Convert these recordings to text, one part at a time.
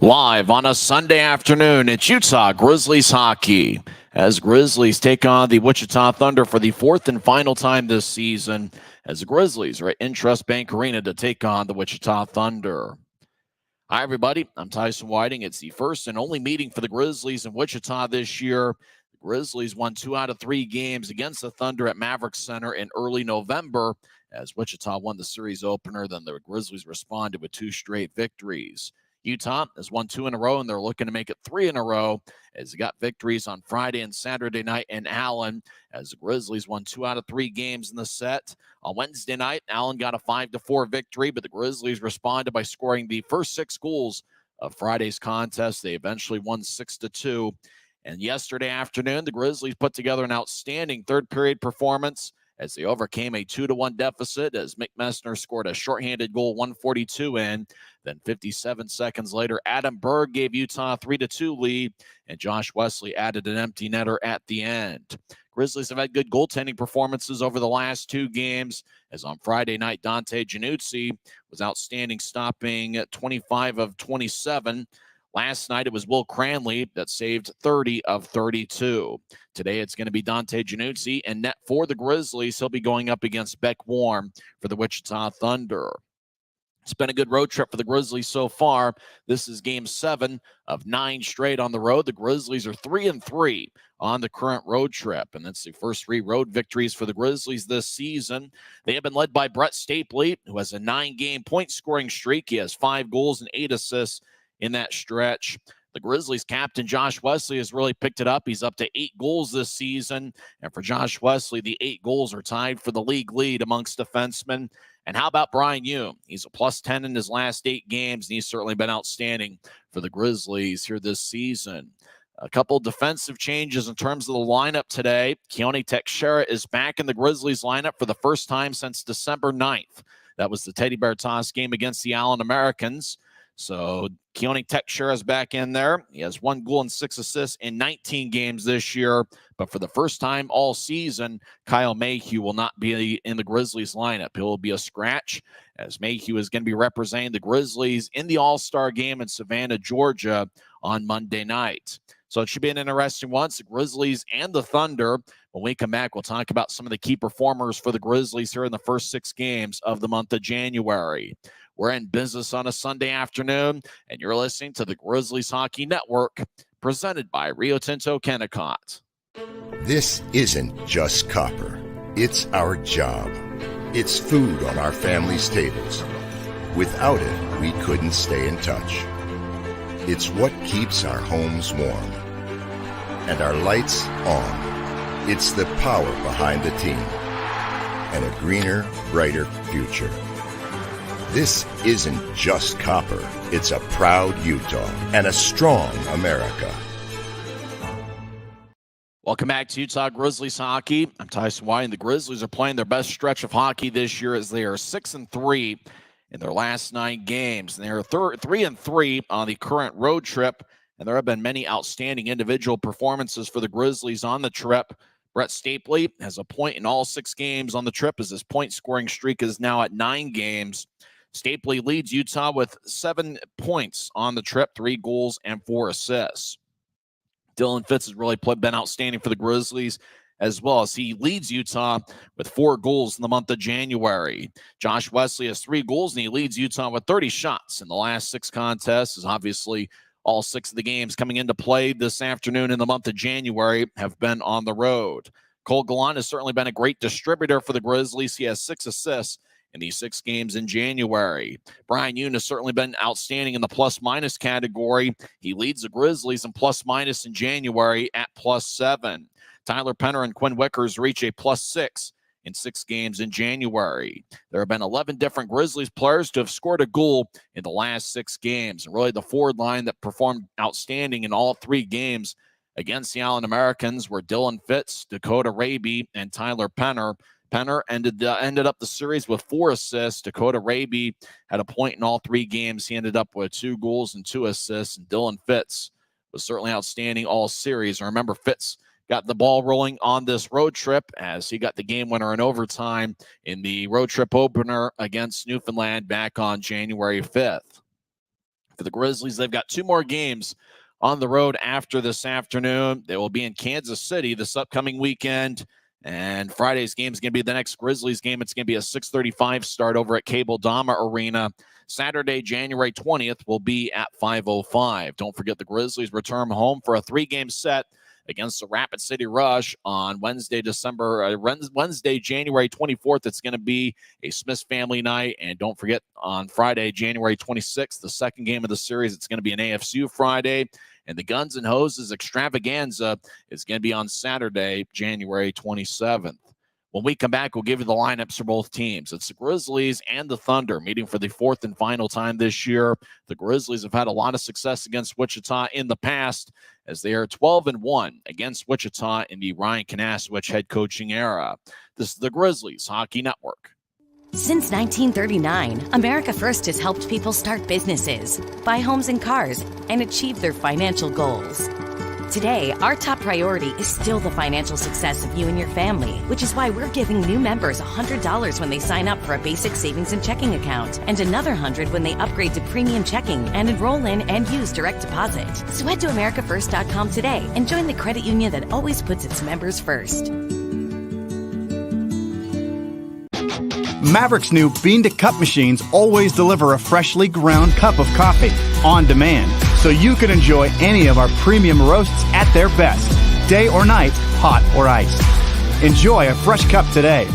Live on a Sunday afternoon, it's Utah Grizzlies hockey as Grizzlies take on the Wichita Thunder for the fourth and final time this season as the Grizzlies are at INTRUST Bank Arena to take on the Wichita Thunder. Hi, everybody. I'm Tyson Whiting. It's the first and only meeting for the Grizzlies in Wichita this year. The Grizzlies won 2 out of 3 games against the Thunder at Maverik Center in early November as Wichita won the series opener. Then the Grizzlies responded with 2 straight victories. Utah has won 2 in a row, and they're looking to make it 3 in a row as they got victories on Friday and Saturday night in Allen as the Grizzlies won 2 out of 3 games in the set. On Wednesday night, Allen got a 5-4 victory, but the Grizzlies responded by scoring the first 6 goals of Friday's contest. They eventually won 6-2. And yesterday afternoon, the Grizzlies put together an outstanding third-period performance as they overcame a 2-1 deficit as Mick Messner scored a shorthanded goal 142 in. Then 57 seconds later, Adam Berg gave Utah a 3-2 lead, and Josh Wesley added an empty netter at the end. Grizzlies have had good goaltending performances over the last 2 games, as on Friday night, Dante Januzzi was outstanding, stopping 25 of 27. Last night, it was Will Cranley that saved 30 of 32. Today, it's going to be Dante Januzzi, and net for the Grizzlies, he'll be going up against Beck Warm for the Wichita Thunder. It's been a good road trip for the Grizzlies so far. This is game 7 of 9 straight on the road. The Grizzlies are 3-3 on the current road trip, and that's the first 3 road victories for the Grizzlies this season. They have been led by Brett Stapley, who has a 9-game point-scoring streak. He has 5 goals and 8 assists in that stretch. The Grizzlies captain Josh Wesley has really picked it up. He's up to 8 goals this season. And for Josh Wesley, the 8 goals are tied for the league lead amongst defensemen. And how about Brian Hume? He's a +10 in his last 8 games, and he's certainly been outstanding for the Grizzlies here this season. A couple defensive changes in terms of the lineup today. Keone Teixeira is back in the Grizzlies lineup for the first time since December 9th. That was the Teddy Bear Toss game against the Allen Americans. So Keone Teixeira is back in there. He has 1 goal and 6 assists in 19 games this year. But for the first time all season, Kyle Mayhew will not be in the Grizzlies lineup. He will be a scratch as Mayhew is going to be representing the Grizzlies in the All-Star game in Savannah, Georgia on Monday night. So it should be an interesting one. It's the Grizzlies and the Thunder. When we come back, we'll talk about some of the key performers for the Grizzlies here in the first 6 games of the month of January. We're in business on a Sunday afternoon, and you're listening to the Grizzlies Hockey Network, presented by Rio Tinto Kennecott. This isn't just copper. It's our job. It's food on our families' tables. Without it, we couldn't stay in touch. It's what keeps our homes warm and our lights on. It's the power behind the team and a greener, brighter future. This isn't just copper. It's a proud Utah and a strong America. Welcome back to Utah Grizzlies hockey. I'm Tyson Whiting. The Grizzlies are playing their best stretch of hockey this year as they are 6-3 in their last 9 games. And they are 3-3 on the current road trip. And there have been many outstanding individual performances for the Grizzlies on the trip. Brett Stapley has a point in all 6 games on the trip as his point-scoring streak is now at 9 games. Stapley leads Utah with 7 points on the trip, 3 goals and 4 assists. Dylan Fitz has really been outstanding for the Grizzlies as well as he leads Utah with 4 goals in the month of January. Josh Wesley has 3 goals and he leads Utah with 30 shots in the last 6 contests. As obviously all 6 of the games coming into play this afternoon in the month of January have been on the road. Cole Gallant has certainly been a great distributor for the Grizzlies. He has 6 assists in these 6 games in January. Brian Hume has certainly been outstanding in the plus-minus category. He leads the Grizzlies in plus-minus in January at +7. Tyler Penner and Quinn Wickers reach a +6 in 6 games in January. There have been 11 different Grizzlies players to have scored a goal in the last 6 games. And really the forward line that performed outstanding in all 3 games against the Allen Americans were Dylan Fitz, Dakota Raby, and Tyler Penner. Penner ended up the series with 4 assists. Dakota Raby had a point in all 3 games. He ended up with 2 goals and 2 assists. And Dylan Fitz was certainly outstanding all series. And remember, Fitz got the ball rolling on this road trip as he got the game winner in overtime in the road trip opener against Newfoundland back on January 5th. For the Grizzlies, they've got 2 more games on the road after this afternoon. They will be in Kansas City this upcoming weekend. And Friday's game is going to be the next Grizzlies game. It's going to be a 6:35 start over at Cable Dama Arena. Saturday, January 20th, will be at 5:05. Don't forget the Grizzlies return home for a 3-game set against the Rapid City Rush on Wednesday, January 24th. It's going to be a Smith family night. And don't forget, on Friday, January 26th, the second game of the series, it's going to be an AFCU Friday. And the Guns and Hoses extravaganza is going to be on Saturday, January 27th. When we come back, we'll give you the lineups for both teams. It's the Grizzlies and the Thunder meeting for the 4th and final time this year. The Grizzlies have had a lot of success against Wichita in the past, as they are 12-1 against Wichita in the Ryan Kanasowicz head coaching era. This is the Grizzlies Hockey Network. Since 1939, America First has helped people start businesses, buy homes and cars, and achieve their financial goals. Today, our top priority is still the financial success of you and your family, which is why we're giving new members $100 when they sign up for a basic savings and checking account, and another $100 when they upgrade to premium checking and enroll in and use direct deposit. So head to americafirst.com today and join the credit union that always puts its members first. Maverick's new bean-to-cup machines always deliver a freshly ground cup of coffee on demand, so you can enjoy any of our premium roasts at their best, day or night, hot or iced. Enjoy a fresh cup today.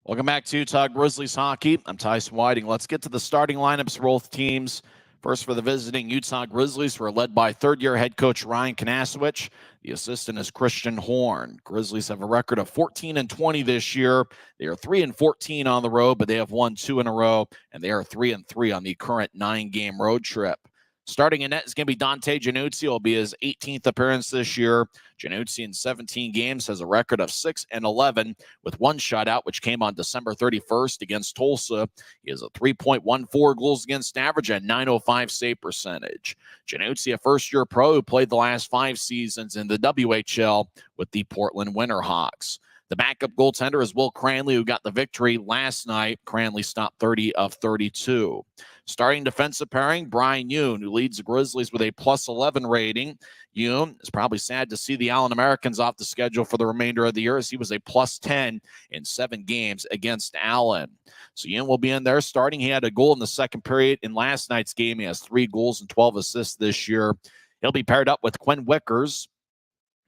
Welcome back to Utah Grizzlies Hockey. I'm Tyson Whiting. Let's get to the starting lineups for both teams. First, for the visiting Utah Grizzlies, who are led by third-year head coach Ryan Kanasowicz. The assistant is Christian Horn. Grizzlies have a record of 14-20 this year. They are 3-14 on the road, but they have won 2 in a row, and they are 3-3 on the current 9-game road trip. Starting in net is going to be Dante Januzzi. It will be his 18th appearance this year. Januzzi in 17 games has a record of 6-11 with 1 shutout, which came on December 31st against Tulsa. He has a 3.14 goals against average and 905 save percentage. Januzzi, a first-year pro who played the last 5 seasons in the WHL with the Portland Winterhawks. The backup goaltender is Will Cranley, who got the victory last night. Cranley stopped 30 of 32. Starting defensive pairing, Brian Yoon, who leads the Grizzlies with a +11 rating. Yoon is probably sad to see the Allen Americans off the schedule for the remainder of the year, as he was a +10 in 7 games against Allen. So Yoon will be in there starting. He had a goal in the second period in last night's game. He has 3 goals and 12 assists this year. He'll be paired up with Quinn Wickers,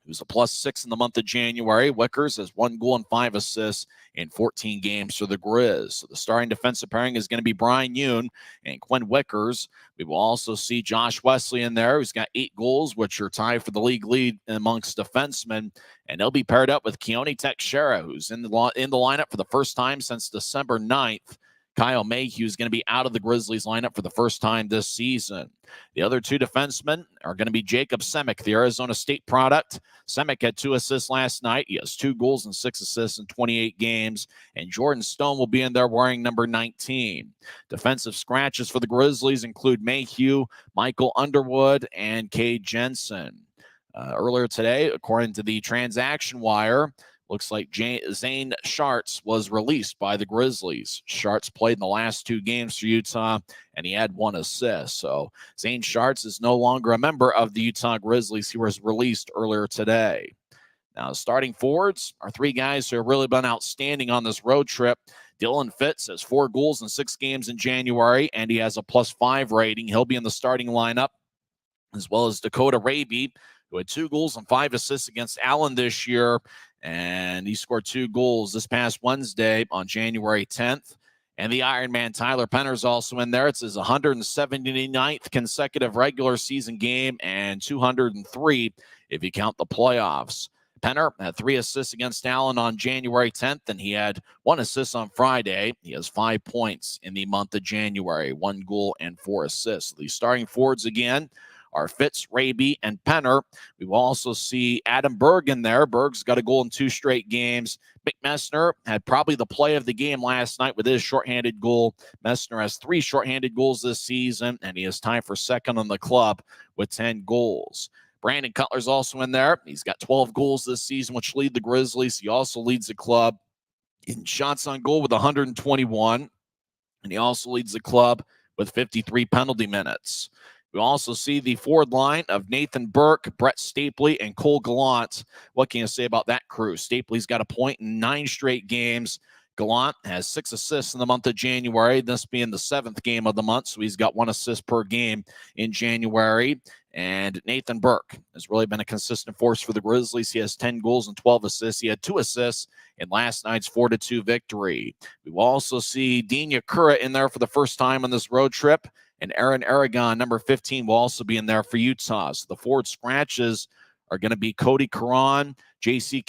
who's a +6 in the month of January. Wickers has 1 goal and 5 assists in 14 games for the Grizz. So the starting defensive pairing is going to be Brian Yoon and Quinn Wickers. We will also see Josh Wesley in there, who's got 8 goals, which are tied for the league lead amongst defensemen. And they'll be paired up with Keone Teixeira, who's in the lineup for the first time since December 9th. Kyle Mayhew is going to be out of the Grizzlies lineup for the first time this season. The other 2 defensemen are going to be Jacob Semick, the Arizona State product. Semick had 2 assists last night. He has 2 goals and 6 assists in 28 games. And Jordan Stone will be in there wearing number 19. Defensive scratches for the Grizzlies include Mayhew, Michael Underwood, and Cade Jensen. Earlier today, according to the transaction wire, looks like Zane Schartz was released by the Grizzlies. Schartz played in the last 2 games for Utah, and he had 1 assist. So Zane Schartz is no longer a member of the Utah Grizzlies. He was released earlier today. Now, starting forwards are 3 guys who have really been outstanding on this road trip. Dylan Fitz has 4 goals in 6 games in January, and he has a +5 rating. He'll be in the starting lineup, as well as Dakota Raby, who had 2 goals and 5 assists against Allen this year. And he scored 2 goals this past Wednesday on January 10th. And the Iron Man Tyler Penner is also in there. It's his 179th consecutive regular season game and 203 if you count the playoffs. Penner had 3 assists against Allen on January 10th, and he had 1 assist on Friday. He has 5 points in the month of January, 1 goal and 4 assists. The starting forwards again are Fitz, Raby, and Penner. We will also see Adam Berg in there. Berg's got a goal in 2 straight games. Mick Messner had probably the play of the game last night with his shorthanded goal. Messner has 3 shorthanded goals this season, and he is tied for second on the club with 10 goals. Brandon Cutler's also in there. He's got 12 goals this season, which lead the Grizzlies. He also leads the club in shots on goal with 121, and he also leads the club with 53 penalty minutes. We also see the forward line of Nathan Burke, Brett Stapley, and Cole Gallant. What can you say about that crew? Stapley's got a point in 9 straight games. Gallant has 6 assists in the month of January, this being the 7th game of the month, so he's got 1 assist per game in January. And Nathan Burke has really been a consistent force for the Grizzlies. He has 10 goals and 12 assists. He had 2 assists in last night's 4-2 victory. We will also see Dinya Kura in there for the first time on this road trip. And Aaron Aragon, number 15, will also be in there for Utah. So the forward scratches are going to be Cody Caron, JC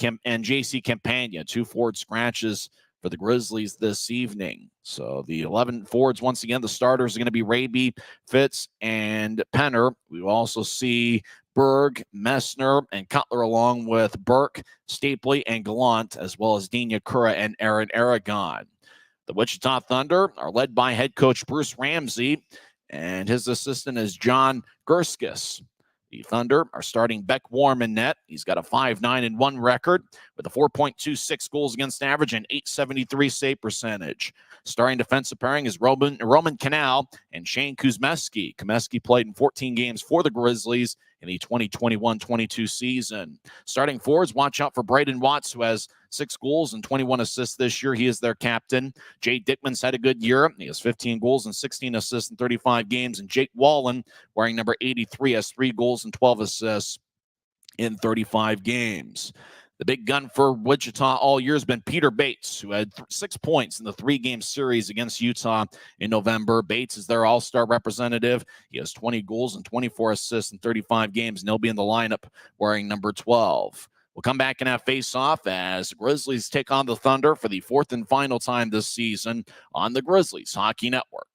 Campagna, 2 forward scratches for the Grizzlies this evening. So the 11 forwards, once again, the starters are going to be Raby, Fitz, and Penner. We will also see Berg, Messner, and Cutler, along with Burke, Stapley, and Gallant, as well as Dinya Kura and Aaron Aragon. The Wichita Thunder are led by head coach Bruce Ramsey, and his assistant is John Gerskis. The Thunder are starting Beck Warm in net. He's got a 5-9-1 record with a 4.26 goals against average and .873 save percentage. Starting defensive pairing is Roman Canal and Shane Kuzmeski. Kuzmeski played in 14 games for the Grizzlies in the 2021-22 season. Starting forwards, watch out for Braden Watts, who has 6 goals and 21 assists this year. He is their captain. Jay Dickman's had a good year. He has 15 goals and 16 assists in 35 games. And Jake Wallen, wearing number 83, has 3 goals and 12 assists in 35 games. The big gun for Wichita all year has been Peter Bates, who had 6 points in the 3-game series against Utah in November. Bates is their all-star representative. He has 20 goals and 24 assists in 35 games, and he'll be in the lineup wearing number 12. We'll come back and have face-off as the Grizzlies take on the Thunder for the 4th and final time this season on the Grizzlies Hockey Network.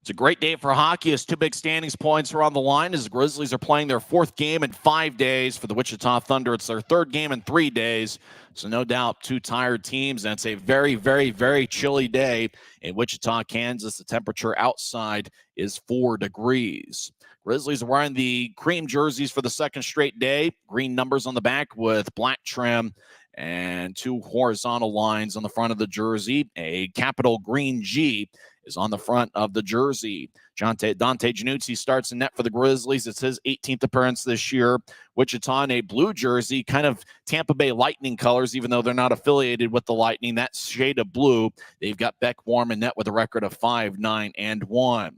It's a great day for hockey as 2 big standings points are on the line as the Grizzlies are playing their 4th game in 5 days. For the Wichita Thunder, it's their 3rd game in 3 days. So no doubt 2 tired teams, and it's a very, very, very chilly day in Wichita, Kansas. The temperature outside is 4 degrees. Grizzlies are wearing the cream jerseys for the 2nd straight day. Green numbers on the back with black trim and 2 horizontal lines on the front of the jersey. A capital green G is on the front of the jersey. Dante Januzzi starts in net for the Grizzlies. It's his 18th appearance this year. Wichita in a blue jersey, kind of Tampa Bay Lightning colors, even though they're not affiliated with the Lightning. That shade of blue. They've got Beck Warm in net with a record of 5-9-1.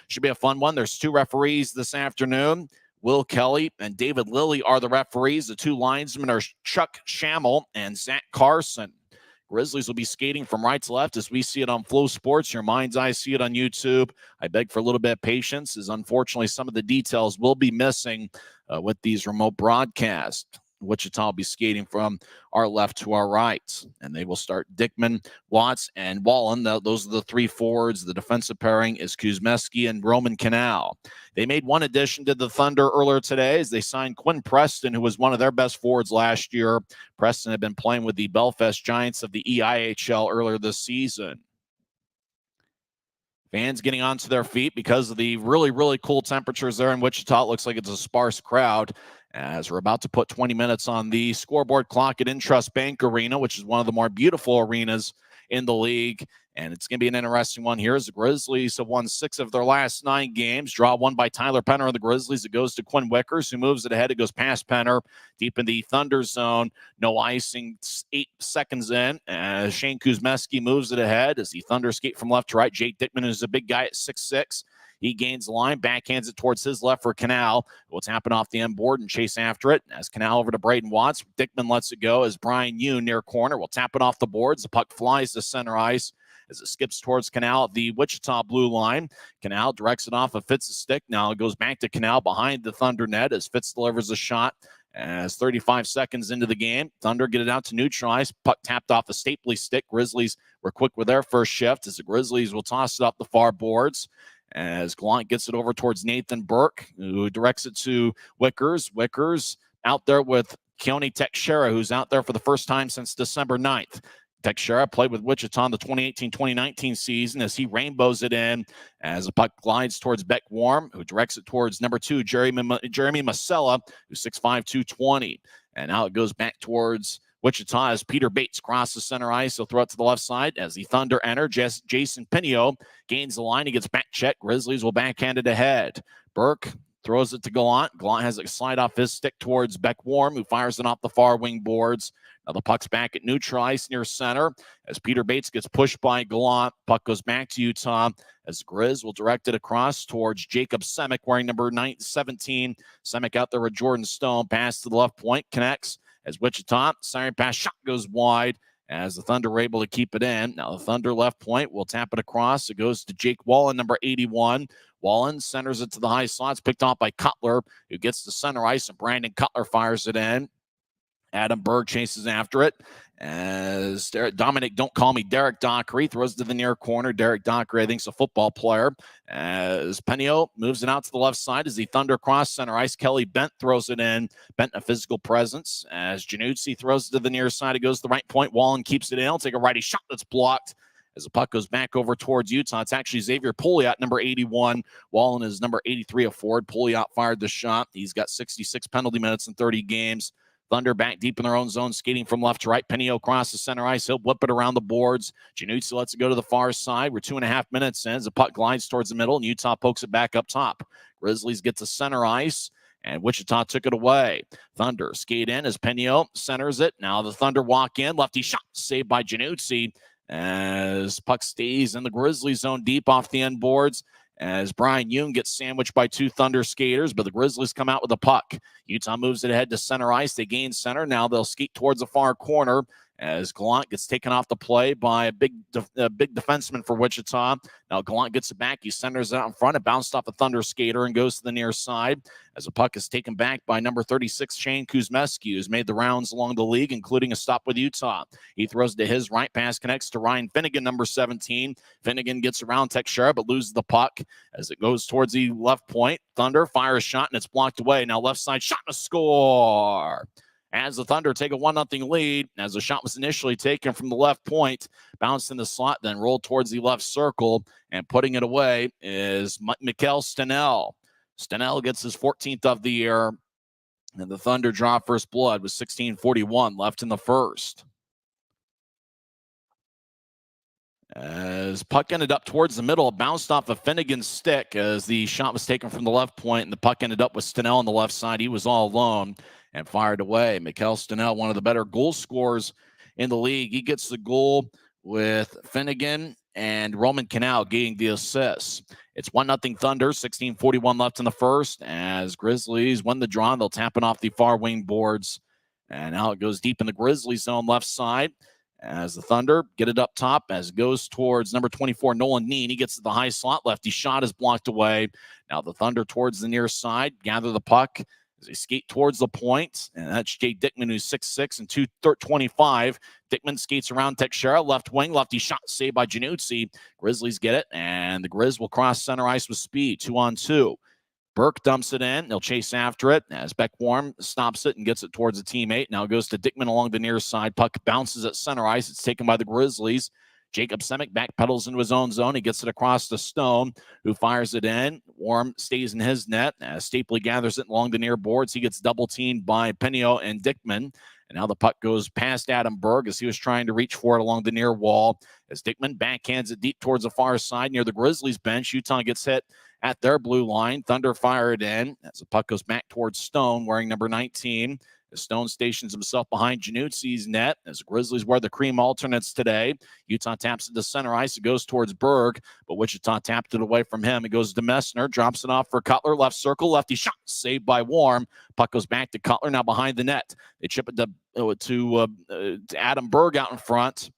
Should be a fun one. There's 2 referees this afternoon. Will Kelly and David Lilly are the referees. The 2 linesmen are Chuck Schammel and Zach Carson. Grizzlies will be skating from right to left as we see it on Flow Sports. Your mind's eye see it on YouTube. I beg for a little bit of patience, as unfortunately some of the details will be missing with these remote broadcasts. Wichita will be skating from our left to our right, and they will start Dickman, Watts, and Wallen. Those are the 3 forwards. The defensive pairing is Kuzmeski and Roman Canal. They made one addition to the Thunder earlier today as they signed Quinn Preston, who was one of their best forwards last year. Preston had been playing with the Belfast Giants of the EIHL earlier this season. Fans getting onto their feet because of the really, really cool temperatures there in Wichita. It looks like it's a sparse crowd as we're about to put 20 minutes on the scoreboard clock at INTRUST Bank Arena, which is one of the more beautiful arenas in the league. And it's going to be an interesting one here as the Grizzlies have won 6 of their last 9 games. Draw 1 by Tyler Penner of the Grizzlies. It goes to Quinn Wickers, who moves it ahead. It goes past Penner, deep in the Thunder zone. No icing, 8 seconds in. As Shane Kuzmeski moves it ahead as the Thunder skate from left to right. Jake Dickman is a big guy at 6'6". He gains the line, backhands it towards his left for Canal. We'll tap it off the end board and chase after it. As Canal over to Braden Watts. Dickman lets it go as Brian Yoon near corner. We'll tap it off the boards. The puck flies to center ice as it skips towards Canal at the Wichita blue line. Canal directs it off of Fitz's stick. Now it goes back to Canal behind the Thunder net as Fitz delivers a shot. As 35 seconds into the game, Thunder get it out to neutral ice. Puck tapped off the Stapley stick. Grizzlies were quick with their first shift as the Grizzlies will toss it up the far boards. as Gallant gets it over towards Nathan Burke, who directs it to Wickers. Wickers out there with Keone Teixeira, who's out there for the first time since December 9th. Teixeira played with Wichita in the 2018-2019 season as he rainbows it in as the puck glides towards Beck Warm, who directs it towards number 2, Jeremy Masella, who's 6'5", 220. And now it goes back towards Wichita as Peter Bates crosses center ice. He'll throw it to the left side as the Thunder enter. Jason Pinio gains the line. He gets back checked. Grizzlies will backhand it ahead. Burke throws it to Gallant. Gallant has it slide off his stick towards Beck Warm, who fires it off the far wing boards. Now the puck's back at neutral ice near center as Peter Bates gets pushed by Gallant. Puck goes back to Utah as Grizz will direct it across towards Jacob Semick wearing number 17. Semick out there with Jordan Stone. Pass to the left point. Connects as Wichita. Siren pass shot goes wide as the Thunder are able to keep it in. Now the Thunder left point will tap it across. It goes to Jake Wallen, number 81. Wallen centers it to the high slots, picked off by Cutler, who gets to center ice, and Brandon Cutler fires it in. Adam Berg chases after it as Dominic, don't call me Derek Dockery, throws to the near corner. Derek Dockery, I think, is a football player. As Penio moves it out to the left side as the Thunder cross center ice. Kelly Bent throws it in. Bent a physical presence as Januzzi throws it to the near side. It goes to the right point. Wallen keeps it in. He'll take a righty shot that's blocked as the puck goes back over towards Utah. It's actually Xavier Pouliot, number 81. Wallen is number 83 of Ford. Pouliot fired the shot. He's got 66 penalty minutes in 30 games. Thunder back deep in their own zone, skating from left to right. Penio crosses center ice. He'll whip it around the boards. Januzzi lets it go to the far side. We're 2.5 minutes in as the puck glides towards the middle, and Utah pokes it back up top. Grizzlies get to center ice, and Wichita took it away. Thunder skate in as Penio centers it. Now the Thunder walk in. Lefty shot saved by Januzzi as puck stays in the Grizzlies zone deep off the end boards as Brian Young gets sandwiched by 2 Thunder skaters, but the Grizzlies come out with the puck. Utah moves it ahead to center ice. They gain center. Now they'll skate towards the far corner as Gallant gets taken off the play by a big defenseman for Wichita. Now Gallant gets it back. He centers it out in front. It bounced off a Thunder skater and goes to the near side as the puck is taken back by number 36, Shane Kuzmeski, who's made the rounds along the league, including a stop with Utah. He throws to his right. Pass connects to Ryan Finnegan, number 17. Finnegan gets around Teixeira, but loses the puck as it goes towards the left point. Thunder fire a shot, and it's blocked away. Now left side shot and a score. As the Thunder take a 1-0 lead, as the shot was initially taken from the left point, bounced in the slot, then rolled towards the left circle, and putting it away is Mikkel Stenell. Stenell gets his 14th of the year, and the Thunder draw first blood with 16:41 left in the first. As puck ended up towards the middle, it bounced off of Finnegan's stick as the shot was taken from the left point, and the puck ended up with Stenell on the left side. He was all alone and fired away. Mikkel Stenell, one of the better goal scorers in the league. He gets the goal with Finnegan and Roman Canal getting the assists. It's 1-0 Thunder, 16:41 left in the first. As Grizzlies win the draw, they'll tap it off the far wing boards. And now it goes deep in the Grizzlies zone left side as the Thunder get it up top as it goes towards number 24, Nolan Neen. He gets to the high slot. Lefty shot is blocked away. Now the Thunder towards the near side, gather the puck as they skate towards the point. And that's Jay Dickman, who's 6'6" and 225. Dickman skates around Teixeira, left wing. Lefty shot saved by Januzzi. Grizzlies get it, and the Grizz will cross center ice with speed, 2-on-2. Burke dumps it in. They'll chase after it as Beck Warm stops it and gets it towards a teammate. Now it goes to Dickman along the near side. Puck bounces at center ice. It's taken by the Grizzlies. Jacob Semick backpedals into his own zone. He gets it across to Stone, who fires it in. Warm stays in his net as Stapley gathers it along the near boards. He gets double-teamed by Penio and Dickman. And now the puck goes past Adam Berg as he was trying to reach for it along the near wall. As Dickman backhands it deep towards the far side near the Grizzlies bench. Utah gets hit at their blue line. Thunder fire it in as the puck goes back towards Stone wearing number 19. As Stone stations himself behind Januzzi's net as the Grizzlies wear the cream alternates today. Utah taps it to center ice. It goes towards Berg, but Wichita tapped it away from him. It goes to Messner, drops it off for Cutler. Left circle, lefty shot, saved by Warm. Puck goes back to Cutler, now behind the net. They chip it to Adam Berg out in front.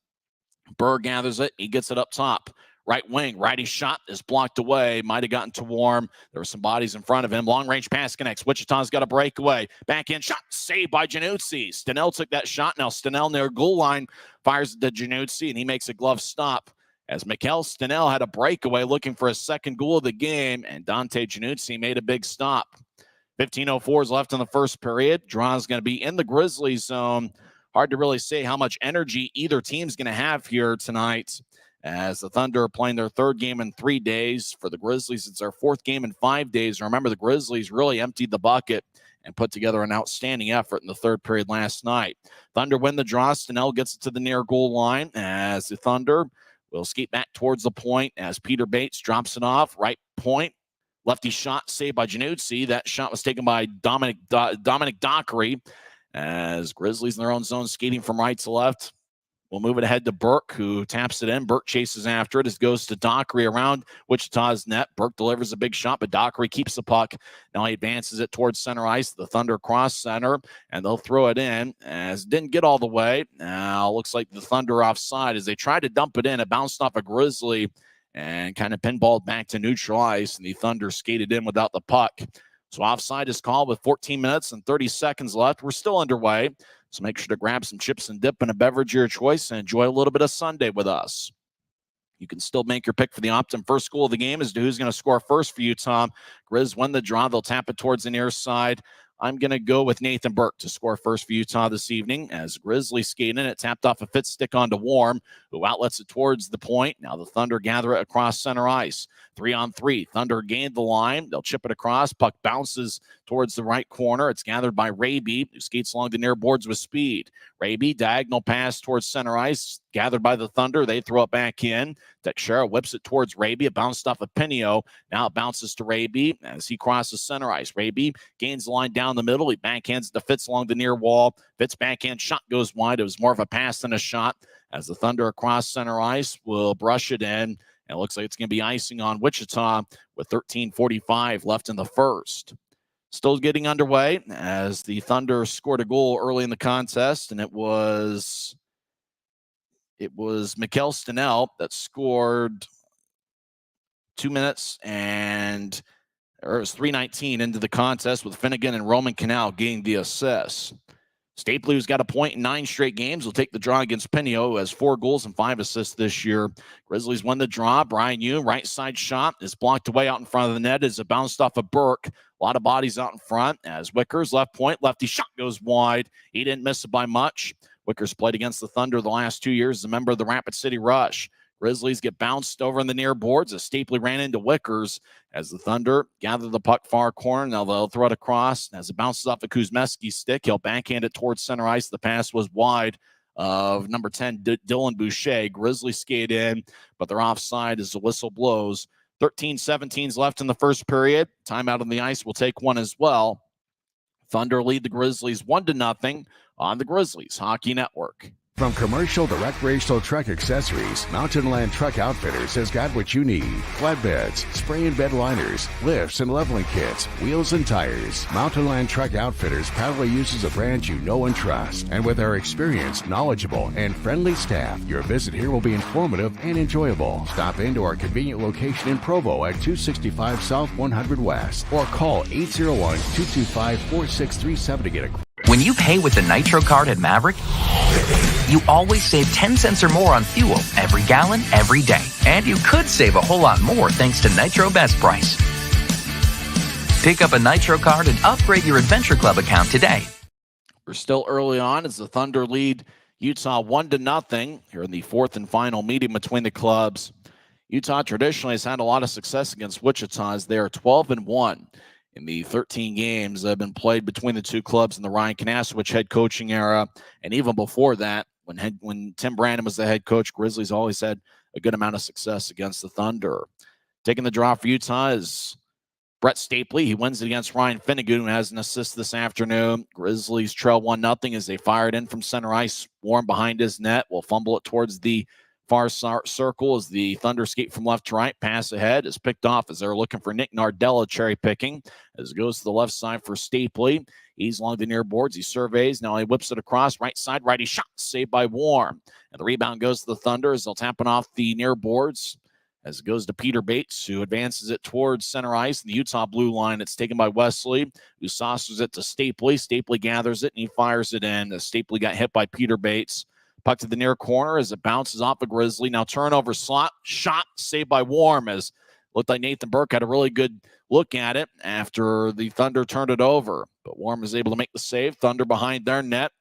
Berg gathers it. He gets it up top. Right wing, righty shot is blocked away. Might have gotten to Warm. There were some bodies in front of him. Long-range pass connects. Wichita's got a breakaway. Backhand shot, saved by Januzzi. Stenell took that shot. Now Stenell near goal line fires the Januzzi, and he makes a glove stop as Mikkel Stenell had a breakaway looking for his second goal of the game, and Dante Januzzi made a big stop. 15:04 is left in the first period. Draw is going to be in the Grizzlies zone. Hard to really say how much energy either team's going to have here tonight, as the Thunder are playing their third game in 3 days. For the Grizzlies, it's their fourth game in 5 days. Remember, the Grizzlies really emptied the bucket and put together an outstanding effort in the third period last night. Thunder win the draw. Stenell gets it to the near goal line, as the Thunder will skate back towards the point as Peter Bates drops it off. Right point. Lefty shot saved by Januzzi. That shot was taken by Dominic Dockery, as Grizzlies in their own zone skating from right to left. We'll move it ahead to Burke, who taps it in. Burke chases after it. It goes to Dockery around Wichita's net. Burke delivers a big shot, but Dockery keeps the puck. Now he advances it towards center ice. The Thunder cross center, and they'll throw it in, as it didn't get all the way. Now looks like the Thunder offside as they tried to dump it in. It bounced off a Grizzly and kind of pinballed back to neutral ice, and the Thunder skated in without the puck. So offside is called with 14 minutes and 30 seconds left. We're still underway. So make sure to grab some chips and dip and a beverage of your choice and enjoy a little bit of Sunday with us. You can still make your pick for the Optum first goal of the game as to who's going to score first for Utah. Grizz win the draw. They'll tap it towards the near side. I'm going to go with Nathan Burke to score first for Utah this evening, as Grizzlies skate in. It tapped off a fit stick onto Warm, who outlets it towards the point. Now the Thunder gather it across center ice. 3-on-3. Thunder gained the line. They'll chip it across. Puck bounces towards the right corner. It's gathered by Raby, who skates along the near boards with speed. Raby, diagonal pass towards center ice. Gathered by the Thunder. They throw it back in. Teixeira whips it towards Raby. It bounced off of Pinio. Now it bounces to Raby as he crosses center ice. Raby gains the line down the middle. He backhands it to Fitz along the near wall. Fitz backhand shot goes wide. It was more of a pass than a shot, as the Thunder across center ice will brush it in. And it looks like it's going to be icing on Wichita with 13:45 left in the first. Still getting underway as the Thunder scored a goal early in the contest, and it was Mikkel Stenell that scored 2 minutes and it was 3:19 into the contest, with Finnegan and Roman Canal getting the assists. Stapley, who's got a point in 9 straight games, will take the draw against Pinio, who has 4 goals and 5 assists this year. Grizzlies won the draw. Brian Yu, right side shot, is blocked away out in front of the net as it bounced off of Burke. A lot of bodies out in front as Wickers, left point, lefty shot goes wide. He didn't miss it by much. Wickers played against the Thunder the last 2 years as a member of the Rapid City Rush. Grizzlies get bounced over in the near boards as Stapley ran into Wickers as the Thunder gather the puck far corner. Now they'll throw it across. As it bounces off of Kuzmeski's stick, he'll backhand it towards center ice. The pass was wide of number 10, Dylan Boucher. Grizzlies skate in, but they're offside as the whistle blows. 13:17 left in the first period. Timeout on the ice. We'll take one as well. Thunder lead the Grizzlies 1-0 on the Grizzlies Hockey Network. From commercial to recreational truck accessories, Mountain Land Truck Outfitters has got what you need. Flatbeds, spray and bed liners, lifts and leveling kits, wheels and tires. Mountain Land Truck Outfitters proudly uses a brand you know and trust. And with our experienced, knowledgeable, and friendly staff, your visit here will be informative and enjoyable. Stop into our convenient location in Provo at 265 South 100 West or call 801-225-4637 to get a When you pay with the Nitro card at Maverick, you always save 10 cents or more on fuel every gallon, every day. And you could save a whole lot more thanks to Nitro Best Price. Pick up a Nitro card and upgrade your Adventure Club account today. We're still early on as the Thunder lead Utah 1-0 here in the fourth and final meeting between the clubs. Utah traditionally has had a lot of success against Wichita as they are 12-1. In the 13 games that have been played between the two clubs in the Ryan Kanasowicz head coaching era, and even before that, when Tim Brandon was the head coach, Grizzlies always had a good amount of success against the Thunder. Taking the draw for Utah is Brett Stapley. He wins it against Ryan Finnegan, who has an assist this afternoon. Grizzlies trail 1-0 as they fire it in from center ice. Warm behind his net will fumble it towards the far circle as the Thunder skate from left to right. Pass ahead is picked off as they're looking for Nick Nardella cherry picking. As it goes to the left side for Stapley. He's along the near boards. He surveys. Now he whips it across. Right side, righty shot. Saved by Warm. And the rebound goes to the Thunder as they'll tap it off the near boards. As it goes to Peter Bates, who advances it towards center ice. In the Utah blue line, it's taken by Wesley, who saucers it to Stapley. Stapley gathers it, and he fires it in. As Stapley got hit by Peter Bates. Puck to the near corner as it bounces off a Grizzly. Now turnover, slot, shot, saved by Warm, as looked like Nathan Burke had a really good look at it after the Thunder turned it over. But Warm is able to make the save. Thunder behind their net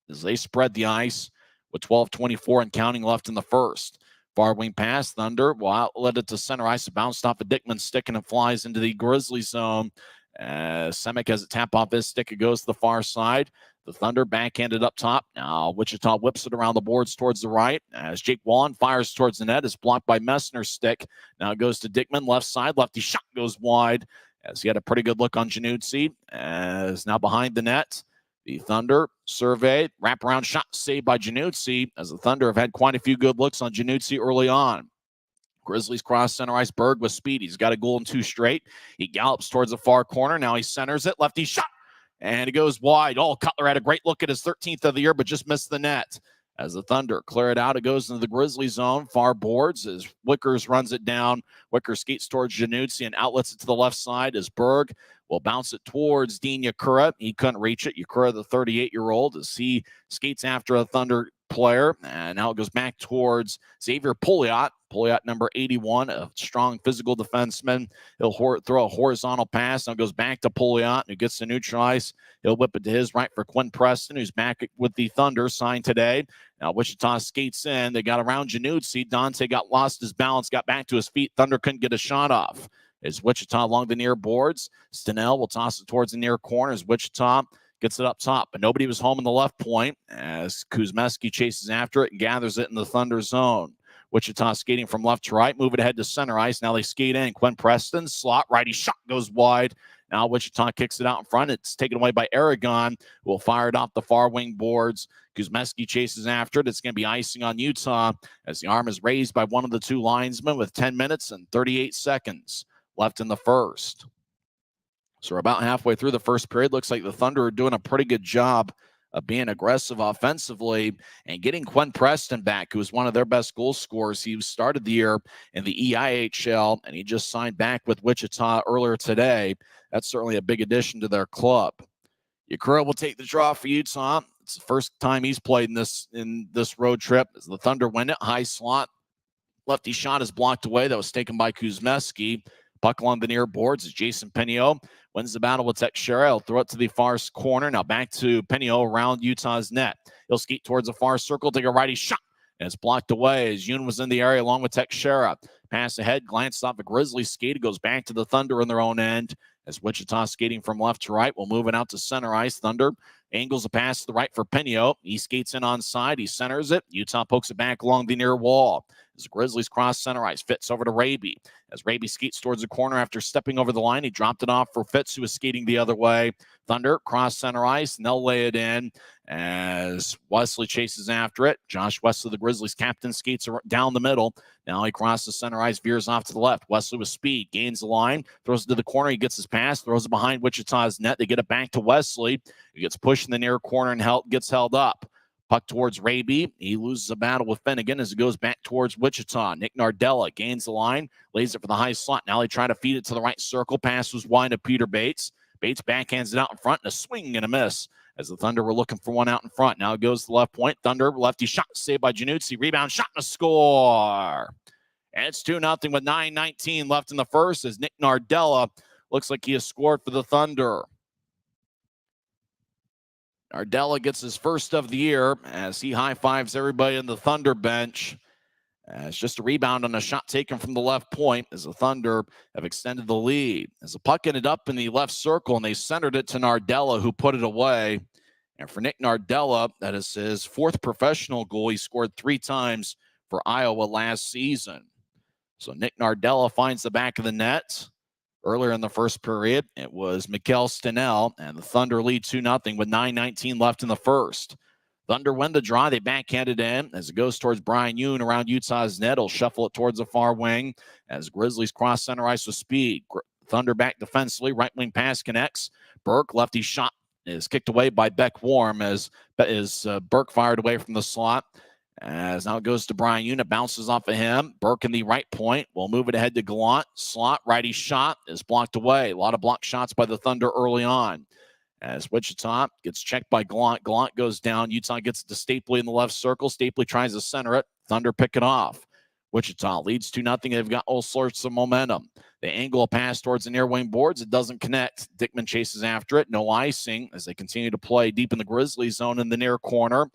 as they spread the ice with 12:24 and counting left in the first. Far wing pass, Thunder will outlet it to center ice. It bounced off a Dickman stick and it flies into the Grizzly zone. Semick has a tap off his stick. It goes to the far side. The Thunder backhanded up top. Now Wichita whips it around the boards towards the right. As Jake Wallen fires towards the net, it's blocked by Messner's stick. Now it goes to Dickman, left side. Lefty shot goes wide as he had a pretty good look on Januzzi. As now behind the net, the Thunder surveyed. Wraparound shot saved by Januzzi, as the Thunder have had quite a few good looks on Januzzi early on. Grizzlies cross center ice. Berg with speed. He's got a goal in 2 straight. He gallops towards the far corner. Now he centers it. Lefty shot. And it goes wide. Oh, Cutler had a great look at his 13th of the year, but just missed the net. As the Thunder clear it out, it goes into the Grizzly zone. Far boards as Wickers runs it down. Wickers skates towards Januzzi and outlets it to the left side as Berg will bounce it towards Dean Yakura. He couldn't reach it. Yakura, the 38-year-old, as he skates after a Thunder player. And now it goes back towards Xavier Pouliot. Pouliot, number 81, a strong physical defenseman. He'll throw a horizontal pass. Now it goes back to Pouliot, who gets to neutral ice. He'll whip it to his right for Quinn Preston, who's back with the Thunder, signed today. Now Wichita skates in. They got around Januzzi. Dante lost his balance, got back to his feet. Thunder couldn't get a shot off. As Wichita along the near boards, Stenell will toss it towards the near corner as Wichita gets it up top, but nobody was home in the left point as Kuzmeski chases after it and gathers it in the Thunder zone. Wichita skating from left to right, moving ahead to center ice. Now they skate in. Quinn Preston, slot, righty shot goes wide. Now Wichita kicks it out in front. It's taken away by Aragon, who will fire it off the far wing boards. Kuzmeski chases after it. It's going to be icing on Utah as the arm is raised by one of the 2 linesmen with 10 minutes and 38 seconds left in the first. So we're about halfway through the first period. Looks like the Thunder are doing a pretty good job of being aggressive offensively and getting Quinn Preston back, who was one of their best goal scorers. He started the year in the EIHL, and he just signed back with Wichita earlier today. That's certainly a big addition to their club. Yakura will take the draw for Utah. It's the first time he's played in this road trip. As the Thunder win it, high slot. Lefty shot is blocked away. That was taken by Kuzmeski. Puck along the near boards as Jason Penio wins the battle with Teixeira. He'll throw it to the far corner. Now back to Penio around Utah's net. He'll skate towards the far circle, take a righty shot. And it's blocked away as Yoon was in the area along with Teixeira. Pass ahead, glanced off a Grizzly skate. It goes back to the Thunder in their own end. As Wichita skating from left to right, we'll move it out to center ice. Thunder angles a pass to the right for Penio. He skates in on side. He centers it. Utah pokes it back along the near wall. As the Grizzlies cross center ice, Fitz over to Raby. As Raby skates towards the corner after stepping over the line, he dropped it off for Fitz, who was skating the other way. Thunder cross center ice, and they'll lay it in as Wesley chases after it. Josh Wesley, the Grizzlies captain, skates down the middle. Now he crosses center ice, veers off to the left. Wesley with speed, gains the line, throws it to the corner. He gets his pass, throws it behind Wichita's net. They get it back to Wesley. He gets pushed in the near corner and gets held up. Puck towards Raby. He loses a battle with Finnegan as it goes back towards Wichita. Nick Nardella gains the line, lays it for the high slot. Now they try to feed it to the right circle. Pass was wide to Peter Bates. Bates backhands it out in front, and a swing and a miss as the Thunder were looking for one out in front. Now it goes to the left point. Thunder, lefty shot, saved by Januzzi. Rebound, shot, and a score. And it's 2-0 with 9:19 left in the first as Nick Nardella looks like he has scored for the Thunder. Nardella gets his first of the year as he high-fives everybody in the Thunder bench. It's just a rebound on a shot taken from the left point as the Thunder have extended the lead. As the puck ended up in the left circle, and they centered it to Nardella, who put it away. And for Nick Nardella, that is his 4th professional goal. He scored 3 times for Iowa last season. So Nick Nardella finds the back of the net. Earlier in the first period, it was Mikkel Stenell, and the Thunder lead 2-0 with 9:19 left in the first. Thunder win the draw. They backhanded in as it goes towards Brian Yoon around Utah's net. He'll shuffle it towards the far wing as Grizzlies cross center ice with speed. Thunder back defensively. Right wing pass connects. Burke, lefty shot, is kicked away by Beck Warm as Burke fired away from the slot. As now it goes to Brian Yoon. It bounces off of him. Burke in the right point. We'll move it ahead to Gallant. Slot, righty shot is blocked away. A lot of blocked shots by the Thunder early on. as Wichita gets checked by Gallant. Gallant goes down. Utah gets it to Stapley in the left circle. Stapley tries to center it. Thunder pick it off. Wichita leads 2-0. They've got all sorts of momentum. They angle a pass towards the near wing boards. It doesn't connect. Dickman chases after it. No icing as they continue to play deep in the Grizzlies zone in the near corner.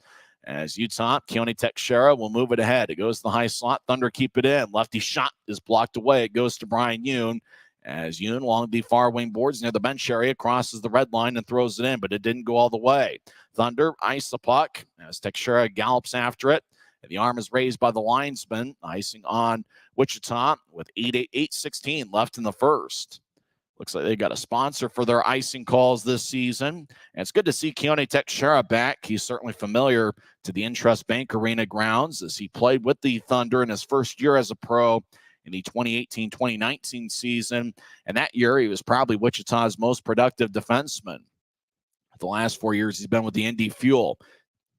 As Utah, Keone Teixeira will move it ahead. It goes to the high slot. Thunder keep it in. Lefty shot is blocked away. It goes to Brian Yoon. As Yoon along the far wing boards near the bench area crosses the red line and throws it in, but it didn't go all the way. Thunder ice the puck as Teixeira gallops after it. And the arm is raised by the linesman, icing on Wichita with 8:16 left in the first. Looks like they got a sponsor for their icing calls this season. And it's good to see Keone Teixeira back. He's certainly familiar to the INTRUST Bank Arena grounds as he played with the Thunder in his first year as a pro in the 2018-2019 season. And that year, he was probably Wichita's most productive defenseman. The last 4 years, he's been with the Indy Fuel.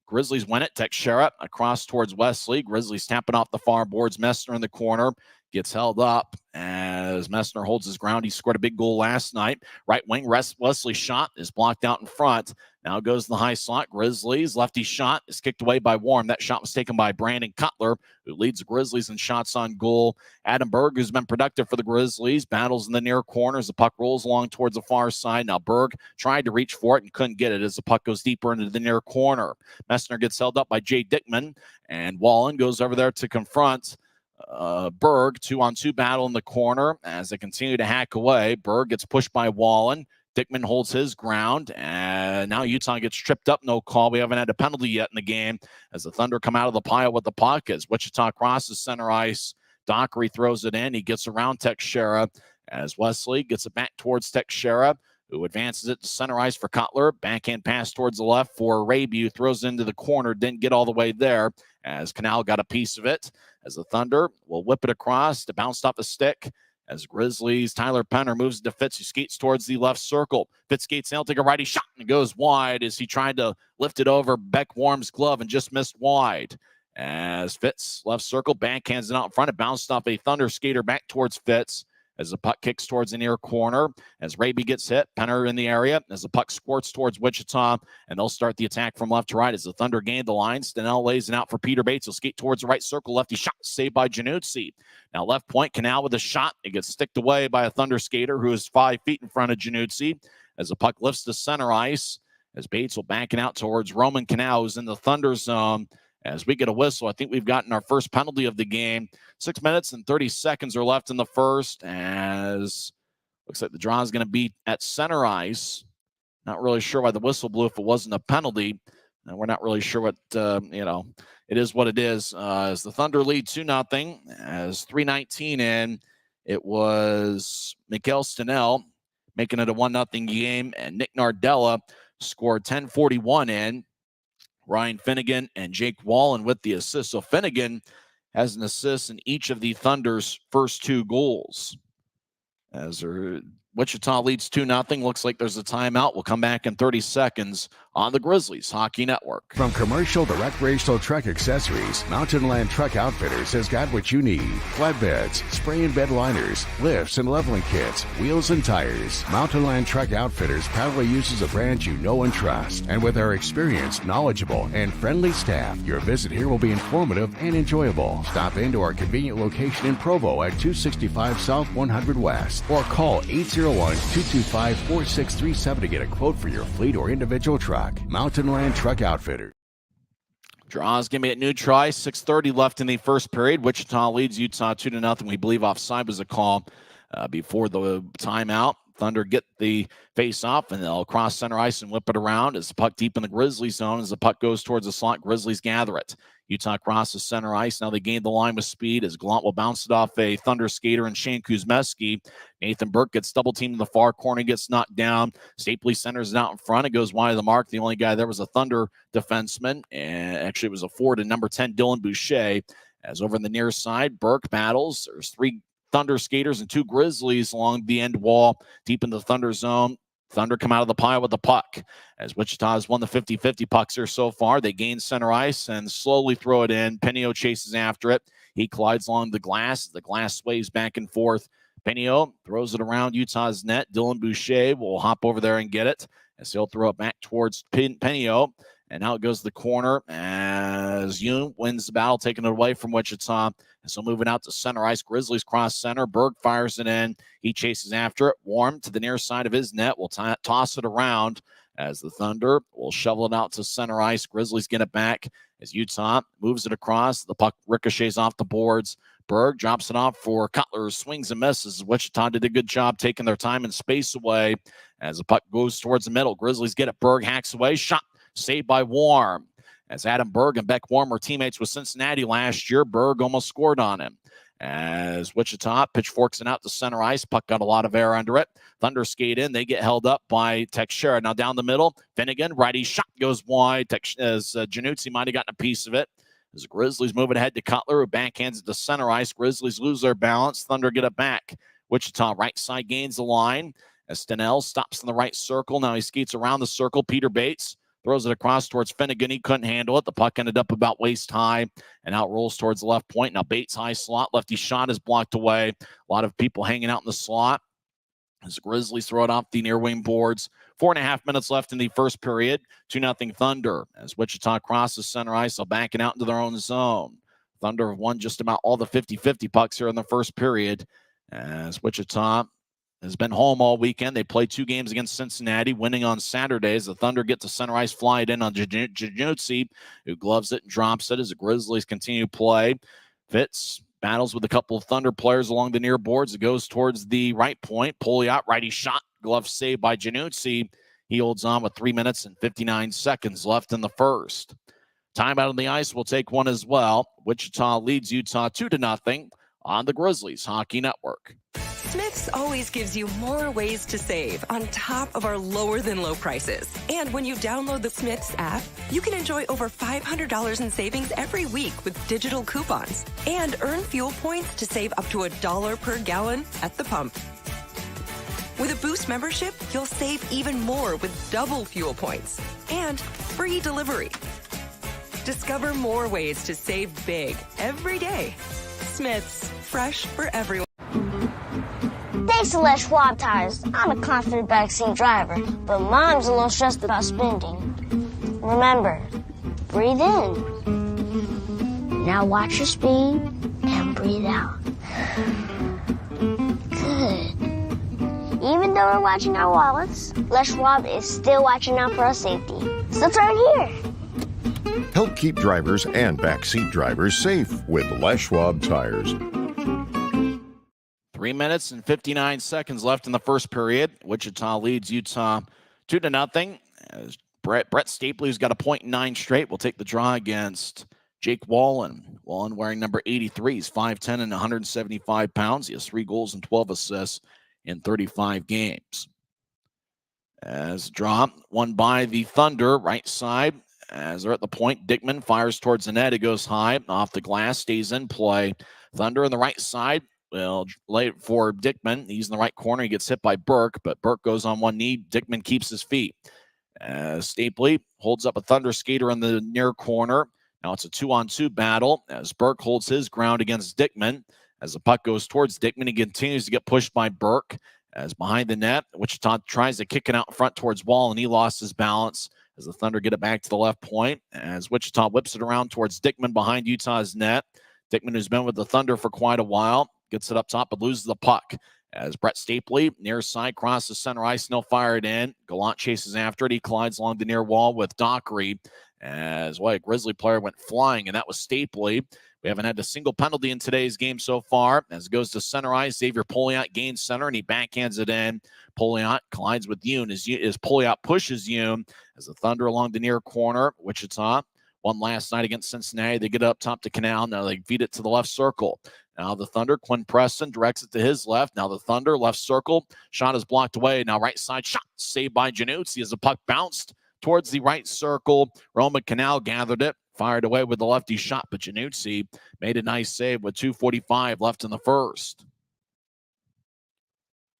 Grizzlies win it. Teixeira across towards Wesley. Grizzlies tapping off the far boards. Messner in the corner. Gets held up as Messner holds his ground. He scored a big goal last night. Right wing, Wesley's shot is blocked out in front. Now goes the high slot. Grizzlies. Lefty shot is kicked away by Warm. That shot was taken by Brandon Cutler, who leads the Grizzlies in shots on goal. Adam Berg, who's been productive for the Grizzlies, battles in the near corners. The puck rolls along towards the far side. Now Berg tried to reach for it and couldn't get it as the puck goes deeper into the near corner. Messner gets held up by Jay Dickman, and Wallen goes over there to confront Berg. 2-on-2 battle in the corner as they continue to hack away. Berg gets pushed by Wallen. Dickman holds his ground, and now Utah gets tripped up. No call. We haven't had a penalty yet in the game as the Thunder come out of the pile with the puck as Wichita crosses center ice. Dockery throws it in. He gets around Teixeira as Wesley gets it back towards Teixeira, who advances it to center ice for Cutler. Backhand pass towards the left for Rabu. Throws it into the corner. Didn't get all the way there as Canal got a piece of it. As the Thunder will whip it across to bounce off the stick. As Grizzlies, Tyler Penner moves to Fitz, who skates towards the left circle. Fitz skates out, take a righty shot, and it goes wide as he tried to lift it over Beck Warm's glove and just missed wide. As Fitz, left circle, backhands it out in front. It bounced off a Thunder skater back towards Fitz. As the puck kicks towards the near corner, as Raby gets hit, Penner in the area, as the puck squirts towards Wichita, and they'll start the attack from left to right as the Thunder gain the line. Stenell lays it out for Peter Bates. He'll skate towards the right circle, lefty shot, saved by Januzzi. Now left point, Canal with a shot. It gets sticked away by a Thunder skater who is 5 feet in front of Januzzi, as the puck lifts to center ice, as Bates will back it out towards Roman Canal, who's in the Thunder zone. As we get a whistle, I think we've gotten our first penalty of the game. 6 minutes and 30 seconds are left in the first, as looks like the draw is going to be at center ice. Not really sure why the whistle blew if it wasn't a penalty. And we're not really sure what, it is what it is. As the Thunder lead 2-0, as 3:19 in, it was Mikael Stenell making it a 1-0 game, and Nick Nardella scored 10:41 in. Ryan Finnegan and Jake Wallen with the assist. So Finnegan has an assist in each of the Thunder's first 2 goals. As Wichita leads 2-0. Looks like there's a timeout. We'll come back in 30 seconds on the Grizzlies Hockey Network. From commercial to recreational truck accessories, Mountain Land Truck Outfitters has got what you need. Flatbeds, spray and bed liners, lifts and leveling kits, wheels and tires. Mountain Land Truck Outfitters proudly uses a brand you know and trust. And with our experienced, knowledgeable, and friendly staff, your visit here will be informative and enjoyable. Stop into our convenient location in Provo at 265 South 100 West or call 801-225-4637 to get a quote for your fleet or individual truck. Mountain Land Truck Outfitter. Draws give me a new try. 6:30 left in the first period. Wichita leads Utah 2-0. We believe offside was a call before the timeout. Thunder get the face off, and they'll cross center ice and whip it around as the puck deep in the Grizzlies zone. As the puck goes towards the slot, Grizzlies gather it. Utah crosses center ice. Now they gain the line with speed as Gallant will bounce it off a Thunder skater and Shane Kuzmeski. Nathan Burke gets double teamed in the far corner, gets knocked down. Stapley centers it out in front. It goes wide of the mark. The only guy there was a Thunder defenseman, and actually it was a forward and number 10, Dylan Boucher. As over in the near side, Burke battles. There's 3 Thunder skaters and 2 Grizzlies along the end wall deep in the Thunder zone. Thunder come out of the pile with the puck. As Wichita has won the 50-50 pucks here so far, they gain center ice and slowly throw it in. Penio chases after it. He collides along the glass. The glass sways back and forth. Penio throws it around Utah's net. Dylan Boucher will hop over there and get it. as he'll throw it back towards Penio. And now it goes to the corner as Yoon wins the battle, taking it away from Wichita. And so moving out to center ice, Grizzlies cross center. Berg fires it in. He chases after it. Warm to the near side of his net. Will toss it around as the Thunder will shovel it out to center ice. Grizzlies get it back as Utah moves it across. The puck ricochets off the boards. Berg drops it off for Cutler, swings and misses. Wichita did a good job taking their time and space away as the puck goes towards the middle. Grizzlies get it. Berg hacks away. Shot saved by Warm. As Adam Berg and Beck Warm were teammates with Cincinnati last year, Berg almost scored on him. As Wichita pitchforks it out to center ice. Puck got a lot of air under it. Thunder skate in. They get held up by Teixeira. Now down the middle, Finnegan, righty shot goes wide. As Januzzi might have gotten a piece of it. As the Grizzlies moving ahead to Cutler, who backhands it to center ice. Grizzlies lose their balance. Thunder get it back. Wichita right side gains the line. As Stenell stops in the right circle. Now he skates around the circle. Peter Bates throws it across towards Finnegan. He couldn't handle it. The puck ended up about waist high and out rolls towards the left point. Now Bates high slot. Lefty shot is blocked away. A lot of people hanging out in the slot. As the Grizzlies throw it off the near wing boards. 4.5 minutes left in the first period. 2-0 Thunder. As Wichita crosses center ice, they'll back it out into their own zone. Thunder have won just about all the 50-50 pucks here in the first period. As Wichita has been home all weekend. They played 2 games against Cincinnati, winning on Saturdays. The Thunder get to center ice, fly it in on Januzzi, who gloves it and drops it as the Grizzlies continue to play. Fitz battles with a couple of Thunder players along the near boards. It goes towards the right point. Pouliot, righty shot, glove saved by Januzzi. He holds on with 3 minutes and 59 seconds left in the first. Timeout on the ice will take one as well. Wichita leads Utah 2-0 on the Grizzlies Hockey Network. Smith's always gives you more ways to save on top of our lower than low prices. And when you download the Smith's app, you can enjoy over $500 in savings every week with digital coupons and earn fuel points to save up to $1 per gallon at the pump. With a Boost membership, you'll save even more with double fuel points and free delivery. Discover more ways to save big every day. Smith's, fresh for everyone. Thanks to Les Schwab Tires, I'm a confident backseat driver, but Mom's a little stressed about spending. Remember, breathe in. Now watch your speed and breathe out. Good. Even though we're watching our wallets, Les Schwab is still watching out for our safety. So turn here. Help keep drivers and backseat drivers safe with Les Schwab Tires. 3 minutes and 59 seconds left in the first period. Wichita leads Utah 2-0. As Brett Stapley, who's got a point in 9 straight, will take the draw against Jake Wallen. Wallen wearing number 83. He's 5'10 and 175 pounds. He has 3 goals and 12 assists in 35 games. As draw won by the Thunder, right side. As they're at the point, Dickman fires towards the net. It goes high, off the glass, stays in play. Thunder on the right side. Well, late for Dickman. He's in the right corner. He gets hit by Burke, but Burke goes on one knee. Dickman keeps his feet. Stapley holds up a Thunder skater in the near corner. Now it's a 2-on-2 battle as Burke holds his ground against Dickman. As the puck goes towards Dickman, he continues to get pushed by Burke. As behind the net, Wichita tries to kick it out in front towards Wall, and he lost his balance. As the Thunder get it back to the left point, as Wichita whips it around towards Dickman behind Utah's net. Dickman, who's been with the Thunder for quite a while, gets it up top but loses the puck. As Brett Stapley, near side, crosses center ice, no fire it in. Gallant chases after it. He collides along the near wall with Dockery. As a Grizzly player went flying, and that was Stapley. We haven't had a single penalty in today's game so far. As it goes to center ice, Xavier Pouliot gains center, and he backhands it in. Pouliot collides with Yoon as Pouliot pushes Yoon. As the Thunder along the near corner, Wichita won last night against Cincinnati. They get it up top to Canal. Now they feed it to the left circle. Now the Thunder, Quinn Preston directs it to his left. Now the Thunder, left circle. Shot is blocked away. Now right side shot saved by Januzzi as the puck bounced towards the right circle. Roman Canal gathered it, fired away with the lefty shot, but Januzzi made a nice save with 2:45 left in the first.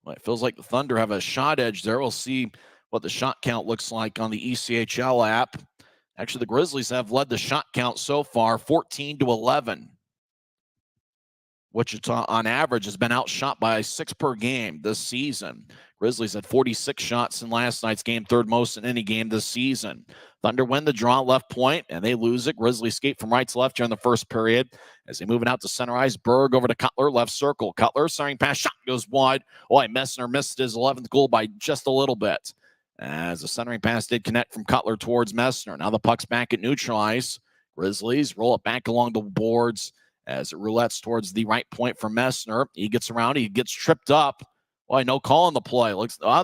Well, it feels like the Thunder have a shot edge there. We'll see what the shot count looks like on the ECHL app. Actually, the Grizzlies have led the shot count so far, 14-11. Wichita, on average, has been outshot by 6 per game this season. Grizzlies had 46 shots in last night's game, third most in any game this season. Thunder win the draw, left point, and they lose it. Grizzlies skate from right to left during the first period as they move it out to center ice. Berg over to Cutler, left circle. Cutler, starting pass, shot goes wide. Boy, Messner missed his 11th goal by just a little bit, as the centering pass did connect from Cutler towards Messner. Now the puck's back at neutral ice. Grizzlies roll it back along the boards as it roulettes towards the right point for Messner. He gets around. He gets tripped up. Boy, no call on the play.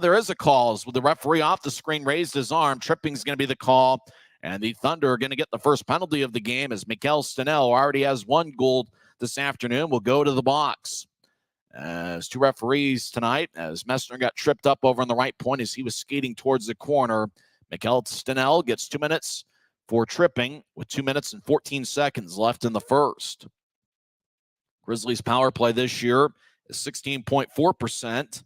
There is a call. With the referee off the screen raised his arm. Tripping's going to be the call. And the Thunder are going to get the first penalty of the game as Mikkel Stenell, who already has 1 goal this afternoon, will go to the box. As 2 referees tonight, as Messner got tripped up over on the right point as he was skating towards the corner. Mikkel Stenell gets 2 minutes for tripping with 2 minutes and 14 seconds left in the first. Grizzlies power play this year is 16.4%.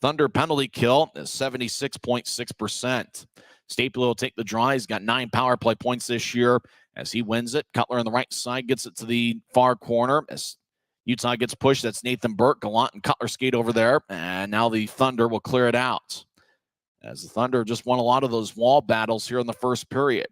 Thunder penalty kill is 76.6%. Stapley will take the draw. He's got 9 power play points this year as he wins it. Cutler on the right side gets it to the far corner as Utah gets pushed. That's Nathan Burke. Gallant and Cutler skate over there. And now the Thunder will clear it out, as the Thunder just won a lot of those wall battles here in the first period.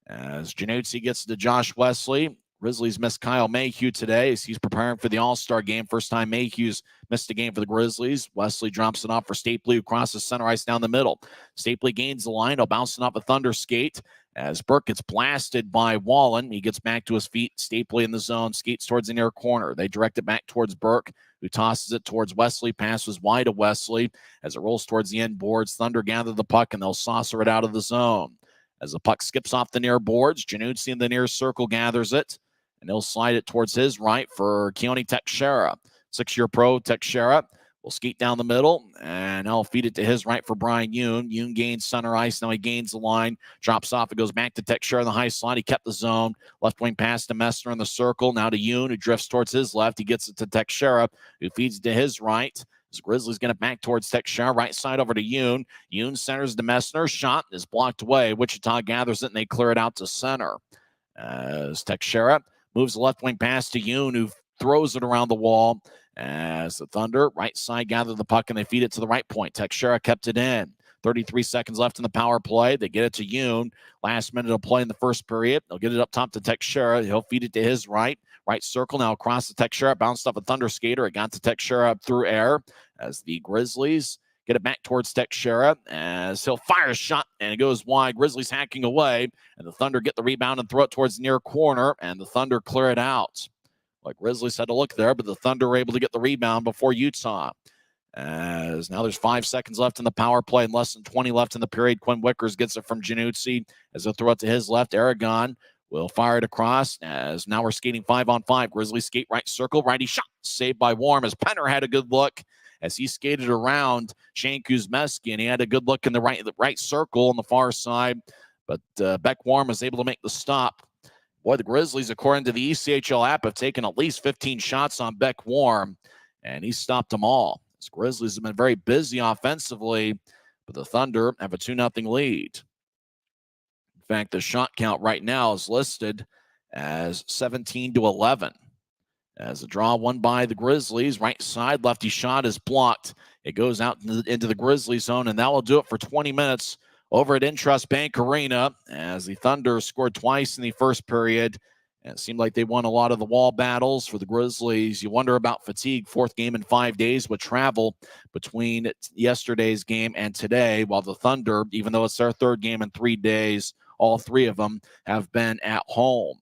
As Januzzi gets to Josh Wesley. Grizzlies missed Kyle Mayhew today as he's preparing for the All-Star game. First time Mayhew's missed a game for the Grizzlies. Wesley drops it off for Stapley, who crosses center ice down the middle. Stapley gains the line. He'll bounce it off a Thunder skate as Burke gets blasted by Wallen. He gets back to his feet. Stapley in the zone, skates towards the near corner. They direct it back towards Burke, who tosses it towards Wesley. Passes wide to Wesley as it rolls towards the end boards. Thunder gather the puck, and they'll saucer it out of the zone. As the puck skips off the near boards, Januzzi in the near circle gathers it, and he'll slide it towards his right for Keone Teixeira. 6-year pro Teixeira will skate down the middle, and he'll feed it to his right for Brian Yoon. Yoon gains center ice. Now he gains the line, drops off. It goes back to Teixeira in the high slot. He kept the zone. Left wing pass to Messner in the circle. Now to Yoon, who drifts towards his left. He gets it to Teixeira, who feeds it to his right. As Grizzlies get it back towards Teixeira. Right side over to Yoon. Yoon centers to Messner. Shot is blocked away. Wichita gathers it, and they clear it out to center. As Teixeira moves the left wing pass to Yoon, who throws it around the wall. As the Thunder, right side, gather the puck, and they feed it to the right point. Teixeira kept it in. 33 seconds left in the power play. They get it to Yoon. Last minute of play in the first period. They'll get it up top to Teixeira. He'll feed it to his right. Right circle now across the Teixeira. Bounced off a Thunder skater. It got to Teixeira up through air as the Grizzlies get it back towards Teixeira as he'll fire a shot, and it goes wide. Grizzlies hacking away, and the Thunder get the rebound and throw it towards the near corner, and the Thunder clear it out. Like Grizzlies had to look there, but the Thunder were able to get the rebound before Utah. As now there's 5 seconds left in the power play and less than 20 left in the period. Quinn Wickers gets it from Januzzi as they'll throw it to his left. Aragon will fire it across as now we're skating 5-on-5. Grizzlies skate right circle. Righty shot saved by Warm as Penner had a good look as he skated around Shane Kuzmeski, and he had a good look in the right circle on the far side. But Beck Warm was able to make the stop. Boy, the Grizzlies, according to the ECHL app, have taken at least 15 shots on Beck Warm, and he stopped them all. The Grizzlies have been very busy offensively, but the Thunder have a 2-0 lead. In fact, the shot count right now is listed as 17-11. As the draw won by the Grizzlies, right side lefty shot is blocked. It goes out into the Grizzlies zone, and that will do it for 20 minutes over at INTRUST Bank Arena as the Thunder scored twice in the first period. And it seemed like they won a lot of the wall battles for the Grizzlies. You wonder about fatigue. 4th game in 5 days with travel between yesterday's game and today, while the Thunder, even though it's their 3rd game in 3 days, all 3 of them have been at home.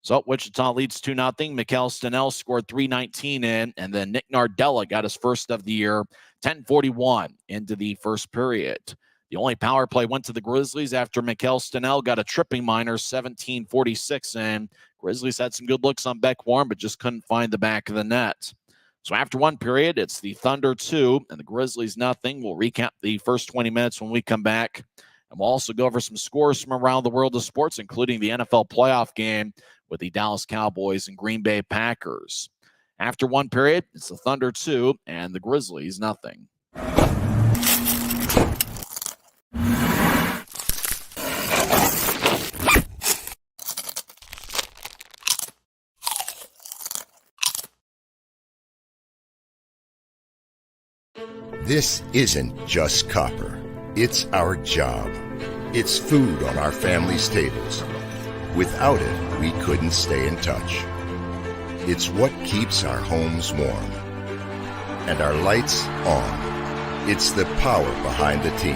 So Wichita leads 2-0. Mikkel Stenell scored 3:19 in, and then Nick Nardella got his first of the year, 10:41 into the first period. The only power play went to the Grizzlies after Mikkel Stenell got a tripping minor, 17:46 in. Grizzlies had some good looks on Beck Warm, but just couldn't find the back of the net. So after one period, it's the Thunder 2 and the Grizzlies nothing. We'll recap the first 20 minutes when we come back. And we'll also go over some scores from around the world of sports, including the NFL playoff game with the Dallas Cowboys and Green Bay Packers. After one period, it's the Thunder 2 and the Grizzlies nothing. This isn't just copper. It's our job. It's food on our families' tables. Without it, we couldn't stay in touch. It's what keeps our homes warm. And our lights on. It's the power behind the team.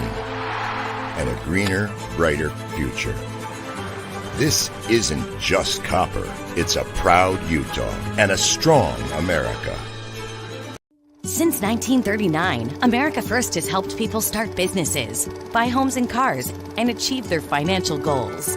And a greener, brighter future. This isn't just copper. It's a proud Utah and a strong America. Since 1939, America First has helped people start businesses, buy homes and cars, and achieve their financial goals.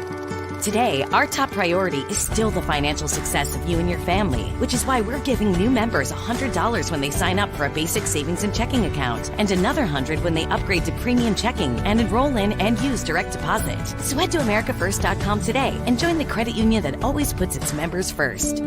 Today, our top priority is still the financial success of you and your family, which is why we're giving new members $100 when they sign up for a basic savings and checking account, and another $100 when they upgrade to premium checking and enroll in and use direct deposit. So head to americafirst.com today and join the credit union that always puts its members first.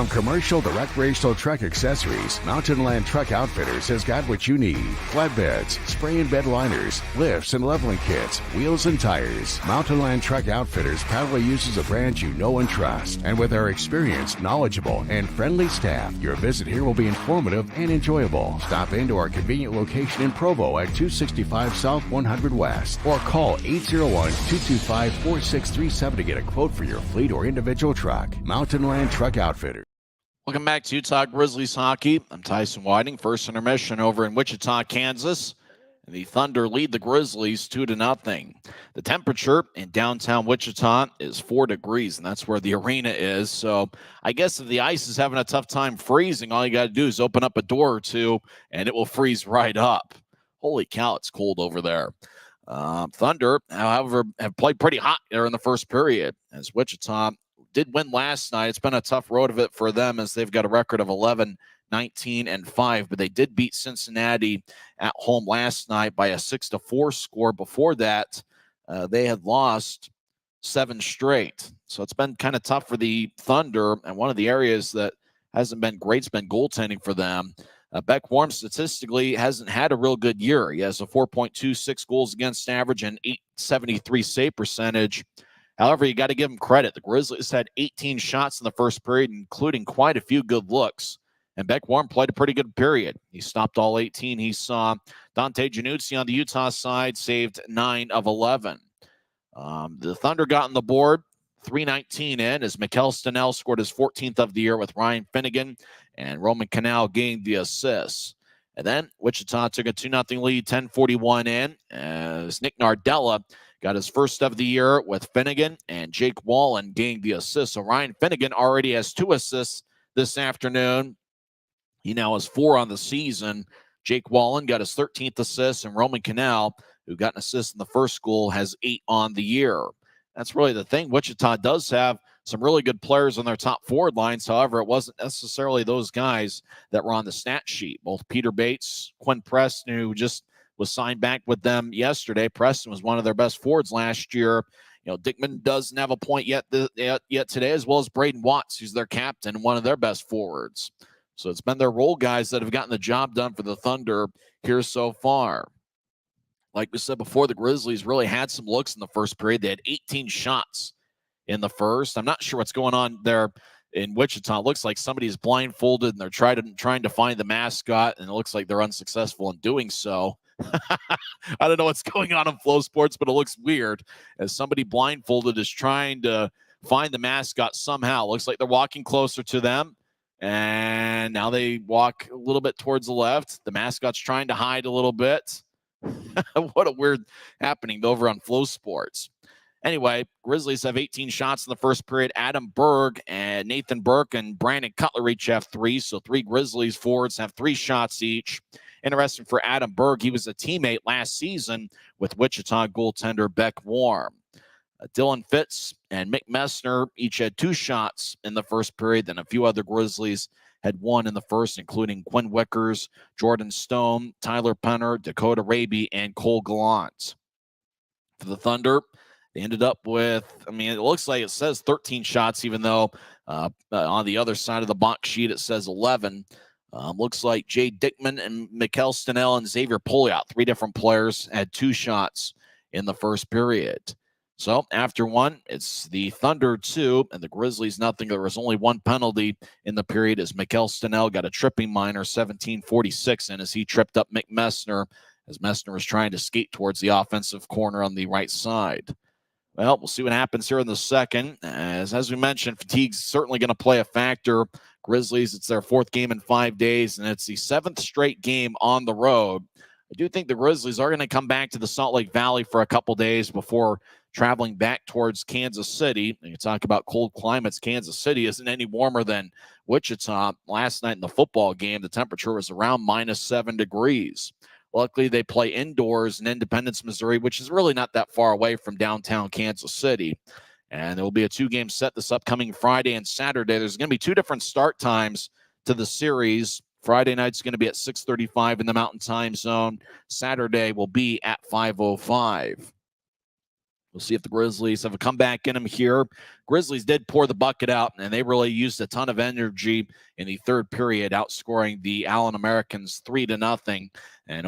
Commercial to recreational truck accessories, Mountain Land Truck Outfitters has got what you need. Flatbeds, spray and bed liners, lifts and leveling kits, wheels and tires. Mountain Land Truck Outfitters proudly uses a brand you know and trust. And with our experienced, knowledgeable, and friendly staff, your visit here will be informative and enjoyable. Stop into our convenient location in Provo at 265 South 100 West or call 801-225-4637 to get a quote for your fleet or individual truck. Mountain Land Truck Outfitters. Welcome back to Utah Grizzlies Hockey. I'm Tyson Whiting. First intermission over in Wichita, Kansas. And the Thunder lead the Grizzlies 2-0. The temperature in downtown Wichita is 4 degrees, and that's where the arena is. So I guess if the ice is having a tough time freezing, all you got to do is open up a door or two, and it will freeze right up. Holy cow, it's cold over there. Thunder, however, have played pretty hot there in the first period, as Wichita did win last night. It's been a tough road of it for them as they've got a record of 11-19-5, but they did beat Cincinnati at home last night by a 6-4 score. Before that, they had lost 7 straight. So it's been kind of tough for the Thunder, and one of the areas that hasn't been great has been goaltending for them. Beck Warm statistically hasn't had a real good year. He has a 4.26 goals against average and 873 save percentage. However, you got to give him credit. The Grizzlies had 18 shots in the first period, including quite a few good looks. And Beck Warm played a pretty good period. He stopped all 18 he saw. Dante Januzzi on the Utah side saved 9 of 11. The Thunder got on the board 3:19 in as Mikkel Stenell scored his 14th of the year with Ryan Finnegan and Roman Canal gained the assists. And then Wichita took a 2-0 lead, 10:41 in as Nick Nardella got his first of the year with Finnegan, and Jake Wallen gained the assist. So Ryan Finnegan already has 2 assists this afternoon. He now has 4 on the season. Jake Wallen got his 13th assist, and Roman Canal, who got an assist in the first goal, has 8 on the year. That's really the thing. Wichita does have some really good players on their top forward lines. However, it wasn't necessarily those guys that were on the stat sheet. Both Peter Bates, Quinn Preston, who just was signed back with them yesterday. Preston was one of their best forwards last year. You know, Dickman doesn't have a point yet today, as well as Braden Watts, who's their captain, one of their best forwards. So it's been their role guys that have gotten the job done for the Thunder here so far. Like we said before, the Grizzlies really had some looks in the first period. They had 18 shots in the first. I'm not sure what's going on there in Wichita. It looks like somebody's blindfolded and they're trying to find the mascot, and it looks like they're unsuccessful in doing so. I don't know what's going on in Flow Sports, but it looks weird as somebody blindfolded is trying to find the mascot somehow. Looks like they're walking closer to them, and now they walk a little bit towards the left. The mascot's trying to hide a little bit. What a weird happening over on Flow Sports. Anyway, Grizzlies have 18 shots in the first period. Adam Berg and Nathan Burke and Brandon Cutler each have 3. So 3 Grizzlies forwards have 3 shots each. Interesting for Adam Berg, he was a teammate last season with Wichita goaltender Beck Warm. Dylan Fitz and Mick Messner each had 2 shots in the first period. Then a few other Grizzlies had won in the first, including Quinn Wickers, Jordan Stone, Tyler Penner, Dakota Raby, and Cole Gallant. For the Thunder, they ended up with, it looks like it says 13 shots, even though on the other side of the box sheet it says 11. Looks like Jay Dickman and Mikkel Stenell and Xavier Poliot, 3 different players, had 2 shots in the first period. So after one, it's the Thunder 2 and the Grizzlies nothing. There was only 1 penalty in the period as Mikkel Stenell got a tripping minor, 17:46, and as he tripped up Mick Messner as Messner was trying to skate towards the offensive corner on the right side. Well, we'll see what happens here in the second. As we mentioned, fatigue's certainly going to play a factor. Grizzlies, it's their 4th game in 5 days, and it's the 7th straight game on the road. I do think the Grizzlies are going to come back to the Salt Lake Valley for a couple days before traveling back towards Kansas City. And you talk about cold climates. Kansas City isn't any warmer than Wichita. Last night in the football game, the temperature was around -7 degrees. Luckily, they play indoors in Independence, Missouri, which is really not that far away from downtown Kansas City. And there will be a 2-game set this upcoming Friday and Saturday. There's going to be 2 different start times to the series. Friday night's going to be at 6:35 in the Mountain Time Zone. Saturday will be at 5:05. We'll see if the Grizzlies have a comeback in them here. Grizzlies did pour the bucket out, and they really used a ton of energy in the third period, outscoring the Allen Americans 3-0, and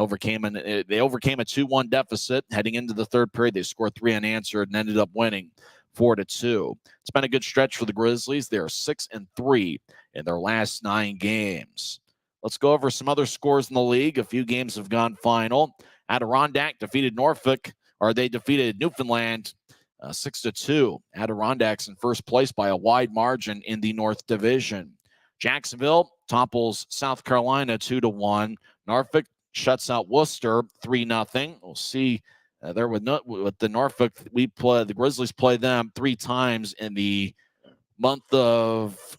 they overcame a 2-1 deficit heading into the third period. They scored 3 unanswered and ended up winning 4-2. It's been a good stretch for the Grizzlies. They are 6-3 in their last 9 games. Let's go over some other scores in the league. A few games have gone final. Adirondack defeated Newfoundland 6-2. Adirondacks in first place by a wide margin in the North Division. Jacksonville topples South Carolina 2-1. Norfolk shuts out Worcester 3-0. We'll see there with the Norfolk. The Grizzlies play them 3 times in the month of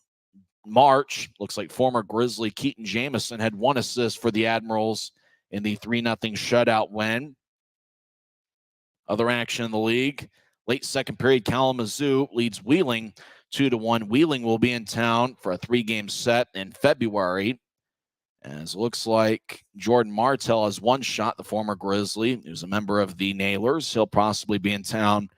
March. Looks like former Grizzly Keaton Jamison had 1 assist for the Admirals in the 3-0 shutout win. Other action in the league. Late second period, Kalamazoo leads Wheeling 2-1. Wheeling will be in town for a 3-game set in February. As it looks like Jordan Martell has 1 shot, the former Grizzly, who's a member of the Nailers. He'll possibly be in town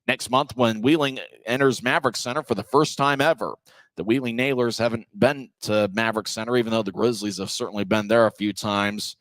next month when Wheeling enters Maverick Center for the first time ever. The Wheeling Nailers haven't been to Maverick Center, even though the Grizzlies have certainly been there a few times.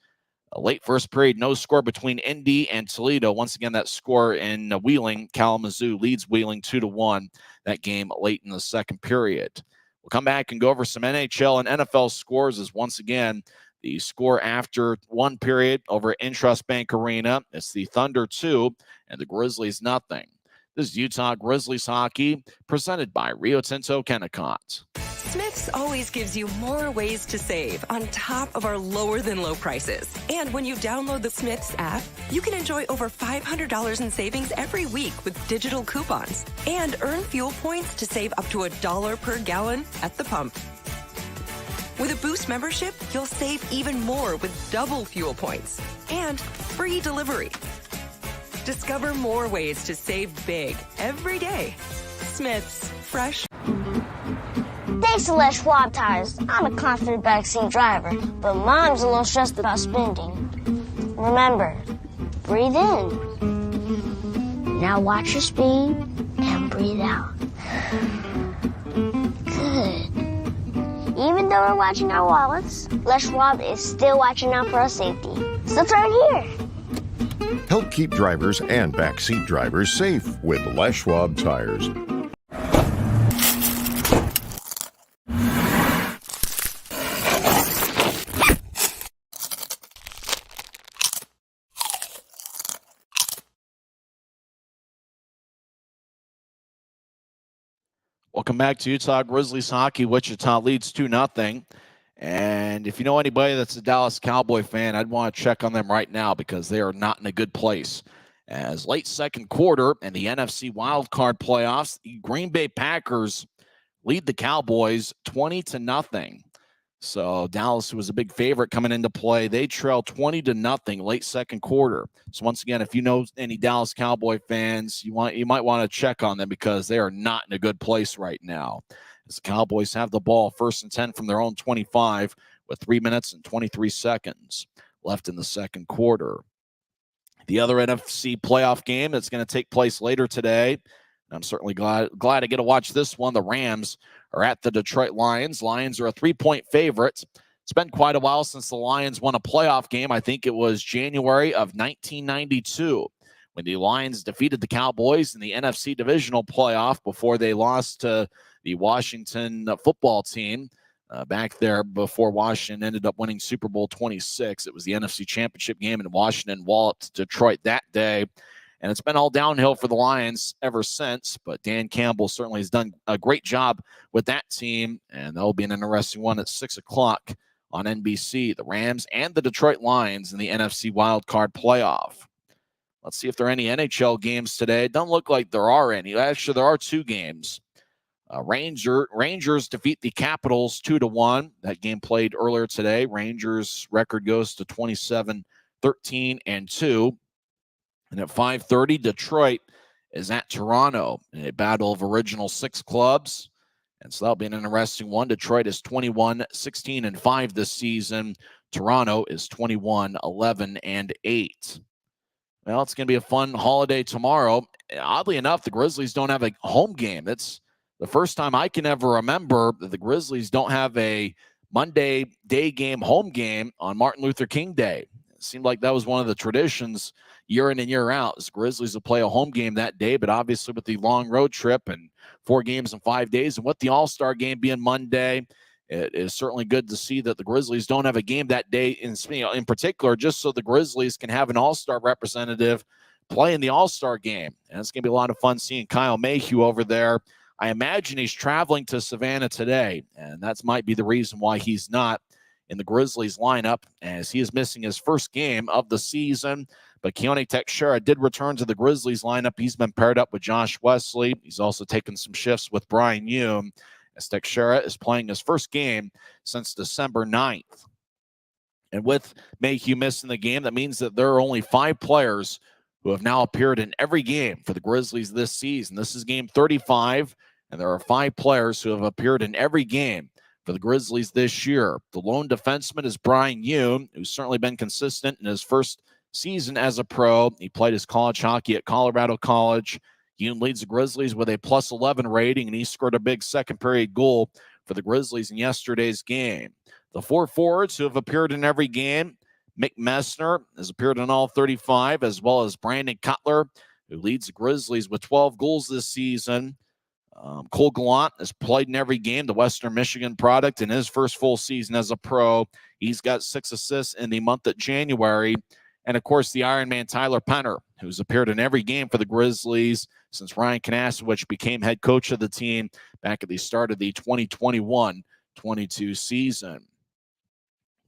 A late first period, no score between Indy and Toledo. Once again, that score in Wheeling. Kalamazoo leads Wheeling 2-1. That game late in the second period. We'll come back and go over some NHL and NFL scores as once again, the score after 1 period over at INTRUST Bank Arena. It's the Thunder 2 and the Grizzlies nothing. This is Utah Grizzlies hockey presented by Rio Tinto Kennecott. Smith's always gives you more ways to save on top of our lower than low prices. And when you download the Smith's app, you can enjoy over $500 in savings every week with digital coupons and earn fuel points to save up to $1 per gallon at the pump. With a Boost membership, you'll save even more with double fuel points and free delivery. Discover more ways to save big every day. Smith's, fresh. Thanks to Les Schwab Tires, I'm a confident backseat driver, but Mom's a little stressed about spending. Remember, breathe in. Now watch your speed and breathe out. Good. Even though we're watching our wallets, Les Schwab is still watching out for our safety. So turn here. Help keep drivers and backseat drivers safe with Les Schwab Tires. Welcome back to Utah Grizzlies hockey. Wichita leads 2-0. And if you know anybody that's a Dallas Cowboy fan, I'd want to check on them right now because they are not in a good place. As late second quarter in the NFC wildcard playoffs, the Green Bay Packers lead the Cowboys 20-0. So Dallas, who was a big favorite coming into play, they trail 20-0 late second quarter. So once again, if you know any Dallas Cowboy fans, you might want to check on them because they are not in a good place right now. as the Cowboys have the ball 1st and 10 from their own 25 with 3 minutes and 23 seconds left in the second quarter. The other NFC playoff game that's going to take place later today, and I'm certainly glad I get to watch this one. The Rams are at the Detroit Lions. Lions are a 3-point favorite. It's been quite a while since the Lions won a playoff game. I think it was January of 1992 when the Lions defeated the Cowboys in the NFC divisional playoff before they lost to the Washington football team. Back there before Washington ended up winning Super Bowl 26. It was the NFC Championship game, and Washington walloped Detroit that day. And it's been all downhill for the Lions ever since. But Dan Campbell certainly has done a great job with that team, and that'll be an interesting one at 6 o'clock on NBC. The Rams and the Detroit Lions in the NFC wildcard playoff. Let's see if there are any NHL games today. It doesn't look like there are any. Actually, there are 2 games. Rangers defeat the Capitals 2-1. That game played earlier today. Rangers record goes to 27-13-2. And at 5:30, Detroit is at Toronto in a battle of original 6 clubs. And so that'll be an interesting one. Detroit is 21-16-5 this season. Toronto is 21-11-8. Well, it's going to be a fun holiday tomorrow. Oddly enough, the Grizzlies don't have a home game. It's the first time I can ever remember that the Grizzlies don't have a Monday day game, home game on Martin Luther King Day. It seemed like that was one of the traditions year in and year out. The Grizzlies will play a home game that day, but obviously with the long road trip and 4 games in 5 days, and with the All-Star game being Monday, it is certainly good to see that the Grizzlies don't have a game that day in particular, just so the Grizzlies can have an All-Star representative play in the All-Star game. And it's going to be a lot of fun seeing Kyle Mayhew over there. I imagine he's traveling to Savannah today, and that might be the reason why he's not in the Grizzlies lineup, as he is missing his first game of the season. But Keone Teixeira did return to the Grizzlies lineup. He's been paired up with Josh Wesley. He's also taken some shifts with Brian Hume, as Teixeira is playing his first game since December 9th. And with Mayhew missing the game, that means that there are only 5 players who have now appeared in every game for the Grizzlies this season. This is game 35, and there are 5 players who have appeared in every game for the Grizzlies this year. The lone defenseman is Brian Hume, who's certainly been consistent in his first season as a pro. He played his college hockey at Colorado College. Hume leads the Grizzlies with a +11 rating, and he scored a big second-period goal for the Grizzlies in yesterday's game. The 4 forwards who have appeared in every game: Mick Messner has appeared in all 35, as well as Brandon Cutler, who leads the Grizzlies with 12 goals this season. Cole Gallant has played in every game, the Western Michigan product, in his first full season as a pro. He's got 6 assists in the month of January. And, of course, the Iron Man Tyler Penner, who's appeared in every game for the Grizzlies since Ryan Kanasowicz became head coach of the team back at the start of the 2021-22 season.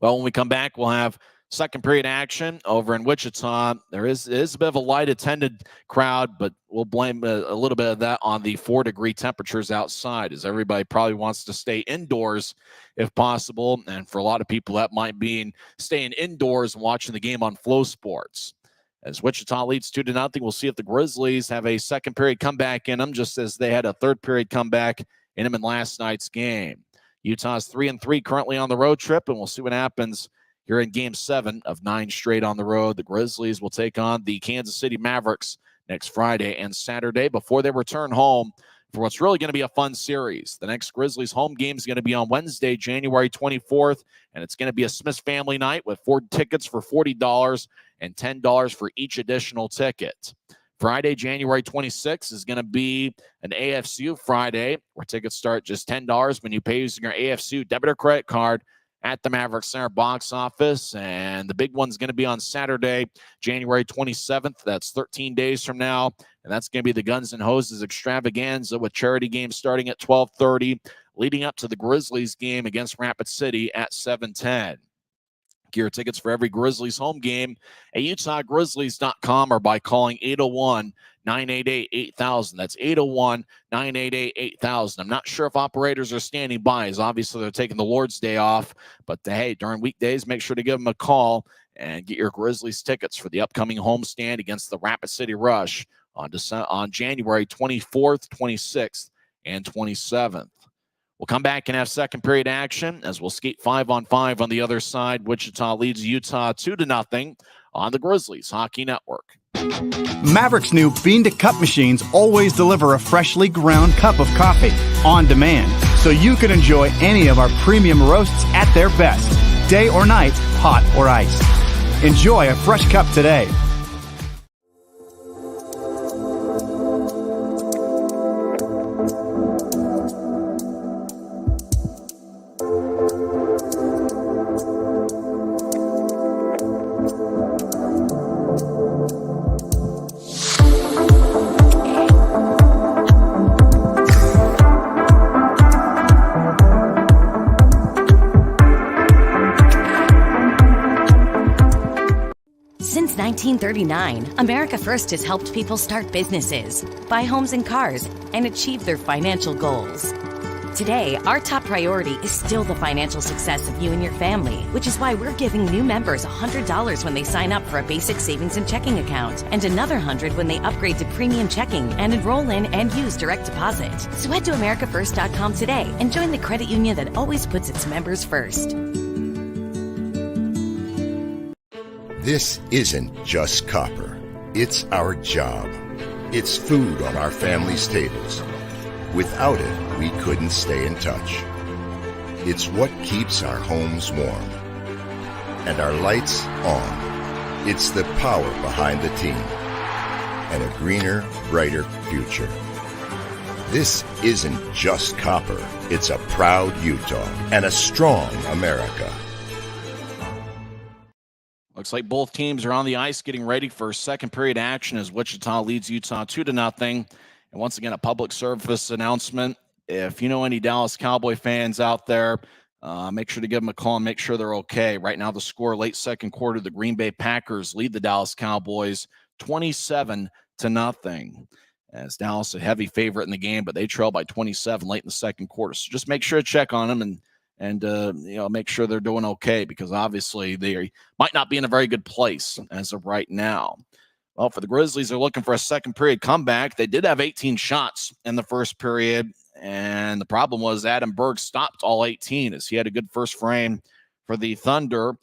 Well, when we come back, we'll have second period action over in Wichita. There is a bit of a light attended crowd, but we'll blame a little bit of that on the 4-degree temperatures outside, as everybody probably wants to stay indoors if possible. And for a lot of people, that might mean staying indoors and watching the game on Flow Sports. As Wichita leads 2-0, we'll see if the Grizzlies have a second period comeback in them, just as they had a third period comeback in them in last night's game. Utah's 3-3 currently on the road trip, and we'll see what happens here in Game 7 of 9 straight on the road. The Grizzlies will take on the Kansas City Mavericks next Friday and Saturday before they return home for what's really going to be a fun series. The next Grizzlies home game is going to be on Wednesday, January 24th, and it's going to be a Smith family night with 4 tickets for $40 and $10 for each additional ticket. Friday, January 26th is going to be an AFCU Friday, where tickets start just $10 when you pay using your AFCU debit or credit card at the Maverick Center box office. And the big one's going to be on Saturday, January 27th. That's 13 days from now. And that's going to be the Guns N' Hoses extravaganza, with charity games starting at 12:30, leading up to the Grizzlies game against Rapid City at 7:10. Gear tickets for every Grizzlies home game at UtahGrizzlies.com or by calling 801-988-8000. That's 801-988-8000. I'm not sure if operators are standing by, as obviously they're taking the Lord's Day off. But, hey, during weekdays, make sure to give them a call and get your Grizzlies tickets for the upcoming homestand against the Rapid City Rush on January 24th, 26th, and 27th. We'll come back and have second period action as we'll skate 5-on-5 on the other side. Wichita leads Utah 2-0 on the Grizzlies Hockey Network. Maverick's new Bean to Cup machines always deliver a freshly ground cup of coffee on demand, so you can enjoy any of our premium roasts at their best, day or night, hot or iced. Enjoy a fresh cup today. Since 1939, America First has helped people start businesses, buy homes and cars, and achieve their financial goals. Today, our top priority is still the financial success of you and your family, which is why we're giving new members $100 when they sign up for a basic savings and checking account, and another $100 when they upgrade to premium checking and enroll in and use direct deposit. So head to AmericaFirst.com today and join the credit union that always puts its members first. This isn't just copper. It's our job. It's food on our family's tables. Without it, we couldn't stay in touch. It's what keeps our homes warm and our lights on. It's the power behind the team and a greener, brighter future. This isn't just copper. It's a proud Utah and a strong America. Looks like both teams are on the ice getting ready for second period action as Wichita leads Utah 2-0. And once again, a public service announcement. If you know any Dallas Cowboy fans out there, make sure to give them a call and make sure they're okay. Right now, the score late second quarter, the Green Bay Packers lead the Dallas Cowboys 27-0. As Dallas a heavy favorite in the game, but they trail by 27 late in the second quarter. So just make sure to check on them and make sure they're doing okay, because obviously they might not be in a very good place as of right now. Well, for the Grizzlies, they're looking for a second period comeback. They did have 18 shots in the first period, and the problem was Adam Berg stopped all 18 as he had a good first frame for the Thunder.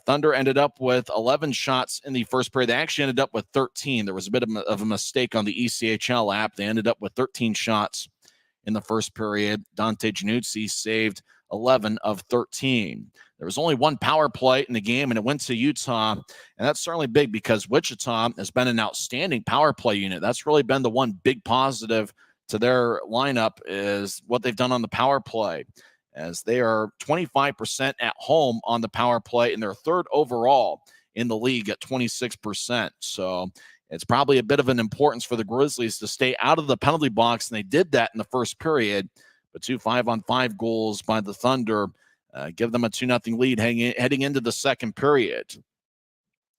Thunder ended up with 11 shots in the first period. They actually ended up with 13. There was a bit of a mistake on the ECHL app. They ended up with 13 shots in the first period. Dante Januzzi saved 11 of 13. There was only one power play in the game, and it went to Utah, and that's certainly big because Wichita has been an outstanding power play unit. That's really been the one big positive to their lineup is what they've done on the power play, as they are 25% at home on the power play, and they're third overall in the league at 26%. So it's probably a bit of an importance for the Grizzlies to stay out of the penalty box, and they did that in the first period. But 2 5-on-5 goals by the Thunder give them a 2-0 lead heading into the second period.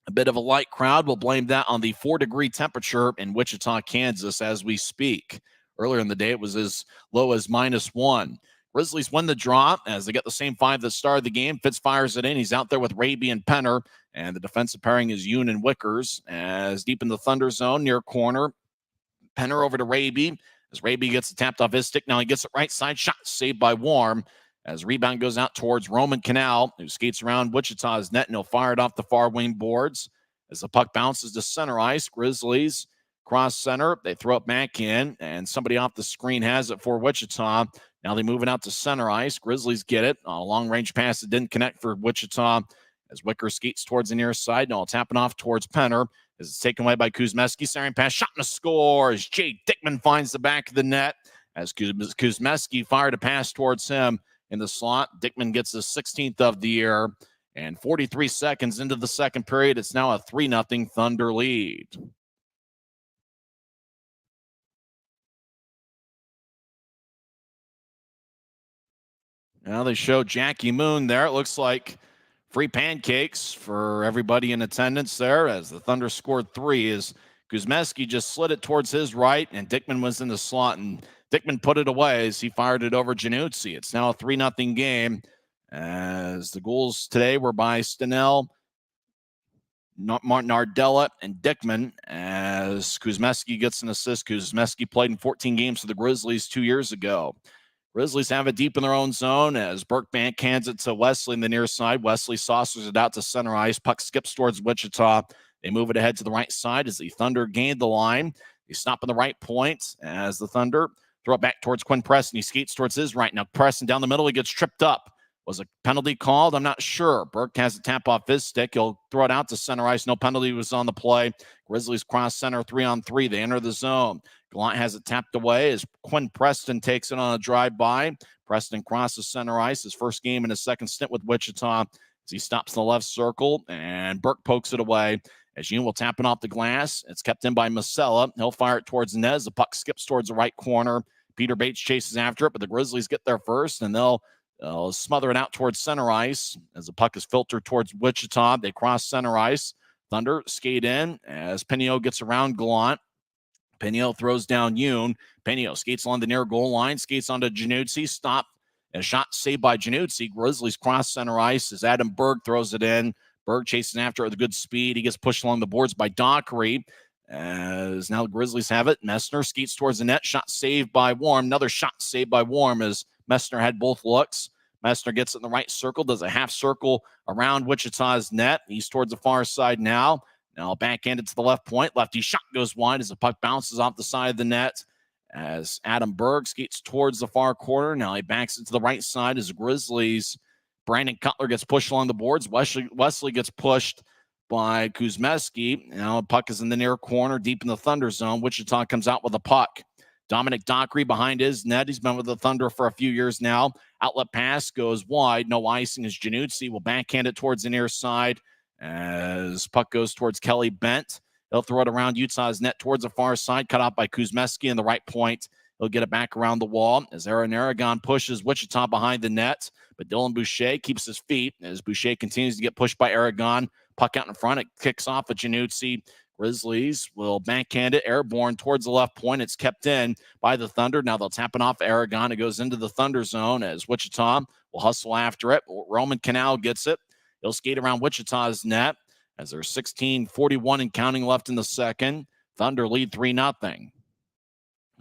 A bit of a light crowd. We'll blame that on the 4-degree temperature in Wichita, Kansas as we speak. Earlier in the day, it was as low as -1. Grizzlies win the draw as they get the same 5 that started the game. Fitz fires it in. He's out there with Raby and Penner, and the defensive pairing is Yoon and Wickers. As deep in the Thunder zone, near corner, Penner over to Raby. As Raby gets it tapped off his stick, now he gets it right side, shot saved by Warm. As rebound goes out towards Roman Canal, who skates around Wichita's net, and he'll fire it off the far wing boards. As the puck bounces to center ice, Grizzlies cross center. They throw it back in, and somebody off the screen has it for Wichita. Now they move it out to center ice. Grizzlies get it on a long-range pass that didn't connect for Wichita. As Wicker skates towards the near side, now tapping off towards Penner. As it's taken away by Kuzmeski. Centering pass, shot and a score as Jay Dickman finds the back of the net. As Kuzmeski fired a pass towards him in the slot. Dickman gets the 16th of the year. And 43 seconds into the second period, it's now a 3-0 Thunder lead. Now they show Jackie Moon there. It looks like free pancakes for everybody in attendance there as the Thunder scored 3 as Kuzmeski just slid it towards his right, and Dickman was in the slot, and Dickman put it away as he fired it over Januzzi. It's now a 3-0 game as the goals today were by Stenell, Nardella, and Dickman as Kuzmeski gets an assist. Kuzmeski played in 14 games for the Grizzlies 2 years ago. Grizzlies have it deep in their own zone as Burke hands it to Wesley in the near side. Wesley saucers it out to center ice. Puck skips towards Wichita. They move it ahead to the right side as the Thunder gain the line. They stop on the right point as the Thunder throw it back towards Quinn Preston. He skates towards his right. Now Preston down the middle. He gets tripped up. Was a penalty called? I'm not sure. Burke has a tap off his stick. He'll throw it out to center ice. No penalty was on the play. Grizzlies cross center 3-on-3. They enter the zone. Gallant has it tapped away as Quinn Preston takes it on a drive-by. Preston crosses center ice. His first game in his second stint with Wichita as he stops in the left circle, and Burke pokes it away. As Yoon will tap it off the glass. It's kept in by Masella. He'll fire it towards Nez. The puck skips towards the right corner. Peter Bates chases after it, but the Grizzlies get there first, and they'll smother it out towards center ice as the puck is filtered towards Wichita. They cross center ice. Thunder skate in as Pinio gets around Gallant. Pinio throws down Yoon. Pinio skates along the near goal line, skates onto Januzzi. Stop. A shot saved by Januzzi. Grizzlies cross center ice as Adam Berg throws it in. Berg chasing after it with good speed. He gets pushed along the boards by Dockery. As now the Grizzlies have it. Messner skates towards the net. Shot saved by Warm. Another shot saved by Warm as Messner had both looks. Messner gets it in the right circle. Does a half circle around Wichita's net. He's towards the far side now. Now backhanded to the left point. Lefty shot goes wide as the puck bounces off the side of the net. As Adam Berg skates towards the far corner. Now he backs it to the right side as the Grizzlies. Brandon Cutler gets pushed along the boards. Wesley gets pushed by Kuzmeski. Now the puck is in the near corner, deep in the Thunder zone. Wichita comes out with a puck. Dominic Dockery behind his net. He's been with the Thunder for a few years now. Outlet pass goes wide. No icing as Januzzi will backhand it towards the near side as puck goes towards Kelly Bent. He'll throw it around Utah's net towards the far side, cut off by Kuzmeski in the right point. He'll get it back around the wall as Aaron Aragon pushes Wichita behind the net, but Dylan Boucher keeps his feet as Boucher continues to get pushed by Aragon. Puck out in front. It kicks off at Januzzi. Grizzlies will backhand it airborne towards the left point. It's kept in by the Thunder. Now they'll tap it off Aragon. It goes into the Thunder zone as Wichita will hustle after it. Roman Canal gets it. He'll skate around Wichita's net as there's 16:41 and counting left in the second. Thunder lead 3-0.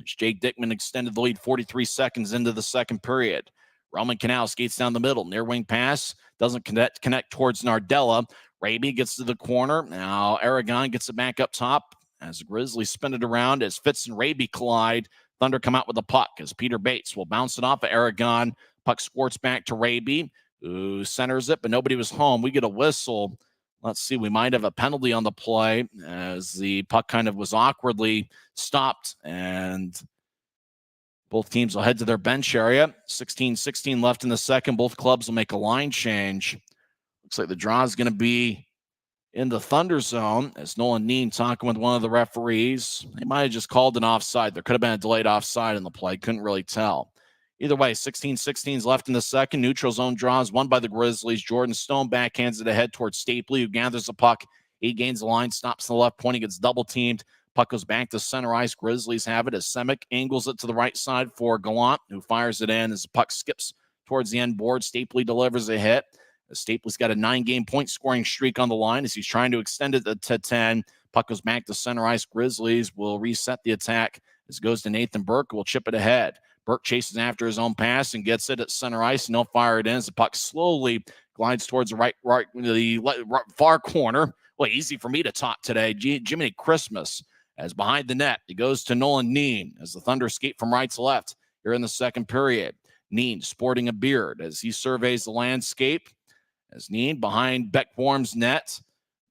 Jake Dickman extended the lead 43 seconds into the second period. Roman Canal skates down the middle. Near wing pass. Doesn't connect towards Nardella. Raby gets to the corner. Now Aragon gets it back up top as the Grizzlies spin it around as Fitz and Raby collide. Thunder come out with the puck as Peter Bates will bounce it off of Aragon. Puck squirts back to Raby, who centers it, but nobody was home. We get a whistle. Let's see, we might have a penalty on the play as the puck kind of was awkwardly stopped, and both teams will head to their bench area. 16-16 left in the second. Both clubs will make a line change. Looks like the draw is going to be in the Thunder zone as Nolan Neen talking with one of the referees. They might have just called an offside. There could have been a delayed offside in the play. Couldn't really tell. Either way, 16-16 is left in the second. Neutral zone draws won by the Grizzlies. Jordan Stone backhands it ahead towards Stapley, who gathers the puck. He gains the line, stops on the left point. He gets double-teamed. Puck goes back to center ice. Grizzlies have it as Semick angles it to the right side for Gallant, who fires it in as the puck skips towards the end board. Stapley delivers a hit. Stapley's got a 9-game point-scoring streak on the line as he's trying to extend it to 10. Puck goes back to center ice. Grizzlies will reset the attack as it goes to Nathan Burke, who will chip it ahead. Burke chases after his own pass and gets it at center ice, and he'll fire it in as the puck slowly glides towards the far corner. Well, easy for me to talk today. Jiminy Christmas as behind the net. It goes to Nolan Neen as the Thunder skate from right to left here in the second period. Neen sporting a beard as he surveys the landscape. As Neen behind Beck Worm's net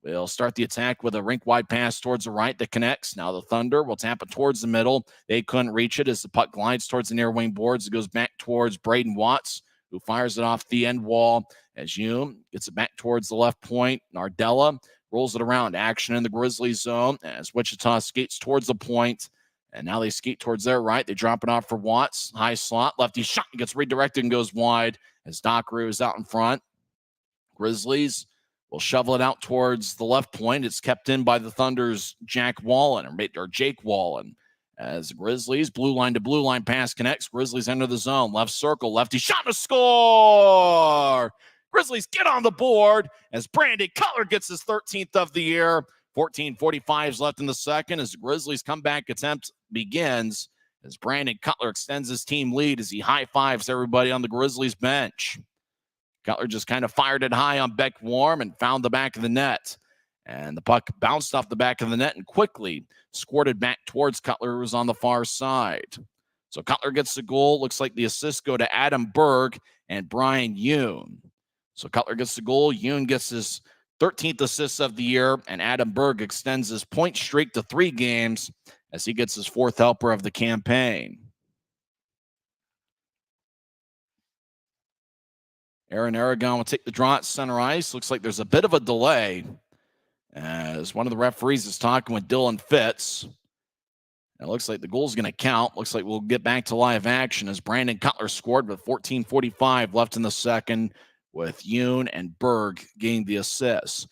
will start the attack with a rink-wide pass towards the right that connects. Now the Thunder will tap it towards the middle. They couldn't reach it as the puck glides towards the near wing boards. It goes back towards Braden Watts, who fires it off the end wall as Hume gets it back towards the left point. Nardella rolls it around. Action in the Grizzlies zone as Wichita skates towards the point. And now they skate towards their right. They drop it off for Watts. High slot. Lefty shot gets redirected and goes wide as Dockery is out in front. Grizzlies will shovel it out towards the left point. It's kept in by the Thunder's Jake Wallen. As the Grizzlies, blue line to blue line pass connects. Grizzlies enter the zone. Left circle, lefty shot to score! Grizzlies get on the board as Brandon Cutler gets his 13th of the year. 14:45 left in the second as the Grizzlies comeback attempt begins. as Brandon Cutler extends his team lead as he high-fives everybody on the Grizzlies bench. Cutler just kind of fired it high on Beck Warm and found the back of the net. And the puck bounced off the back of the net and quickly squirted back towards Cutler, who was on the far side. So Cutler gets the goal. Looks like the assists go to Adam Berg and Brian Yoon. So Cutler gets the goal. Yoon gets his 13th assist of the year, and Adam Berg extends his point streak to 3 games as he gets his 4th helper of the campaign. Aaron Aragon will take the draw at center ice. Looks like there's a bit of a delay as one of the referees is talking with Dylan Fitz. It looks like the goal's going to count. Looks like we'll get back to live action as Brandon Cutler scored with 14:45 left in the second, with Yoon and Berg getting the assists.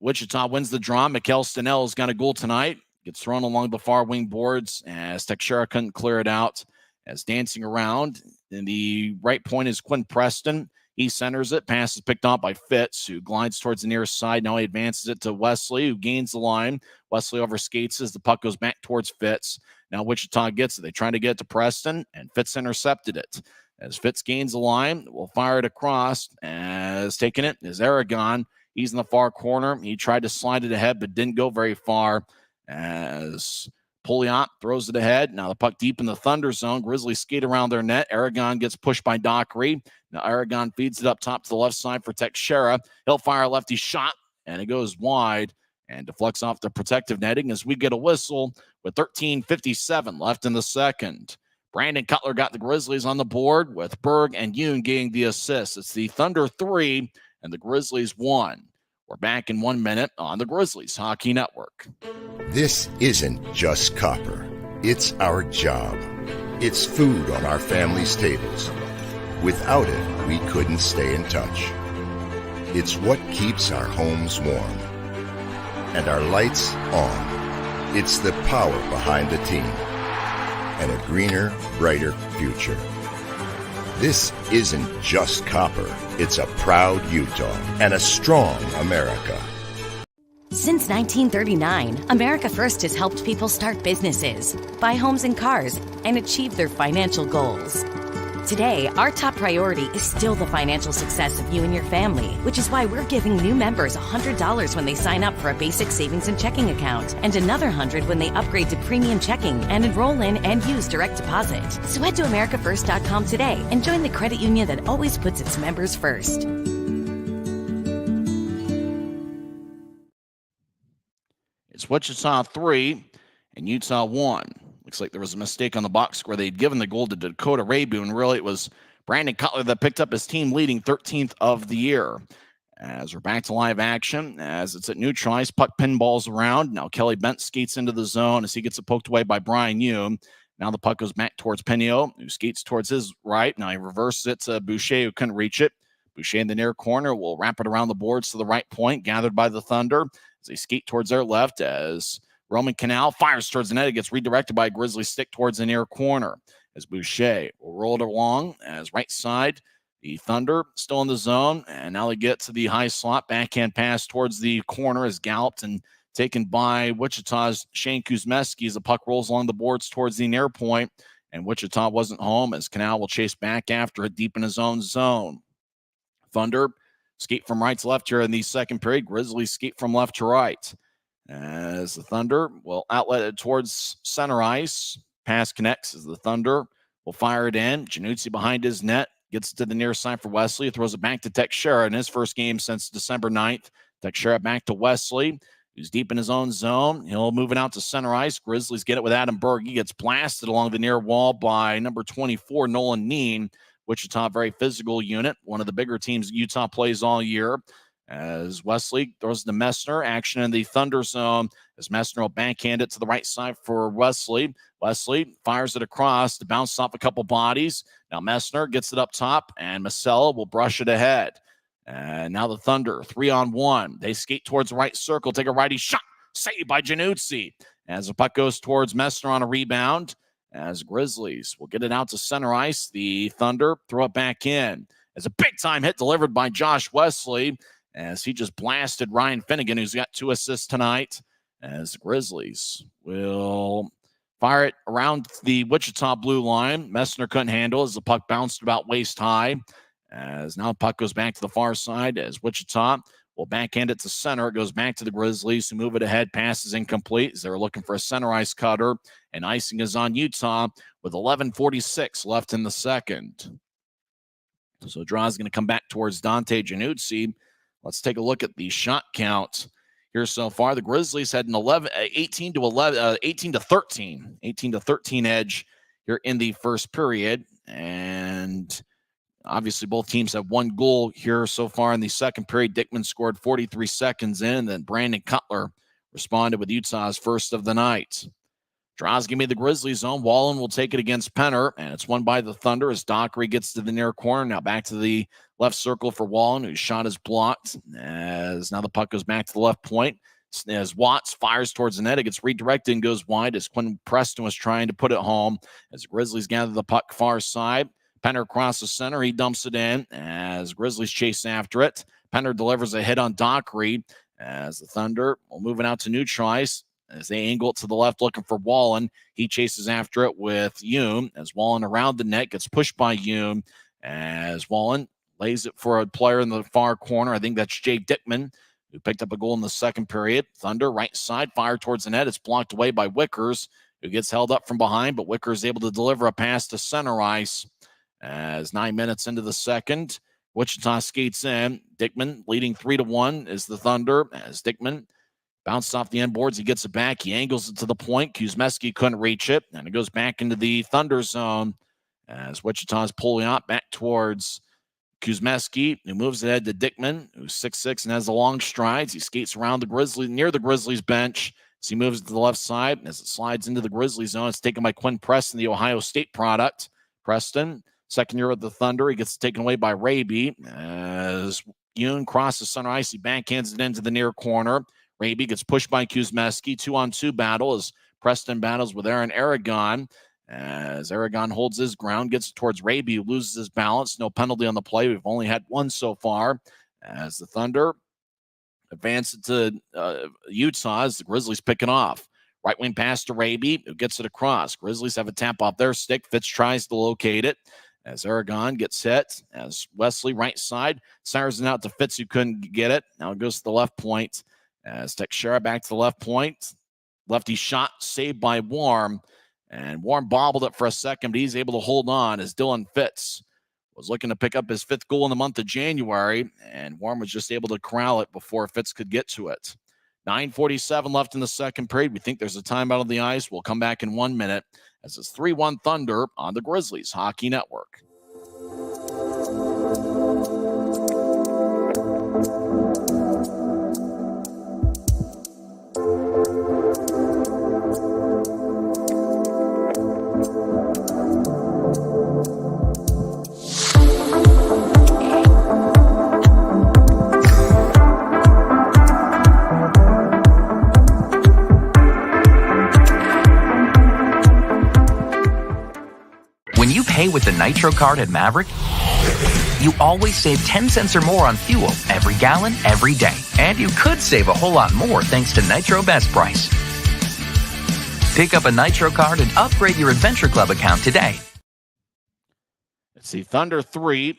Wichita wins the draw. Mikkel Stenell's got a goal tonight. Gets thrown along the far wing boards as Teixeira couldn't clear it out. As dancing around in the right point is Quinn Preston. He centers it. Pass is picked off by Fitz, who glides towards the near side. Now he advances it to Wesley, who gains the line. Wesley overskates as the puck goes back towards Fitz. Now Wichita gets it. They try to get it to Preston, and Fitz intercepted it. As Fitz gains the line, we'll fire it across. As taking it is Aragon. He's in the far corner. He tried to slide it ahead, but didn't go very far. As Pouliot throws it ahead. Now the puck deep in the Thunder zone. Grizzlies skate around their net. Aragon gets pushed by Dockery. Now Aragon feeds it up top to the left side for Teixeira. He'll fire a lefty shot, and it goes wide and deflects off the protective netting as we get a whistle with 13:57 left in the second. Brandon Cutler got the Grizzlies on the board with Berg and Yoon getting the assists. It's the Thunder 3 and the Grizzlies 1. We're back in 1 minute on the Grizzlies Hockey Network. This isn't just copper. It's our job. It's food on our family's tables. Without it, we couldn't stay in touch. It's what keeps our homes warm and our lights on. It's the power behind the team and a greener, brighter future. This isn't just copper. It's a proud Utah and a strong America. Since 1939, America First has helped people start businesses, buy homes and cars, and achieve their financial goals. Today, our top priority is still the financial success of you and your family, which is why we're giving new members $100 when they sign up for a basic savings and checking account, and another $100 when they upgrade to premium checking and enroll in and use direct deposit. So head to americafirst.com today and join the credit union that always puts its members first. It's Wichita 3 and Utah 1. Looks like there was a mistake on the box score. They'd given the goal to Dakota Rabu, and really it was Brandon Cutler that picked up his team leading 13th of the year. As we're back to live action, as it's at neutral ice, puck pinballs around. Now Kelly Bent skates into the zone as he gets it poked away by Brian Yoon. Now the puck goes back towards Pinio, who skates towards his right. Now he reverses it to Boucher, who couldn't reach it. Boucher in the near corner will wrap it around the boards to the right point, gathered by the Thunder as they skate towards their left as Roman Canal fires towards the net. It gets redirected by a Grizzly stick towards the near corner as Boucher will roll it along as right side. The Thunder still in the zone, and now they get to the high slot. Backhand pass towards the corner is galloped and taken by Wichita's Shane Kuzmeski as the puck rolls along the boards towards the near point, and Wichita wasn't home as Canal will chase back after it deep in his own zone. Thunder skate from right to left here in the second period. Grizzlies skate from left to right. As the Thunder will outlet it towards center ice. Pass connects as the Thunder will fire it in. Januzzi behind his net. Gets it to the near side for Wesley. Throws it back to Teixeira in his first game since December 9th. Teixeira back to Wesley, who's deep in his own zone. He'll move it out to center ice. Grizzlies get it with Adam Berg. He gets blasted along the near wall by number 24, Nolan Neen. Wichita, very physical unit. One of the bigger teams Utah plays all year. As Wesley throws to Messner, action in the Thunder zone as Messner will backhand it to the right side for Wesley. Wesley fires it across to bounce off a couple bodies. Now Messner gets it up top, and Masella will brush it ahead. And now the Thunder, 3-on-1. They skate towards the right circle, take a righty shot, saved by Januzzi. As the puck goes towards Messner on a rebound, as Grizzlies will get it out to center ice. The Thunder throw it back in. As a big-time hit delivered by Josh Wesley, as he just blasted Ryan Finnegan, who's got 2 assists tonight, as the Grizzlies will Fire it around the Wichita blue line. Messner couldn't handle as the puck bounced about waist high. As now the puck goes back to the far side as Wichita will backhand it to center. It goes back to the Grizzlies who move it ahead. Pass is incomplete as they're looking for a center ice cutter. And icing is on Utah with 11:46 left in the second. So draw is going to come back towards Dante Januzzi. Let's take a look at the shot count here so far. The Grizzlies had an 18 to 13 edge here in the first period. And obviously both teams have one goal here so far in the second period. Dickman scored 43 seconds in, and then Brandon Cutler responded with Utah's first of the night. Draws give me the Grizzlies zone. Wallen will take it against Penner, and it's won by the Thunder as Dockery gets to the near corner. Now back to the left circle for Wallen, whose shot is blocked. As now the puck goes back to the left point. As Watts fires towards the net, it gets redirected and goes wide as Quinn Preston was trying to put it home. As the Grizzlies gather the puck far side, Penner crosses center. He dumps it in as Grizzlies chase after it. Penner delivers a hit on Dockery as the Thunder will move it out to neutral ice. As they angle it to the left looking for Wallen, he chases after it with Hume. As Wallen around the net gets pushed by Hume. As Wallen lays it for a player in the far corner. I think that's Jay Dickman, who picked up a goal in the second period. Thunder, right side, fire towards the net. It's blocked away by Wickers, who gets held up from behind, but Wickers is able to deliver a pass to center ice. As 9 minutes into the second, Wichita skates in. Dickman leading 3-1 is the Thunder. As Dickman bounced off the end boards, he gets it back. He angles it to the point. Kuzmeski couldn't reach it, and it goes back into the Thunder zone as Wichita's pulling out back towards Kuzmeski, who moves ahead to Dickman, who's 6'6" and has the long strides. He skates around the Grizzlies, near the Grizzlies bench, as he moves to the left side. As it slides into the Grizzlies zone, it's taken by Quinn Preston, the Ohio State product. Preston, second year with the Thunder, he gets taken away by Raby. As Yoon crosses center ice, he backhands it into the near corner. Raby gets pushed by Kuzmeski. 2-on-2 battle as Preston battles with Aaron Aragon. As Aragon holds his ground, gets towards Raby, who loses his balance. No penalty on the play. We've only had one so far. As the Thunder advance it to Utah as the Grizzlies pick it off. Right wing pass to Raby, who gets it across. Grizzlies have a tap off their stick. Fitz tries to locate it as Aragon gets hit. As Wesley, right side, fires it out to Fitz, who couldn't get it. Now it goes to the left point. As Teixeira back to the left point. Lefty shot saved by Warm. And Warm bobbled it for a second, but he's able to hold on as Dylan Fitz was looking to pick up his fifth goal in the month of January. And Warm was just able to corral it before Fitz could get to it. 9:47 left in the second period. We think there's a timeout on the ice. We'll come back in 1 minute as it's 3-1 Thunder on the Grizzlies Hockey Network. When you pay with the Nitro card at Maverick, you always save 10 cents or more on fuel every gallon, every day. And you could save a whole lot more thanks to Nitro Best Price. Pick up a Nitro card and upgrade your Adventure Club account today. It's the Thunder 3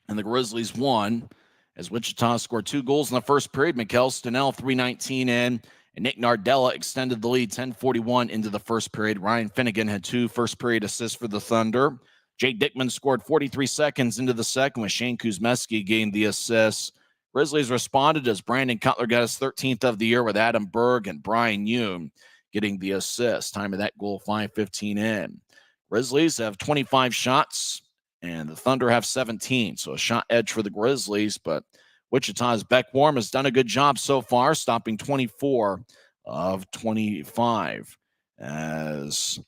and the Grizzlies 1 as Wichita scored 2 goals in the first period. Mikkel Stenell 3:19 in, and Nick Nardella extended the lead 10:41 into the first period. Ryan Finnegan had 2 first-period assists for the Thunder. Jay Dickman scored 43 seconds into the second with Shane Kuzmeski gained the assists. Grizzlies responded as Brandon Cutler got his 13th of the year with Adam Berg and Brian Hume getting the assist. Time of that goal, 5:15 in. Grizzlies have 25 shots, and the Thunder have 17. So a shot edge for the Grizzlies, but Wichita's Beck Warm has done a good job so far, stopping 24 of 25. As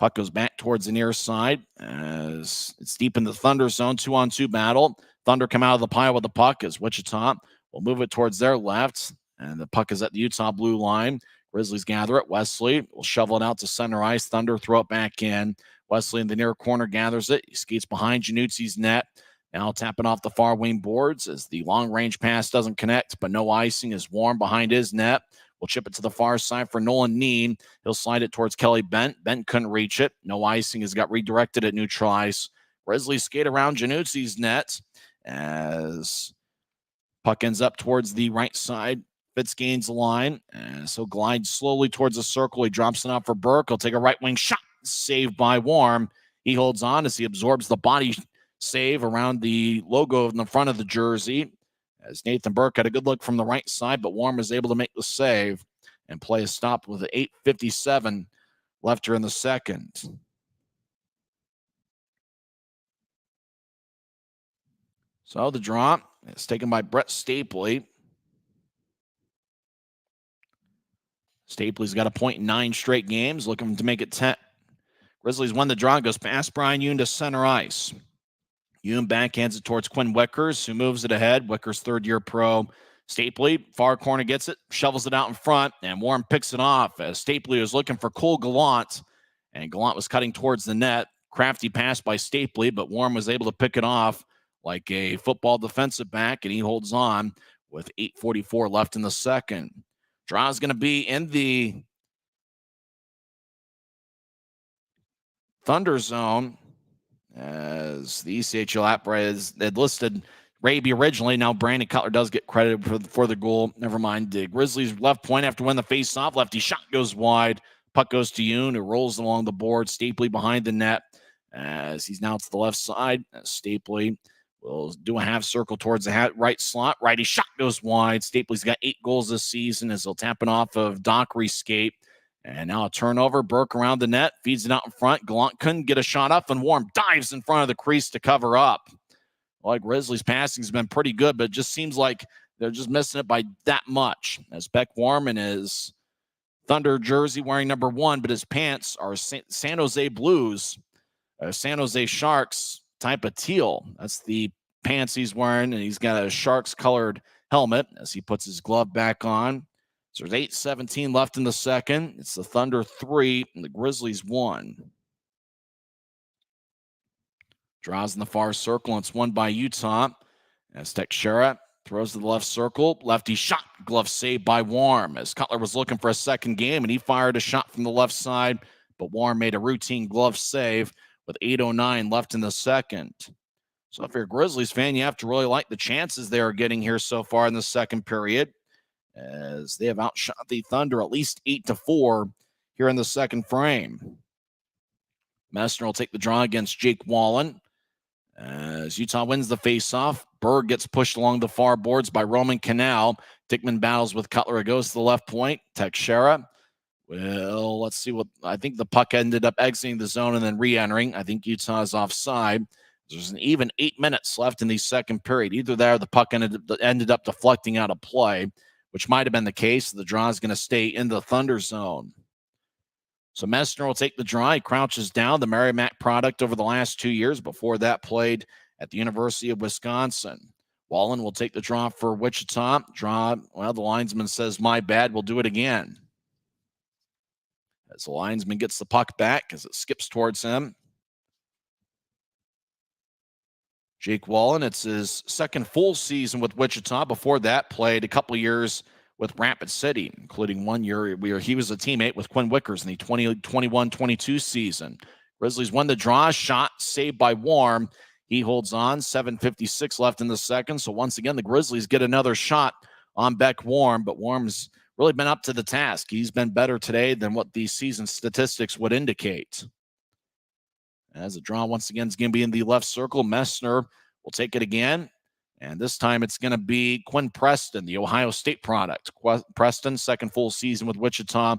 puck goes back towards the near side, as it's deep in the Thunder zone, 2-on-2 battle. Thunder come out of the pile with the puck as Wichita will move it towards their left, and the puck is at the Utah blue line. Grizzlies gather it. Wesley will shovel it out to center ice. Thunder throw it back in. Wesley in the near corner gathers it. He skates behind Januzzi's net. Now tapping off the far wing boards as the long-range pass doesn't connect, but no icing is Warm behind his net. will chip it to the far side for Nolan Neen. He'll slide it towards Kelly Bent. Bent couldn't reach it. No icing, has got redirected at neutral ice. Grizzlies skate around Januzzi's net as puck ends up towards the right side. Fitz gains the line, and so glides slowly towards the circle. He drops it off for Burke. He'll take a right wing shot, saved by Warm. He holds on as he absorbs the body save around the logo in the front of the jersey. As Nathan Burke had a good look from the right side, but Warm was able to make the save and play is stopped with 8:57 left here in the second. So the draw is taken by Brett Stapley. Stapley's got a point in 9 straight games, looking to make it 10. Grizzlies won the draw, goes past Brian Yoon to center ice. Yoon backhands it towards Quinn Wickers, who moves it ahead. Wickers, third-year pro. Stapley, far corner, gets it, shovels it out in front, and Warren picks it off as Stapley was looking for Cole Gallant, and Gallant was cutting towards the net. Crafty pass by Stapley, but Warren was able to pick it off like a football defensive back, and he holds on with 8:44 left in the second. Draw is going to be in the Thunder zone as the ECHL app had listed Raby originally. Now Brandon Cutler does get credited for the goal. Never mind. The Grizzlies left point after win the face-off. Lefty shot goes wide. Puck goes to Yoon, who rolls along the board. Stapley behind the net as he's now to the left side. Stapley will do a half circle towards the right slot. Righty shot goes wide. Stapley's got 8 goals this season as he'll tap it off of Dockery skate. And now a turnover. Burke around the net, feeds it out in front. Gallant couldn't get a shot up, and Warm dives in front of the crease to cover up. Well, Grizzlies' passing has been pretty good, but it just seems like they're just missing it by that much. As Beck Warm in his Thunder jersey wearing number 1, but his pants are San Jose Blues, San Jose Sharks type of teal. That's the pants he's wearing, and he's got a Sharks colored helmet as he puts his glove back on. So there's 8:17 left in the second. It's the Thunder 3 and the Grizzlies 1. Draws in the far circle, and it's won by Utah as Teixeira throws to the left circle. Lefty shot, glove saved by Warm as Cutler was looking for a second game, and he fired a shot from the left side, but Warm made a routine glove save with 8:09 left in the second. So if you're a Grizzlies fan, you have to really like the chances they are getting here so far in the second period, as they have outshot the Thunder at least 8-4 here in the second frame. Messner will take the draw against Jake Wallen as Utah wins the faceoff. Berg gets pushed along the far boards by Roman Canal. Dickman battles with Cutler. It goes to the left point. Teixeira. Well, let's see what I think the puck ended up exiting the zone and then re-entering. I think Utah is offside. There's an even 8 minutes left in the second period. Either there or the puck ended up deflecting out of play, which might have been the case. The draw is going to stay in the Thunder zone. So Messner will take the draw. He crouches down, the Merrimack product over the last 2 years. Before that, played at the University of Wisconsin. Wallen will take the draw for Wichita. Draw, well, the linesman says, my bad, we'll do it again. As the linesman gets the puck back as it skips towards him. Jake Wallen, it's his second full season with Wichita. Before that, played a couple years with Rapid City, including 1 year where he was a teammate with Quinn Wickers in the 2021-22 season. Grizzlies won the draw, shot saved by Warm. He holds on, 7:56 left in the second. So once again, the Grizzlies get another shot on Beck Warm, but Warm's really been up to the task. He's been better today than what the season statistics would indicate. As the draw once again is going to be in the left circle, Messner will take it again. And this time it's going to be Quinn Preston, the Ohio State product. Preston, second full season with Wichita.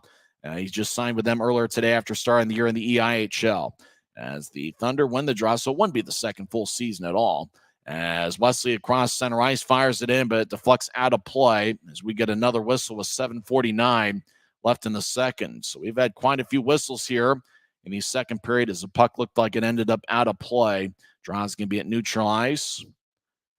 He just signed with them earlier today after starting the year in the EIHL. As the Thunder win the draw, so it wouldn't be the second full season at all. As Wesley across center ice fires it in, but it deflects out of play as we get another whistle with 7:49 left in the second. So we've had quite a few whistles here in the second period as the puck looked like it ended up out of play. Draw's going to be at neutral ice.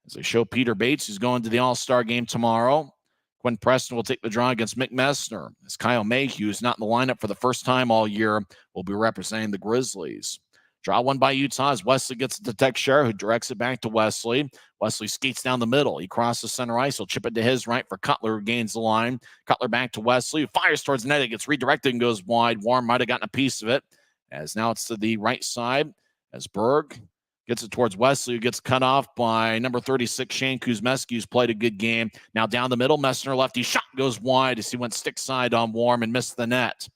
As they show Peter Bates, who's going to the All-Star game tomorrow. Quinn Preston will take the draw against Mick Messner. As Kyle Mayhew, who's not in the lineup for the first time all year, will be representing the Grizzlies. Draw one by Utah as Wesley gets it to Teixeira, who directs it back to Wesley. Wesley skates down the middle. He crosses center ice. He'll chip it to his right for Cutler, who gains the line. Cutler back to Wesley, who fires towards the net. It gets redirected and goes wide. Warren might have gotten a piece of it, as now it's to the right side as Berg gets it towards Wesley, who gets cut off by number 36, Shane Kuzmeski, who's played a good game. Now down the middle, Messner lefty shot goes wide as he went stick side on Warm and missed the net.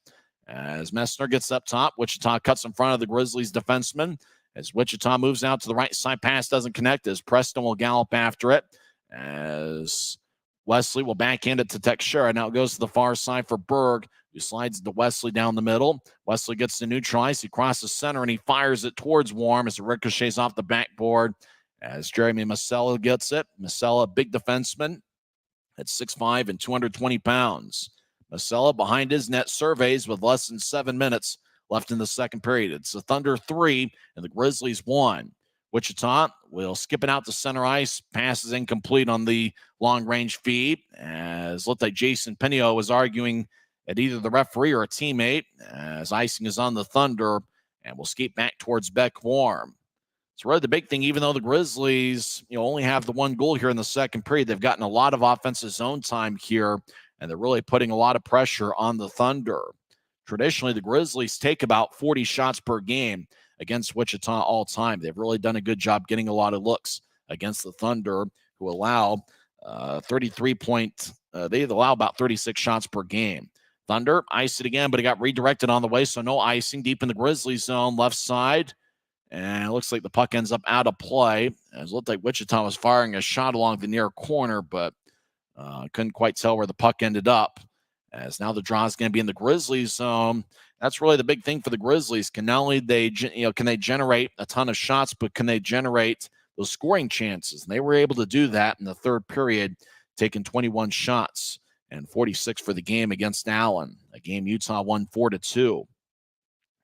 As Messner gets up top, Wichita cuts in front of the Grizzlies defenseman. As Wichita moves out to the right side, pass doesn't connect as Preston will gallop after it. As Wesley will backhand it to Teixeira. Now it goes to the far side for Berg, who slides to Wesley down the middle. Wesley gets to neutralize. He crosses center and he fires it towards Warm as it ricochets off the backboard. As Jeremy Masella gets it. Masella, big defenseman at 6'5" and 220 pounds. Masella behind his net surveys with less than 7 minutes left in the second period. It's the Thunder 3 and the Grizzlies 1. Wichita will skip it out to center ice. Pass is incomplete on the long-range feed, as looked like Jason Pinio was arguing at either the referee or a teammate, as icing is on the Thunder, and will skate back towards Beck Warm. So really the big thing, even though the Grizzlies only have the one goal here in the second period, they've gotten a lot of offensive zone time here, and they're really putting a lot of pressure on the Thunder. Traditionally, the Grizzlies take about 40 shots per game against Wichita all time. They've really done a good job getting a lot of looks against the Thunder, who allow they allow about 36 shots per game. Thunder iced it again, but it got redirected on the way, so no icing. Deep in the Grizzlies zone, left side, and it looks like the puck ends up out of play. It looked like Wichita was firing a shot along the near corner, but couldn't quite tell where the puck ended up. As now the draw is going to be in the Grizzlies zone. That's really the big thing for the Grizzlies. Can not only can they generate a ton of shots, but can they generate those scoring chances? And they were able to do that in the third period, taking 21 shots and 46 for the game against Allen. A game Utah won 4-2.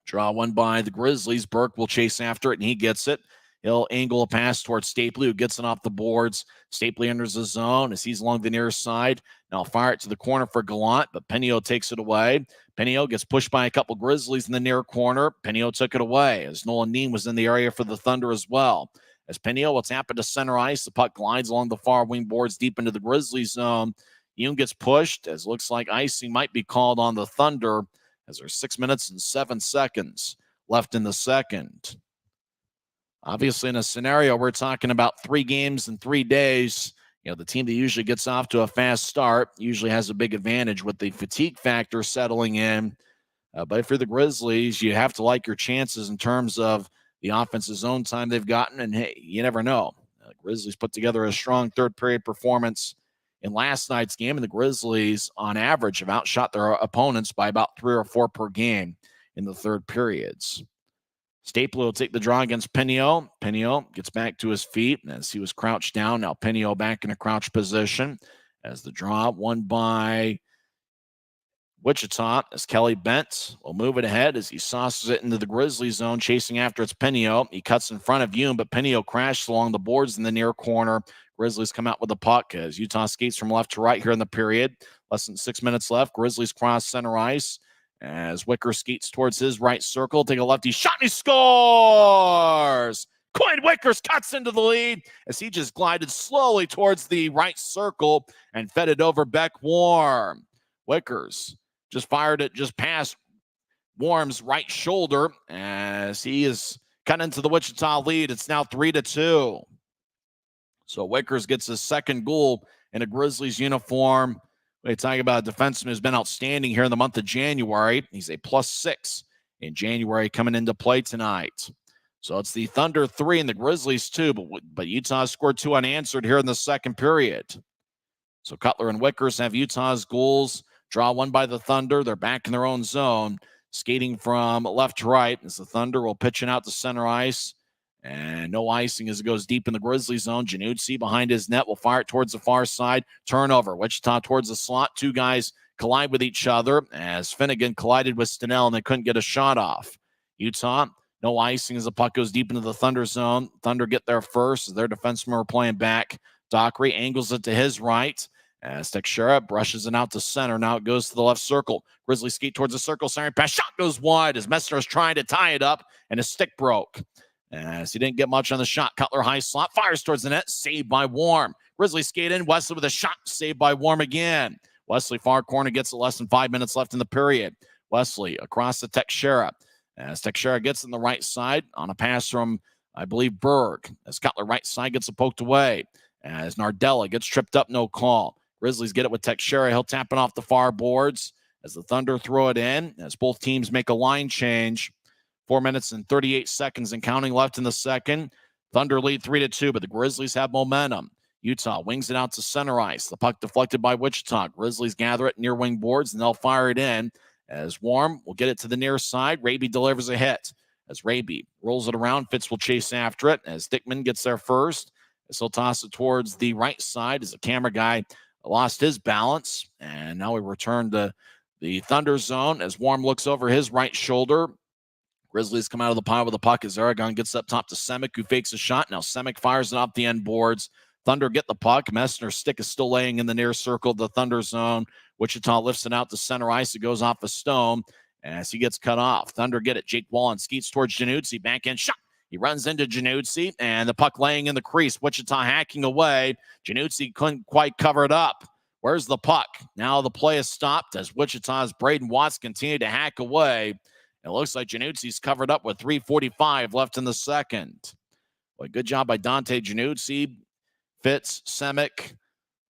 Draw one by the Grizzlies. Burke will chase after it, and he gets it. He'll angle a pass towards Stapley, who gets it off the boards. Stapley enters the zone as he's along the near side. Now fire it to the corner for Gallant, but Pinio takes it away. Pinio gets pushed by a couple Grizzlies in the near corner. Pinio took it away as Nolan Neem was in the area for the Thunder as well. As Pinio will tap it to center ice, the puck glides along the far wing boards deep into the Grizzlies zone. Yoon gets pushed as looks like icing might be called on the Thunder as there's 6 minutes and 7 seconds left in the second. Obviously, in a scenario, we're talking about 3 games in 3 days. The team that usually gets off to a fast start usually has a big advantage with the fatigue factor settling in. But if you're the Grizzlies, you have to like your chances in terms of the offensive zone time they've gotten. And, hey, you never know. Grizzlies put together a strong third-period performance in last night's game, and the Grizzlies, on average, have outshot their opponents by about 3 or 4 per game in the third periods. Stapley will take the draw against Pinio. Pinio gets back to his feet as he was crouched down. Now Pinio back in a crouch position as the draw won by Wichita as Kelly Bent will move it ahead as he sauces it into the Grizzly zone, chasing after it's Pinio. He cuts in front of Yoon, but Pinio crashes along the boards in the near corner. Grizzlies come out with the puck as Utah skates from left to right here in the period. Less than 6 minutes left. Grizzlies cross center ice as Wicker skates towards his right circle. Take a lefty shot and he scores! Quinn Wickers cuts into the lead as he just glided slowly towards the right circle and fed it over Beck Warm. Wickers just fired it just past Warm's right shoulder as he is cut into the Wichita lead. It's now 3-2. So Wickers gets his second goal in a Grizzlies uniform. We're talking about a defenseman who's been outstanding here in the month of January. He's a +6 in January coming into play tonight. So it's the Thunder 3 and the Grizzlies 2, but Utah scored 2 unanswered here in the second period. So Cutler and Wickers have Utah's goals. Draw one by the Thunder. They're back in their own zone, skating from left to right as the Thunder will pitch it out to center ice. And no icing as it goes deep in the Grizzly zone. Januzzi behind his net will fire it towards the far side. Turnover. Wichita towards the slot. 2 guys collide with each other as Finnegan collided with Stenell and they couldn't get a shot off. Utah, no icing as the puck goes deep into the Thunder zone. Thunder get there first as their defensemen are playing back. Dockery angles it to his right As Teixeira brushes it out to center. Now it goes to the left circle. Grizzlies skate towards the circle. Center pass. Shot goes wide as Messner is trying to tie it up, and his stick broke. As he didn't get much on the shot. Cutler high slot. Fires towards the net. Saved by Warm. Grizzlies skate in. Wesley with a shot. Saved by Warm again. Wesley far corner gets it. Less than 5 minutes left in the period. Wesley across to Teixeira. As Teixeira gets in the right side on a pass from, I believe, Berg. As Cutler right side gets it poked away. As Nardella gets tripped up. No call. Grizzlies get it with Teixeira. He'll tap it off the far boards as the Thunder throw it in. As both teams make a line change. 4 minutes and 38 seconds and counting left in the second. Thunder lead 3-2, but the Grizzlies have momentum. Utah wings it out to center ice. The puck deflected by Wichita. Grizzlies gather it near wing boards, and they'll fire it in. As Warm will get it to the near side. Raby delivers a hit. As Raby rolls it around, Fitz will chase after it. As Dickman gets there first. As he'll toss it towards the right side as the camera guy lost his balance. And now we return to the Thunder zone as Warm looks over his right shoulder. Grizzlies come out of the pile with the puck as Aragon gets up top to Semick, who fakes a shot. Now Semick fires it off the end boards. Thunder get the puck. Messner's stick is still laying in the near circle of the Thunder zone. Wichita lifts it out to center ice. It goes off a stone as he gets cut off. Thunder get it. Jake Wallen skates towards Januzzi. Backhand shot. He runs into Januzzi, and the puck laying in the crease. Wichita hacking away. Januzzi couldn't quite cover it up. Where's the puck? Now the play is stopped as Wichita's Braden Watts continue to hack away. It looks like Januzzi's covered up with 3:45 left in the second. Well, good job by Dante Januzzi. Fitz, Semick,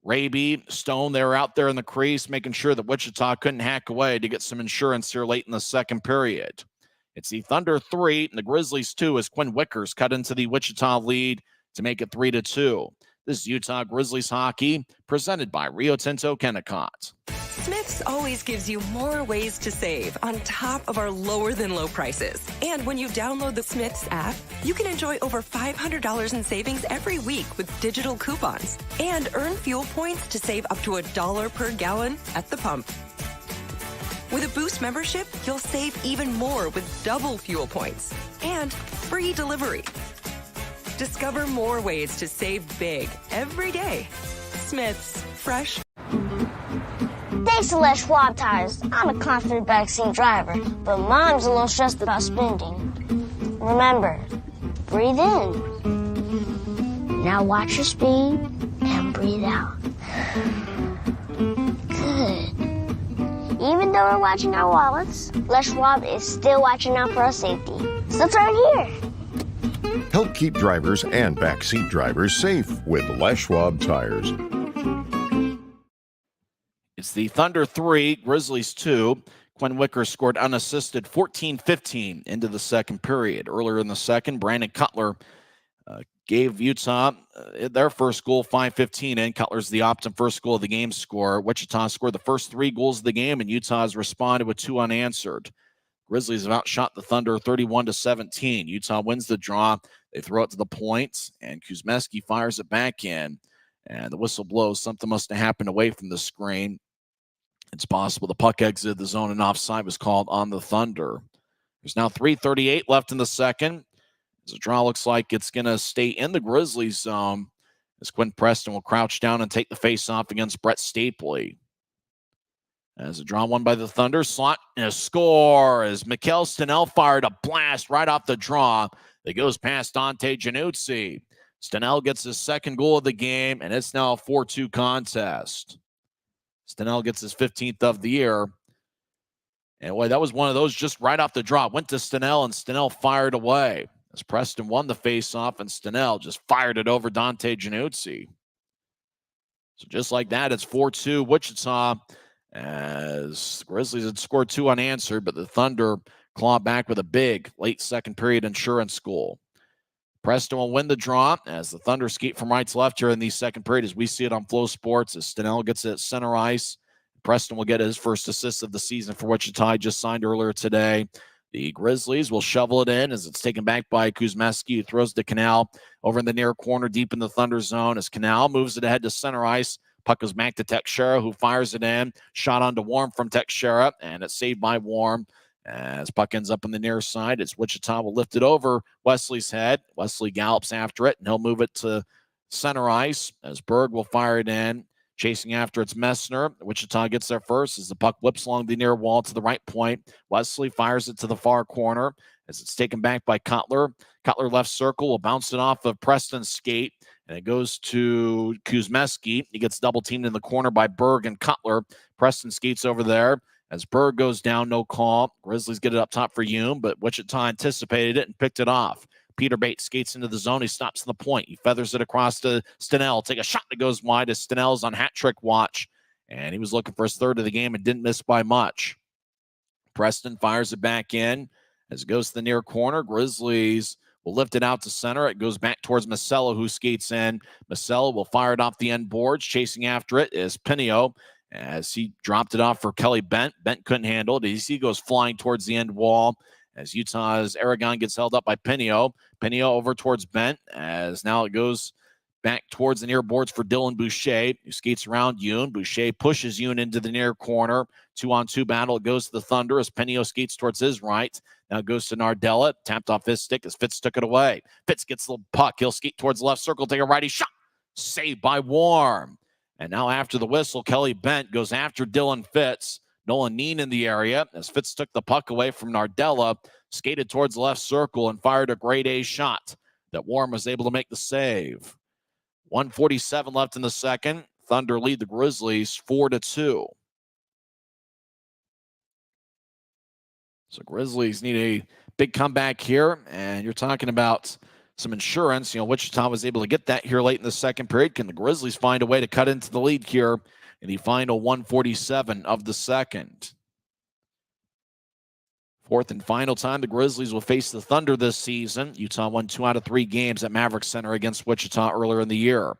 Raby, Stone, they were out there in the crease, making sure that Wichita couldn't hack away to get some insurance here late in the second period. It's the Thunder 3 and the Grizzlies 2 as Quinn Wickers cut into the Wichita lead to make it 3-2. This is Utah Grizzlies hockey presented by Rio Tinto Kennecott. Smith's always gives you more ways to save on top of our lower than low prices. And when you download the Smith's app, you can enjoy over $500 in savings every week with digital coupons and earn fuel points to save up to $1 per gallon at the pump. With a Boost membership, you'll save even more with double fuel points and free delivery. Discover more ways to save big every day. Smith's, fresh. Thanks to Les Schwab Tires, I'm a confident backseat driver, but Mom's a little stressed about spending. Remember, breathe in. Now watch your speed and breathe out. Good. Even though we're watching our wallets, Les Schwab is still watching out for our safety. So turn here. Help keep drivers and backseat drivers safe with Les Schwab Tires. It's the Thunder 3, Grizzlies 2. Quinn Wickers scored unassisted 14-15 into the second period. Earlier in the second, Brandon Cutler gave Utah their first goal, 5:15 in. Cutler's the Optum first goal of the game scorer. Wichita scored the first 3 goals of the game, and Utah has responded with 2 unanswered. Grizzlies have outshot the Thunder 31-17. Utah wins the draw. They throw it to the point, and Kuzmeski fires it back in. And the whistle blows. Something must have happened away from the screen. It's possible the puck exited the zone and offside was called on the Thunder. There's now 3:38 left in the second. As the draw looks like it's going to stay in the Grizzlies zone as Quinn Preston will crouch down and take the face-off against Brett Stapley. As a draw won by the Thunder, slot and a score as Mikhail Stenell fired a blast right off the draw that goes past Dante Januzzi. Stenell gets his second goal of the game, and it's now a 4-2 contest. Stenell gets his 15th of the year. And boy, that was one of those just right off the draw. Went to Stenell, and Stenell fired away. As Preston won the faceoff, and Stenell just fired it over Dante Januzzi. So just like that, it's 4-2 Wichita, as the Grizzlies had scored 2 unanswered, but the Thunder claw back with a big late second period insurance goal. Preston will win the draw as the Thunder skate from right to left here in the second period as we see it on Flow Sports as Stenell gets it at center ice. Preston will get his first assist of the season for Wichita, just signed earlier today. The Grizzlies will shovel it in as it's taken back by Kuzmeski, who throws to Canal over in the near corner deep in the Thunder zone as Canal moves it ahead to center ice. Puck goes back to Teixeira, who fires it in. Shot onto Warm from Teixeira, and it's saved by Warm. As puck ends up on the near side, it's Wichita will lift it over Wesley's head. Wesley gallops after it, and he'll move it to center ice as Berg will fire it in. Chasing after it's Messner. Wichita gets there first as the puck whips along the near wall to the right point. Wesley fires it to the far corner as it's taken back by Cutler. Cutler left circle will bounce it off of Preston's skate, and it goes to Kuzmeski. He gets double teamed in the corner by Berg and Cutler. Preston skates over there as Berg goes down, no call. Grizzlies get it up top for Hume, but Wichita anticipated it and picked it off. Peter Bates skates into the zone. He stops in the point. He feathers it across to Stenell. Take a shot that goes wide as Stenell's on hat trick watch. And he was looking for his third of the game and didn't miss by much. Preston fires it back in as it goes to the near corner. Grizzlies will lift it out to center. It goes back towards Masello, who skates in. Masello will fire it off the end boards. Chasing after it is Pinio as he dropped it off for Kelly Bent. Bent couldn't handle it. He goes flying towards the end wall as Utah's Aragon gets held up by Pinio. Pinio over towards Bent as now it goes back towards the near boards for Dylan Boucher, who skates around Yoon. Boucher pushes Yoon into the near corner. 2-on-2 battle. It goes to the Thunder as Pinio skates towards his right. Now it goes to Nardella. Tapped off his stick as Fitz took it away. Fitz gets the puck. He'll skate towards the left circle, take a righty shot. Saved by Warm. And now after the whistle, Kelly Bent goes after Dylan Fitz. Nolan Neen in the area as Fitz took the puck away from Nardella, skated towards the left circle and fired a grade A shot that Warm was able to make the save. 1:47 left in the second. Thunder lead the Grizzlies 4-2. So Grizzlies need a big comeback here, and you're talking about some insurance. Wichita was able to get that here late in the second period. Can the Grizzlies find a way to cut into the lead here in the final 1:47 of the second? Fourth and final time the Grizzlies will face the Thunder this season. Utah won 2 out of 3 games at Maverick Center against Wichita earlier in the year.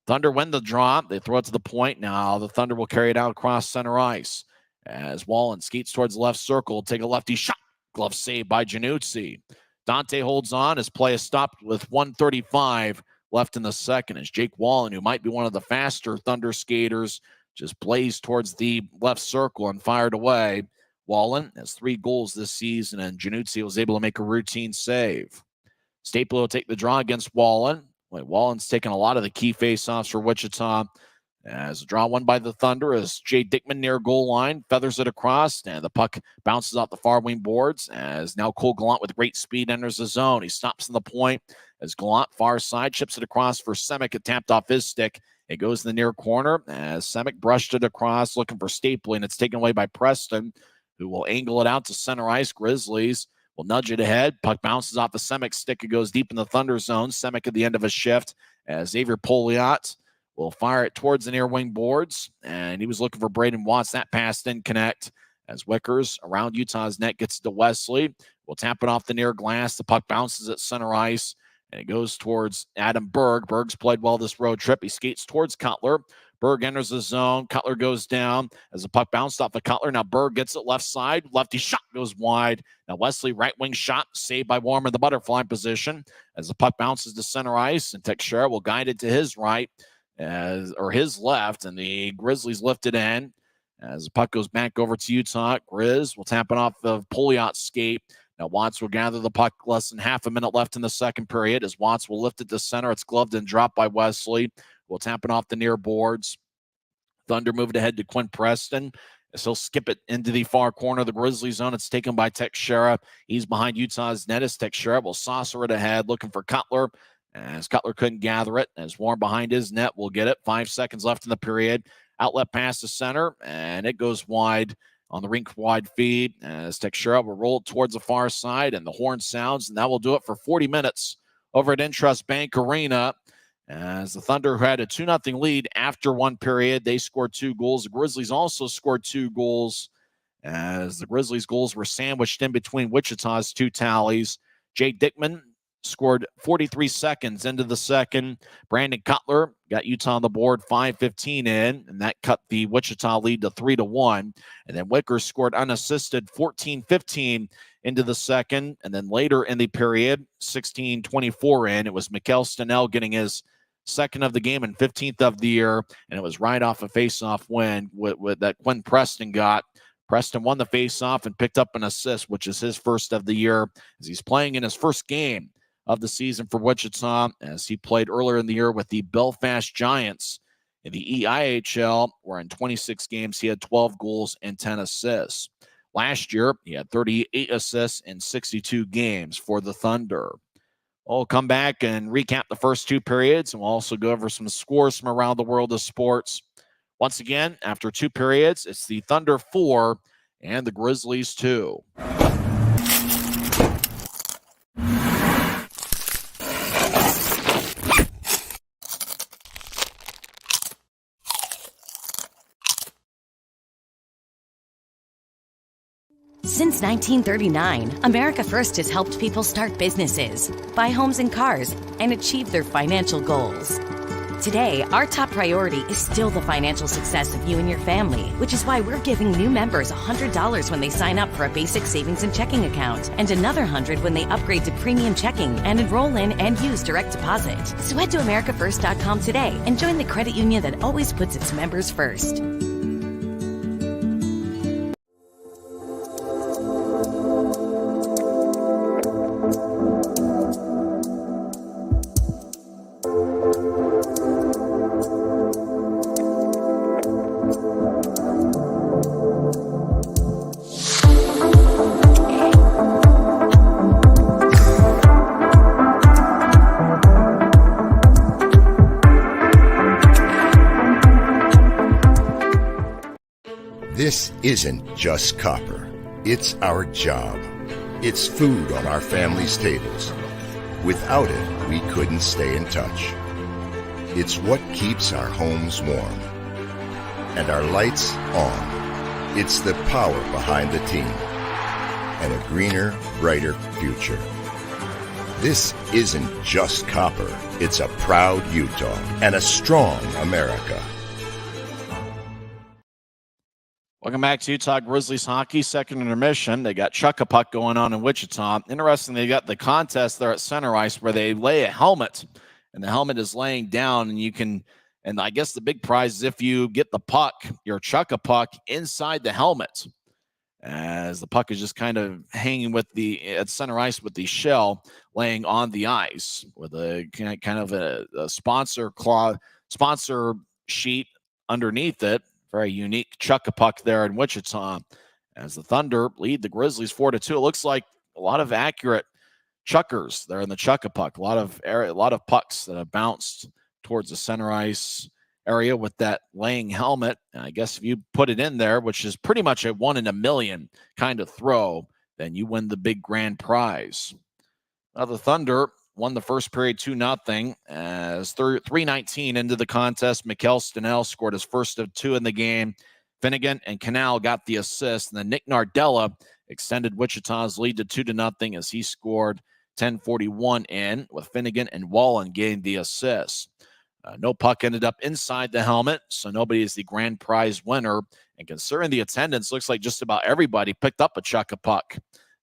Thunder win the draw. They throw it to the point. Now the Thunder will carry it out across center ice as Wallen skates towards the left circle. Take a lefty shot. Glove saved by Januzzi. Dante holds on as play is stopped with 1:35 left in the second as Jake Wallen, who might be one of the faster Thunder skaters, just blazed towards the left circle and fired away. Wallen has 3 goals this season, and Januzzi was able to make a routine save. Staple will take the draw against Wallen. Wallen's taken a lot of the key faceoffs for Wichita. As a draw won by the Thunder as Jay Dickman near goal line, feathers it across, and the puck bounces off the far wing boards as now Cole Gallant with great speed enters the zone. He stops in the point as Gallant far side chips it across for Semick. It tapped off his stick. It goes in the near corner as Semick brushed it across looking for Stapley, and it's taken away by Preston, who will angle it out to center ice. Grizzlies will nudge it ahead. Puck bounces off the Semick stick. It goes deep in the Thunder zone. Semick at the end of a shift as Xavier Poliot will fire it towards the near wing boards, and he was looking for Braden Watts. That pass didn't connect as Wickers around Utah's net gets to Wesley. Will tap it off the near glass. The puck bounces at center ice, and it goes towards Adam Berg. Berg's played well this road trip. He skates towards Cutler. Berg enters the zone. Cutler goes down as the puck bounced off of Cutler. Now Berg gets it left side. Lefty shot goes wide. Now Wesley right wing shot saved by Warm in the butterfly position as the puck bounces to center ice, and Teixeira will guide it to his right or his left, and the Grizzlies lift it in as the puck goes back over to Utah. Grizz will tap it off of Poliot's skate. Now Watts will gather the puck less than half a minute left in the second period as Watts will lift it to center. It's gloved and dropped by Wesley. We'll tap it off the near boards. Thunder moved ahead to Quinn Preston as he'll skip it into the far corner of the Grizzly zone. It's taken by Teixeira. He's behind Utah's net as Teixeira will saucer it ahead looking for Cutler as Cutler couldn't gather it. As Warren behind his net will get it. 5 seconds left in the period. Outlet pass to center, and it goes wide on the rink-wide feed as Teixeira will roll it towards the far side, and the horn sounds, and that will do it for 40 minutes over at INTRUST Bank Arena. As the Thunder had a 2-0 lead after one period, they scored 2 goals. The Grizzlies also scored 2 goals as the Grizzlies' goals were sandwiched in between Wichita's 2 tallies. Jay Dickman scored 43 seconds into the second. Brandon Cutler got Utah on the board 5:15 in, and that cut the Wichita lead to 3-1. And then Wickers scored unassisted 14-15 into the second. And then later in the period, 16-24 in, it was Mikkel Stenell getting his second of the game and 15th of the year, and it was right off a face-off win with that Quinn Preston got. Preston won the face-off and picked up an assist, which is his first of the year, as he's playing in his first game of the season for Wichita, as he played earlier in the year with the Belfast Giants In the EIHL, where in 26 games he had 12 goals and 10 assists. Last year, he had 38 assists in 62 games for the Thunder. We'll come back and recap the first two periods, and we'll also go over some scores from around the world of sports. Once again, after two periods, it's the Thunder 4 and the Grizzlies 2. Since 1939, America First has helped people start businesses, buy homes and cars, and achieve their financial goals. Today, our top priority is still the financial success of you and your family, which is why we're giving new members $100 when they sign up for a basic savings and checking account, and another $100 when they upgrade to premium checking and enroll in and use direct deposit. So head to americafirst.com today and join the credit union that always puts its members first. This isn't just copper. It's our job. It's food on our family's tables. Without it, we couldn't stay in touch. It's what keeps our homes warm. And our lights on. It's the power behind the team. And a greener, brighter future. This isn't just copper. It's a proud Utah and a strong America. Welcome back to Utah Grizzlies hockey, second intermission. They got Chuck-a-Puck going on in Wichita. Interesting, they got the contest there at center ice where they lay a helmet, and the helmet is laying down, and I guess the big prize is if you get the puck, your Chuck-a-Puck inside the helmet, as the puck is just kind of hanging at center ice with the shell laying on the ice with a kind of a sponsor sheet underneath it. Very unique Chuck-a-Puck there in Wichita as the Thunder lead the Grizzlies 4-2. It looks like a lot of accurate chuckers there in the Chuck-a-Puck. A lot of pucks that have bounced towards the center ice area with that laying helmet. And I guess if you put it in there, which is pretty much a 1 in a million kind of throw, then you win the big grand prize. Now the Thunder won the first period 2-0 as 3:19 into the contest. Mikkel Stenell scored his first of two in the game. Finnegan and Canal got the assist, and then Nick Nardella extended Wichita's lead to 2-0 as he scored 10:41 in, with Finnegan and Wallen getting the assists. No puck ended up inside the helmet, so nobody is the grand prize winner. And considering the attendance, looks like just about everybody picked up a Chuck-a-Puck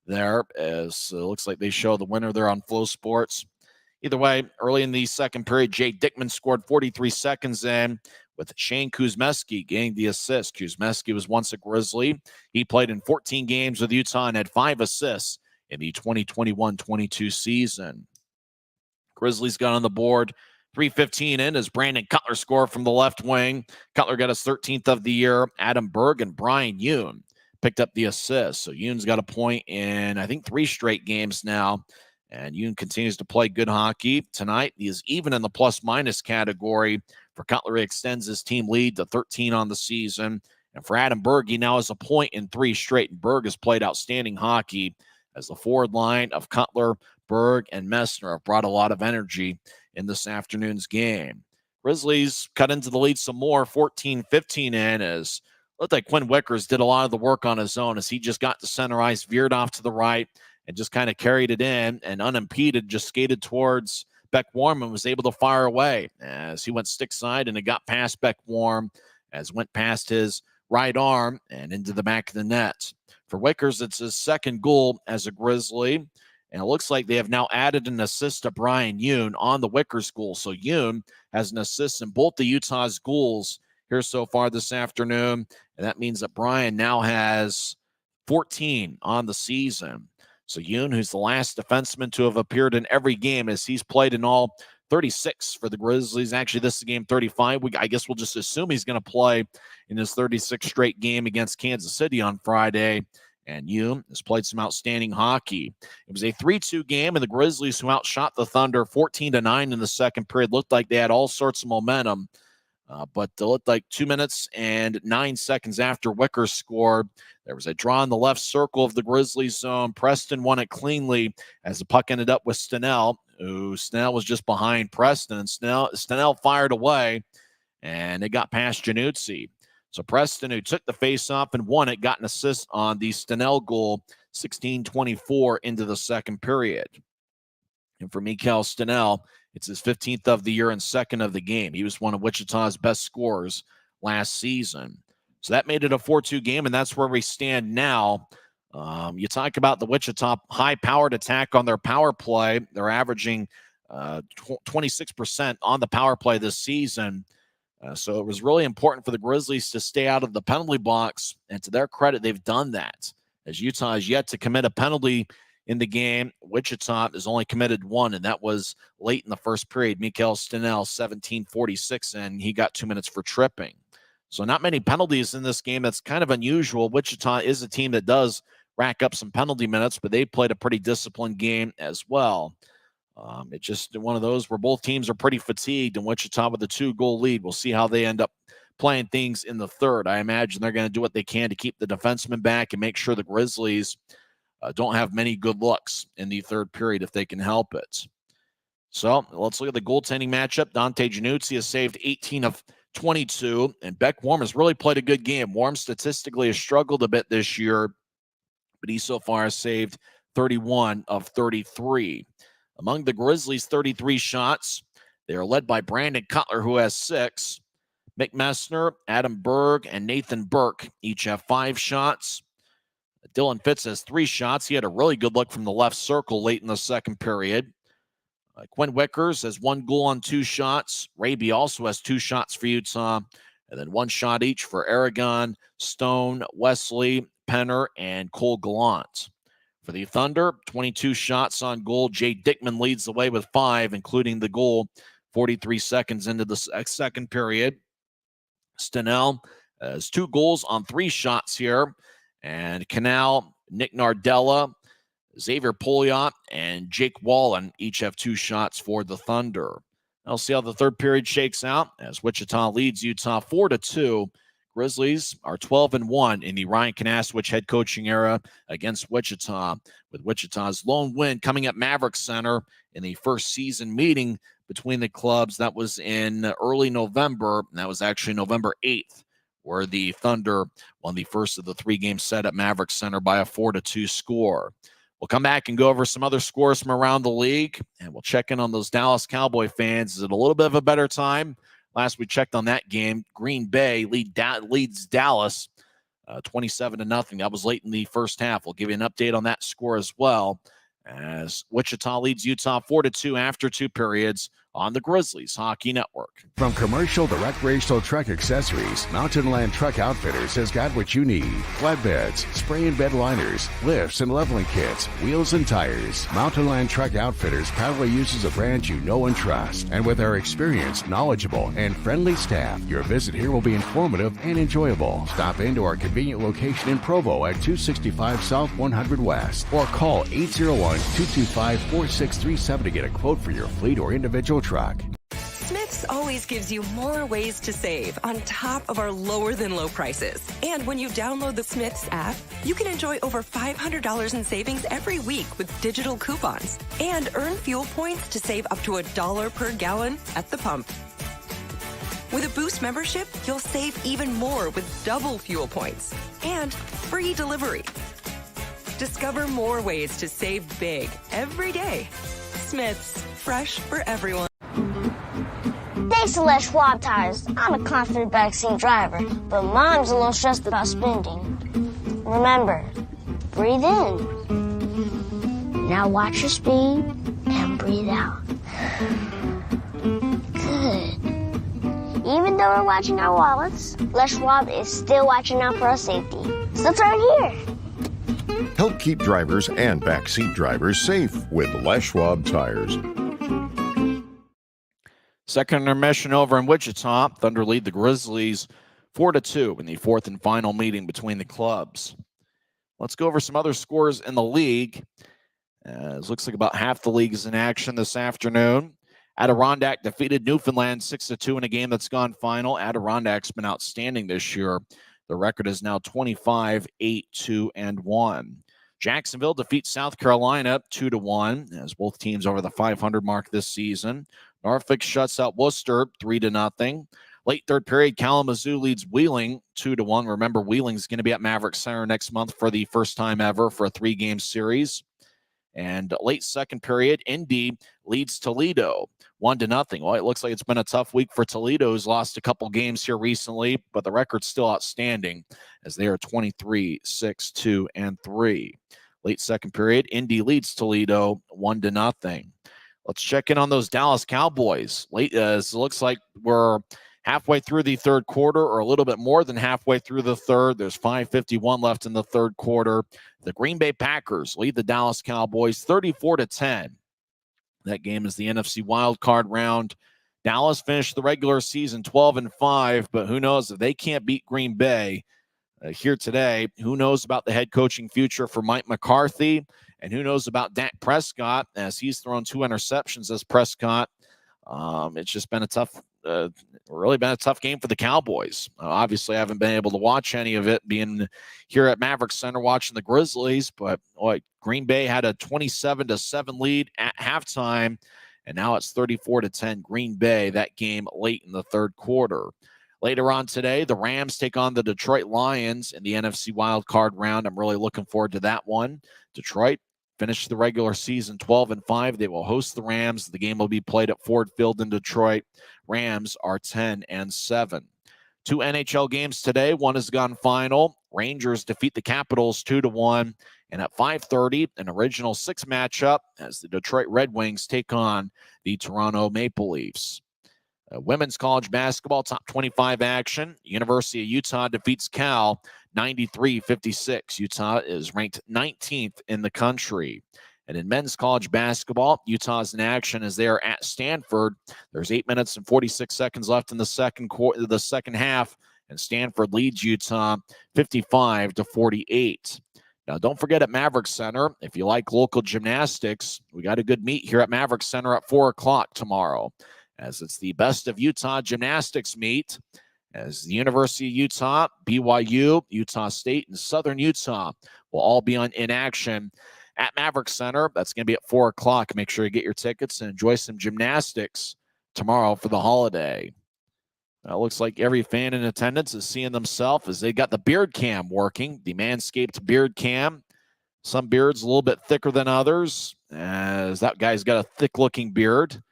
there, as it looks like they show the winner there on Flow Sports. Either way, early in the second period, Jay Dickman scored 43 seconds in, with Shane Kuzmeski getting the assist. Kuzmeski was once a Grizzly. He played in 14 games with Utah and had 5 assists in the 2021-22 season. Grizzlies got on the board 3:15 in as Brandon Cutler scored from the left wing. Cutler got his 13th of the year. Adam Berg and Brian Yoon picked up the assist. So Yoon's got a point in, I think, 3 straight games now. And Yoon continues to play good hockey. Tonight, he is even in the plus-minus category. For Cutler, he extends his team lead to 13 on the season. And for Adam Berg, he now has a point in 3 straight. And Berg has played outstanding hockey as the forward line of Cutler, Berg, and Messner have brought a lot of energy in this afternoon's game. Grizzlies cut into the lead some more, 14-15 in, as looked like Quinn Wickers did a lot of the work on his own as he just got to center ice, veered off to the right, and just kind of carried it in and unimpeded, just skated towards Beck Warm and was able to fire away as he went stick side, and it got past Beck Warm as went past his right arm and into the back of the net. For Wickers, it's his second goal as a Grizzly, and it looks like they have now added an assist to Brian Yoon on the Wickers goal. So Yoon has an assist in both the Utah's goals here so far this afternoon, and that means that Brian now has 14 on the season. So Yoon, who's the last defenseman to have appeared in every game, as he's played in all 36 for the Grizzlies. Actually, this is game 35. I guess we'll just assume he's going to play in his 36th straight game against Kansas City on Friday. And Hume has played some outstanding hockey. It was a 3-2 game, and the Grizzlies, who outshot the Thunder 14-9 in the second period, looked like they had all sorts of momentum. But it looked like 2 minutes and 9 seconds after Wickers scored, there was a draw in the left circle of the Grizzlies zone. Preston won it cleanly as the puck ended up with Stenell. Stenell was just behind Preston, and Stenell fired away, and it got past Januzzi. So Preston, who took the face-off and won it, got an assist on the Stenell goal, 16:24 into the second period. And for Mikael Stenell, it's his 15th of the year and second of the game. He was one of Wichita's best scorers last season. So that made it a 4-2 game, and that's where we stand now. You talk about the Wichita high-powered attack on their power play. They're averaging 26% on the power play this season. So it was really important for the Grizzlies to stay out of the penalty box, and to their credit, they've done that. As Utah has yet to commit a penalty in the game, Wichita has only committed one, and that was late in the first period. Mikael Stenell, 17:46, and he got 2 minutes for tripping. So not many penalties in this game. That's kind of unusual. Wichita is a team that does rack up some penalty minutes, but they played a pretty disciplined game as well. It's just one of those where both teams are pretty fatigued, and Wichita with a 2-goal lead. We'll see how they end up playing things in the third. I imagine they're going to do what they can to keep the defensemen back and make sure the Grizzlies don't have many good looks in the third period if they can help it. So let's look at the goaltending matchup. Dante Januzzi has saved 18 of 22, and Beck Warm has really played a good game. Warm statistically has struggled a bit this year, but he so far has saved 31 of 33. Among the Grizzlies' 33 shots, they are led by Brandon Cutler, who has 6. Mick Messner, Adam Berg, and Nathan Burke each have 5 shots. Dylan Fitz has 3 shots. He had a really good look from the left circle late in the second period. Quinn Wickers has 1 goal on 2 shots. Raby also has 2 shots for Utah, and then 1 shot each for Aragon, Stone, Wesley, Penner, and Cole Gallant. For the Thunder, 22 shots on goal. Jay Dickman leads the way with 5, including the goal 43 seconds into the second period. Stenell has 2 goals on 3 shots here. And Canal, Nick Nardella, Xavier Pouliot, and Jake Wallen each have 2 shots for the Thunder. I'll see how the third period shakes out as Wichita leads Utah 4-2. Grizzlies are 12-1 in the Ryan Kanaswich head coaching era against Wichita, with Wichita's lone win coming at Maverick Center in the first season meeting between the clubs. That was in early November, and that was actually November 8th, where the Thunder won the first of the 3-game set at Maverick Center by a 4-2 score. We'll come back and go over some other scores from around the league, and we'll check in on those Dallas Cowboy fans. Is it a little bit of a better time? Last we checked on that game, Green Bay leads Dallas 27-0. That was late in the first half. We'll give you an update on that score as well, as Wichita leads Utah 4-2 after 2 periods on the Grizzlies Hockey Network. From commercial to recreational truck accessories, Mountain Land Truck Outfitters has got what you need. Flatbeds, spray and bed liners, lifts and leveling kits, wheels and tires. Mountain Land Truck Outfitters proudly uses a brand you know and trust. And with our experienced, knowledgeable, and friendly staff, your visit here will be informative and enjoyable. Stop into our convenient location in Provo at 265 South 100 West, or call 801-225-4637 to get a quote for your fleet or individual truck. Smith's always gives you more ways to save on top of our lower than low prices. And when you download the Smith's app, you can enjoy over $500 in savings every week with digital coupons and earn fuel points to save up to $1 per gallon at the pump. With a Boost membership, you'll save even more with double fuel points and free delivery. Discover more ways to save big every day. Smith's, fresh for everyone. Thanks to Les Schwab tires, I'm a confident backseat driver, but Mom's a little stressed about spending. Remember, breathe in. Now watch your speed and breathe out. Good. Even though we're watching our wallets, Les Schwab is still watching out for our safety. So turn here. Help keep drivers and backseat drivers safe with Les Schwab tires. Second intermission over in Wichita. Thunder lead the Grizzlies 4-2 in the fourth and final meeting between the clubs. Let's go over some other scores in the league. It looks like about half the league is in action this afternoon. Adirondack defeated Newfoundland 6-2 in a game that's gone final. Adirondack's been outstanding this year. The record is now 25-8-2-1. Jacksonville defeats South Carolina 2-1, as both teams over the 500 mark this season. Norfolk shuts out Worcester 3-0. Late third period, Kalamazoo leads Wheeling 2-1. Remember, Wheeling's going to be at Maverick Center next month for the first time ever for a 3-game series. And late second period, Indy leads Toledo 1-0. Well, it looks like it's been a tough week for Toledo, who's lost a couple games here recently, but the record's still outstanding as they are 23-6-2-3. Late second period, Indy leads Toledo 1-0. Let's check in on those Dallas Cowboys. It looks like we're halfway through the third quarter, or a little bit more than halfway through the third. There's 5:51 left in the third quarter. The Green Bay Packers lead the Dallas Cowboys 34-10. That game is the NFC wild card round. Dallas finished the regular season 12-5, but who knows if they can't beat Green Bay here today. Who knows about the head coaching future for Mike McCarthy, and who knows about Dak Prescott, as he's thrown 2 interceptions as Prescott. It's just been really been a tough game for the Cowboys. Obviously, I haven't been able to watch any of it being here at Maverick Center watching the Grizzlies, but Green Bay had a 27-7 lead at halftime, and now it's 34-10 Green Bay, that game late in the third quarter. Later on today, the Rams take on the Detroit Lions in the NFC wild card round. I'm really looking forward to that one. Detroit finished the regular season 12-5. They will host the Rams. The game will be played at Ford Field in Detroit. Rams are 10-7. 2 NHL games today. One has gone final. Rangers defeat the Capitals 2-1. And at 5:30, an original 6 matchup as the Detroit Red Wings take on the Toronto Maple Leafs. Women's college basketball top 25 action. University of Utah defeats Cal 93-56. Utah is ranked 19th in the country. And in men's college basketball, Utah's in action as they are at Stanford. There's 8 minutes and 46 seconds left in the second half, and Stanford leads Utah 55-48. Now, don't forget at Maverick Center, if you like local gymnastics, we got a good meet here at Maverick Center at 4 o'clock tomorrow, as it's the Best of Utah gymnastics meet, as the University of Utah, BYU, Utah State, and Southern Utah will all be in action at Maverick Center. That's going to be at 4 o'clock. Make sure you get your tickets and enjoy some gymnastics tomorrow for the holiday. It looks like every fan in attendance is seeing themselves as they got the beard cam working, the Manscaped beard cam. Some beards a little bit thicker than others, as that guy's got a thick-looking beard.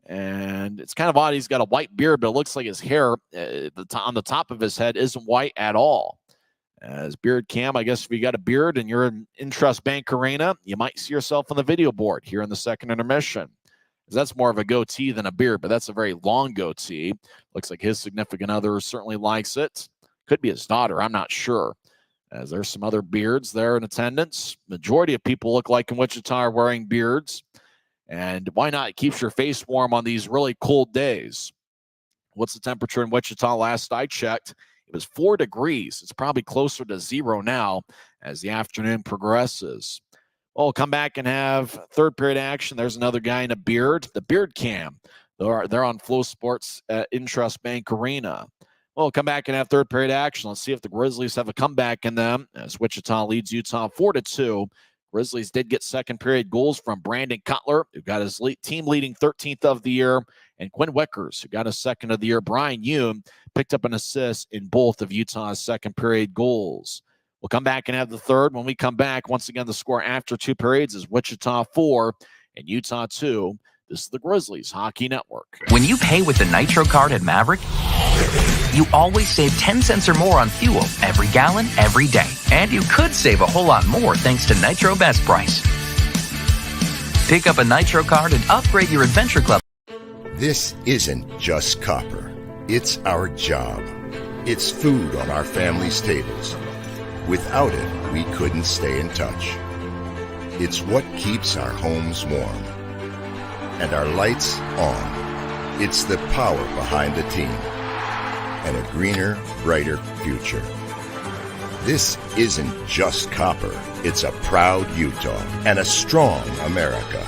And it's kind of odd. He's got a white beard, but it looks like his hair on the top of his head isn't white at all. As beard cam, I guess if you got a beard and you're in INTRUST Bank Arena, you might see yourself on the video board here in the second intermission. That's more of a goatee than a beard, but that's a very long goatee. Looks like his significant other certainly likes it. Could be his daughter, I'm not sure. As there's some other beards there in attendance. Majority of people look like in Wichita are wearing beards. And why not? It keeps your face warm on these really cold days. What's the temperature in Wichita? Last I checked, it was 4 degrees. It's probably closer to 0 now as the afternoon progresses. We'll come back and have third period action. There's another guy in a beard, the beard cam. They're on Flow Sports at INTRUST Bank Arena. We'll come back and have third period action. Let's see if the Grizzlies have a comeback in them as Wichita leads Utah 4-2. Grizzlies did get second period goals from Brandon Cutler, who got his team leading 13th of the year, and Quinn Wickers, who got his second of the year. Brian Hume picked up an assist in both of Utah's second period goals. We'll come back and have the third. When we come back, once again, the score after 2 periods is Wichita 4 and Utah 2. This is the Grizzlies Hockey Network. When you pay with the Nitro card at Maverick, you always save 10 cents or more on fuel every gallon, every day. And you could save a whole lot more thanks to Nitro Best Price. Pick up a Nitro card and upgrade your Adventure Club. This isn't just copper. It's our job. It's food on our family's tables. Without it, we couldn't stay in touch. It's what keeps our homes warm and our lights on. It's the power behind the team and a greener, brighter future. This isn't just copper. It's a proud Utah and a strong America.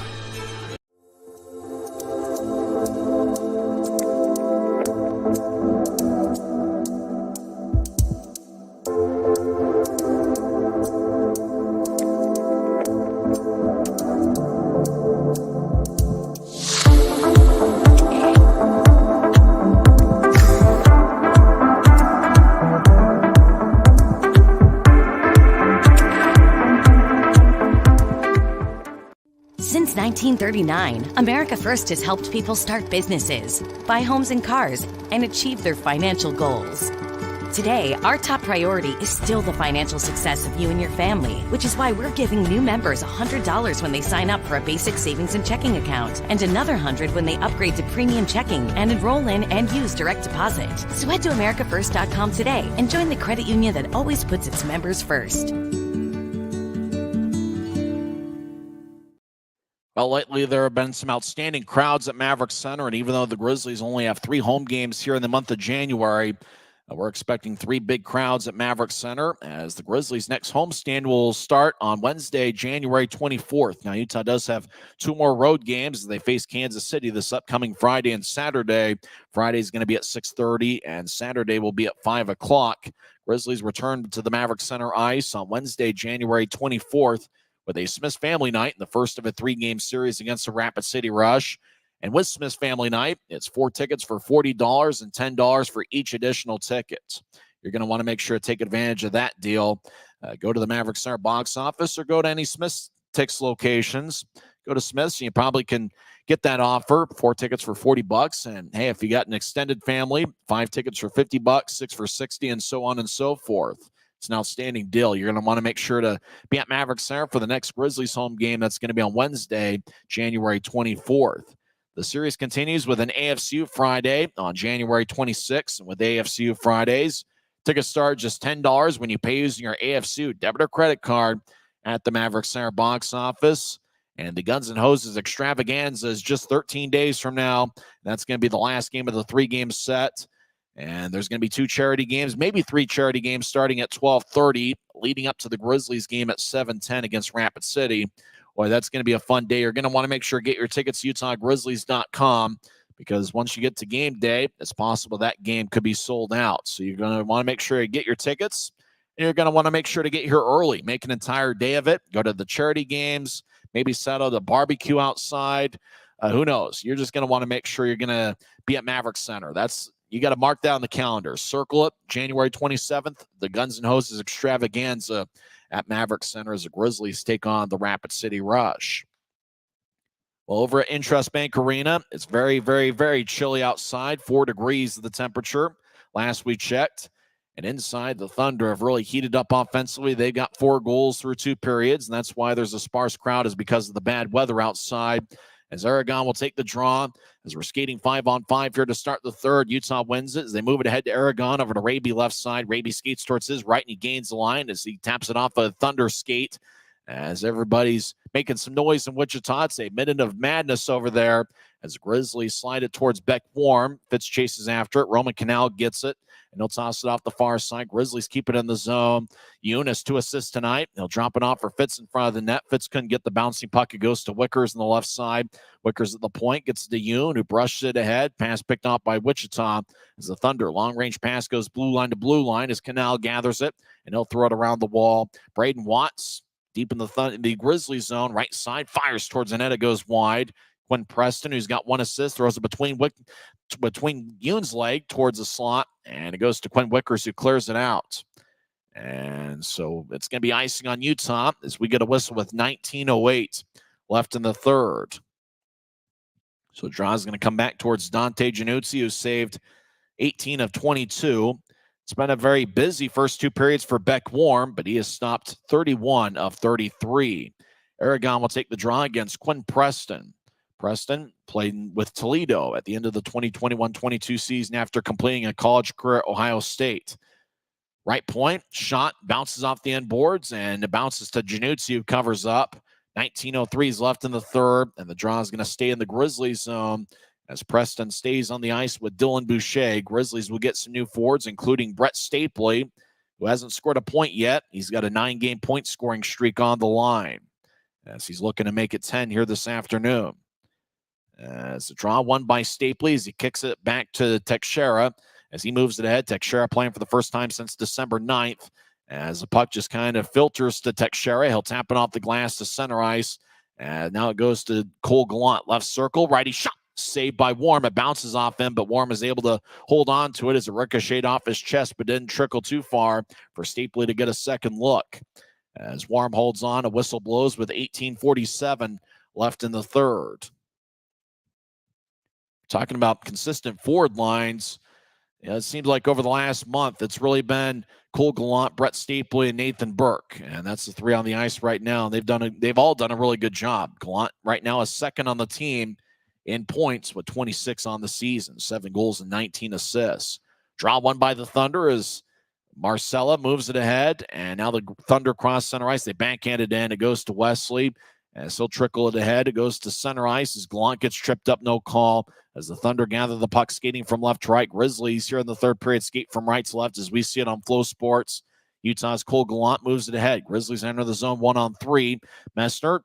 Since 1939, America First has helped people start businesses, buy homes and cars, and achieve their financial goals. Today, our top priority is still the financial success of you and your family, which is why we're giving new members $100 when they sign up for a basic savings and checking account, and another $100 when they upgrade to premium checking and enroll in and use direct deposit. So head to AmericaFirst.com today and join the credit union that always puts its members first. Well, lately there have been some outstanding crowds at Maverick Center, and even though the Grizzlies only have 3 home games here in the month of January, we're expecting 3 big crowds at Maverick Center as the Grizzlies' next homestand will start on Wednesday, January 24th. Now, Utah does have 2 more road games as they face Kansas City this upcoming Friday and Saturday. Friday is going to be at 6:30, and Saturday will be at 5 o'clock. Grizzlies return to the Maverick Center ice on Wednesday, January 24th, with a Smith's Family Night in the first of a 3-game series against the Rapid City Rush. And with Smith's Family Night, it's 4 tickets for $40 and $10 for each additional ticket. You're going to want to make sure to take advantage of that deal. Go to the Maverick Center box office or go to any Smith's Tix locations. Go to Smith's and you probably can get that offer, 4 tickets for $40. And hey, if you got an extended family, 5 tickets for $50, 6 for $60, and so on and so forth. It's an outstanding deal. You're going to want to make sure to be at Maverick Center for the next Grizzlies home game. That's going to be on Wednesday, January 24th. The series continues with an AFCU Friday on January 26th. And with AFCU Fridays, tickets start just $10 when you pay using your AFCU debit or credit card at the Maverick Center box office. And the Guns N' Hoses Extravaganza is just 13 days from now. That's going to be the last game of the 3-game set. And there's going to be 2 charity games, maybe 3 charity games starting at 12:30, leading up to the Grizzlies game at 7:10 against Rapid City. Boy, that's going to be a fun day. You're going to want to make sure to get your tickets at UtahGrizzlies.com because once you get to game day, it's possible that game could be sold out. So you're going to want to make sure you get your tickets. And you're going to want to make sure to get here early. Make an entire day of it. Go to the charity games, maybe set out a barbecue outside. Who knows? You're just going to want to make sure you're going to be at Maverick Center. You got to mark that on the calendar. Circle it, January 27th, the Guns N' Hoses Extravaganza at Maverick Center as the Grizzlies take on the Rapid City Rush. Well, over at INTRUST Bank Arena, it's very, very, very chilly outside, 4 degrees the temperature. Last we checked. And inside, the Thunder have really heated up offensively. They've got 4 goals through 2 periods, and that's why there's a sparse crowd is because of the bad weather outside. As Aragon will take the draw, as we're skating 5-on-5 here to start the third, Utah wins it as they move it ahead to Aragon over to Raby left side. Raby skates towards his right, and he gains the line as he taps it off a Thunder skate. As everybody's making some noise in Wichita, it's a minute of madness over there as the Grizzlies slide it towards Beck Warm. Fitz chases after it. Roman Canal gets it, and he'll toss it off the far side. Grizzlies keep it in the zone. Eunice 2 assists tonight. He'll drop it off for Fitz in front of the net. Fitz couldn't get the bouncing puck. It goes to Wickers on the left side. Wickers at the point gets to Yoon, who brushes it ahead. Pass picked off by Wichita as the Thunder. Long-range pass goes blue line to blue line as Canal gathers it, and he'll throw it around the wall. Braden Watts deep in the Grizzlies zone, right side, fires towards the net. It goes wide. Quinn Preston, who's got 1 assist, throws it between Yoon's leg towards the slot, and it goes to Quinn Wickers, who clears it out. And so it's going to be icing on Utah as we get a whistle with 19:08 left in the third. So draw is going to come back towards Dante Januzzi, who saved 18 of 22. It's been a very busy first 2 periods for Beck Warm, but he has stopped 31 of 33. Aragon will take the draw against Quinn Preston. Preston played with Toledo at the end of the 2021-22 season after completing a college career at Ohio State. Right point, shot, bounces off the end boards, and it bounces to Januzzi, who covers up. 19:03 is left in the third, and the draw is going to stay in the Grizzlies zone As Preston stays on the ice with Dylan Boucher, Grizzlies will get some new forwards, including Brett Stapley, who hasn't scored a point yet. He's got a 9-game point scoring streak on the line, as he's looking to make it 10 here this afternoon. As the draw won by Stapley as he kicks it back to Teixeira as he moves it ahead. Teixeira playing for the first time since December 9th. As the puck just kind of filters to Teixeira, he'll tap it off the glass to center ice. And now it goes to Cole Gallant, left circle, righty shot. Saved by Warm. It bounces off him, but Warm is able to hold on to it as it ricocheted off his chest, but didn't trickle too far for Stapley to get a second look. As Warm holds on, a whistle blows with 18:47 left in the third. Talking about consistent forward lines, it seems like over the last month, it's really been Cole Gallant, Brett Stapley, and Nathan Burke. And that's the three on the ice right now. They've all done a really good job. Gallant right now is second on the team in points with 26 on the season, 7 goals and 19 assists. Draw won by the Thunder as Marcella moves it ahead, and now the Thunder cross center ice. They backhand it in. It goes to Wesley, and he'll trickle it ahead. It goes to center ice as Gallant gets tripped up, no call. As the Thunder gather the puck skating from left to right. Grizzlies here in the third period skate from right to left as we see it on Flow Sports. Utah's Cole Gallant moves it ahead. Grizzlies enter the zone 1-on-3. Messner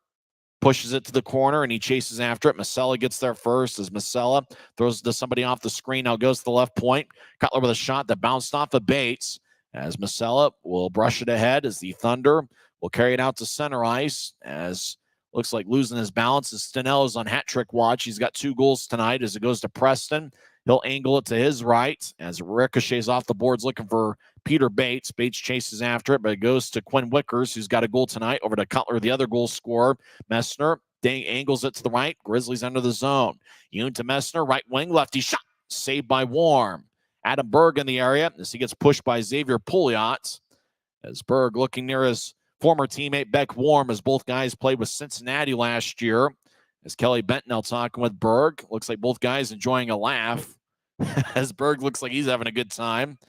pushes it to the corner, and he chases after it. Masella gets there first as Masella throws it to somebody off the screen. Now goes to the left point. Cutler with a shot that bounced off of Bates as Masella will brush it ahead as the Thunder will carry it out to center ice as looks like losing his balance as Stenell is on hat trick watch. He's got 2 goals tonight as it goes to Preston. He'll angle it to his right as it ricochets off the boards looking for Peter Bates. Bates chases after it, but it goes to Quinn Wickers, who's got a goal tonight, over to Cutler, the other goal scorer. Messner angles it to the right. Grizzlies under the zone. Yoon to Messner, right wing, lefty shot. Saved by Warm. Adam Berg in the area as he gets pushed by Xavier Pouliot. As Berg looking near his former teammate Beck Warm, as both guys played with Cincinnati last year. As Kelly Bentonell talking with Berg. Looks like both guys enjoying a laugh. As Berg looks like he's having a good time.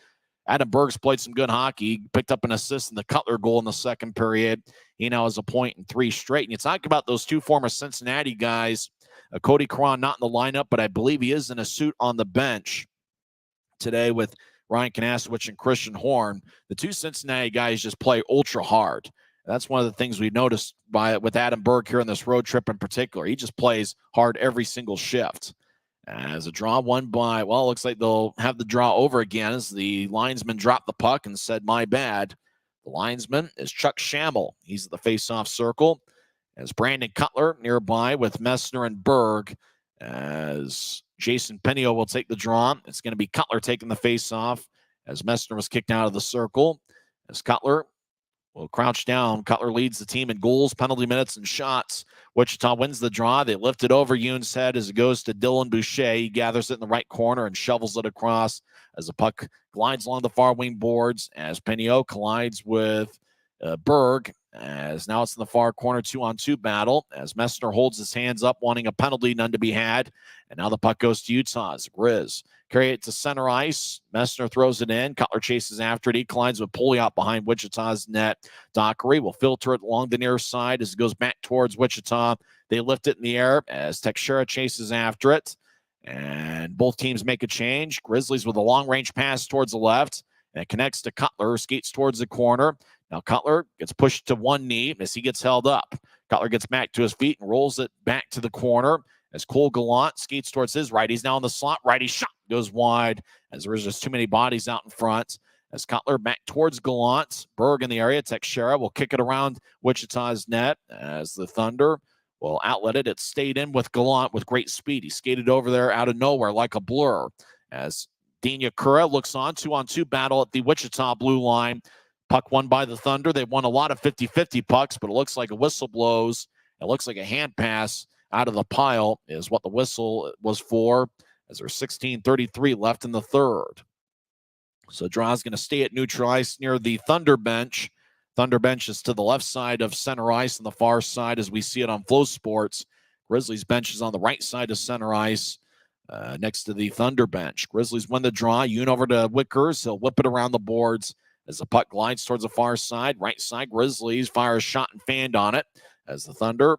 Adam Berg's played some good hockey. Picked up an assist in the Cutler goal in the second period. He now has a point in 3 straight. And you talk about those 2 former Cincinnati guys. Cody Cron not in the lineup, but I believe he is in a suit on the bench today with Ryan Kanasowicz and Christian Horn. The 2 Cincinnati guys just play ultra hard. That's one of the things we noticed with Adam Berg here on this road trip in particular. He just plays hard every single shift. As a draw won by, well, it looks like they'll have the draw over again as the linesman dropped the puck and said, my bad. The linesman is Chuck Schammel. He's at the face-off circle. As Brandon Cutler nearby with Messner and Berg. As Jason Penio will take the draw. It's going to be Cutler taking the face-off as Messner was kicked out of the circle. As Cutler will crouch down. Cutler leads the team in goals, penalty minutes, and shots. Wichita wins the draw. They lift it over Yoon's head as it goes to Dylan Boucher. He gathers it in the right corner and shovels it across as the puck glides along the far wing boards as Penio collides with Berg. As now it's in the far corner, 2-on-2 battle as Messner holds his hands up, wanting a penalty, none to be had. And now the puck goes to Utah's Grizz. Carry it to center ice. Messner throws it in. Cutler chases after it. He collides with Pouliot behind Wichita's net. Dockery will filter it along the near side as it goes back towards Wichita. They lift it in the air as Teixeira chases after it. And both teams make a change. Grizzlies with a long-range pass towards the left. And it connects to Cutler, skates towards the corner. Now Cutler gets pushed to one knee as he gets held up. Cutler gets back to his feet and rolls it back to the corner as Cole Gallant skates towards his right. He's now in the slot. Righty shot goes wide as there's just too many bodies out in front. As Cutler back towards Gallant. Berg in the area. Teixeira will kick it around Wichita's net as the Thunder will outlet it. It stayed in with Gallant with great speed. He skated over there out of nowhere like a blur as Dina Kura looks on. 2-on-2 battle at the Wichita blue line. Puck won by the Thunder. They won a lot of 50-50 pucks, but it looks like a whistle blows. It looks like a hand pass out of the pile is what the whistle was for, as there's 16:33 left in the third. So draw's going to stay at neutral ice near the Thunder bench. Thunder bench is to the left side of center ice and the far side as we see it on Flow Sports. Grizzlies bench is on the right side of center ice next to the Thunder bench. Grizzlies win the draw. Yoon over to Wickers. He'll whip it around the boards as the puck glides towards the far side. Right side, Grizzlies fire a shot and fanned on it as the Thunder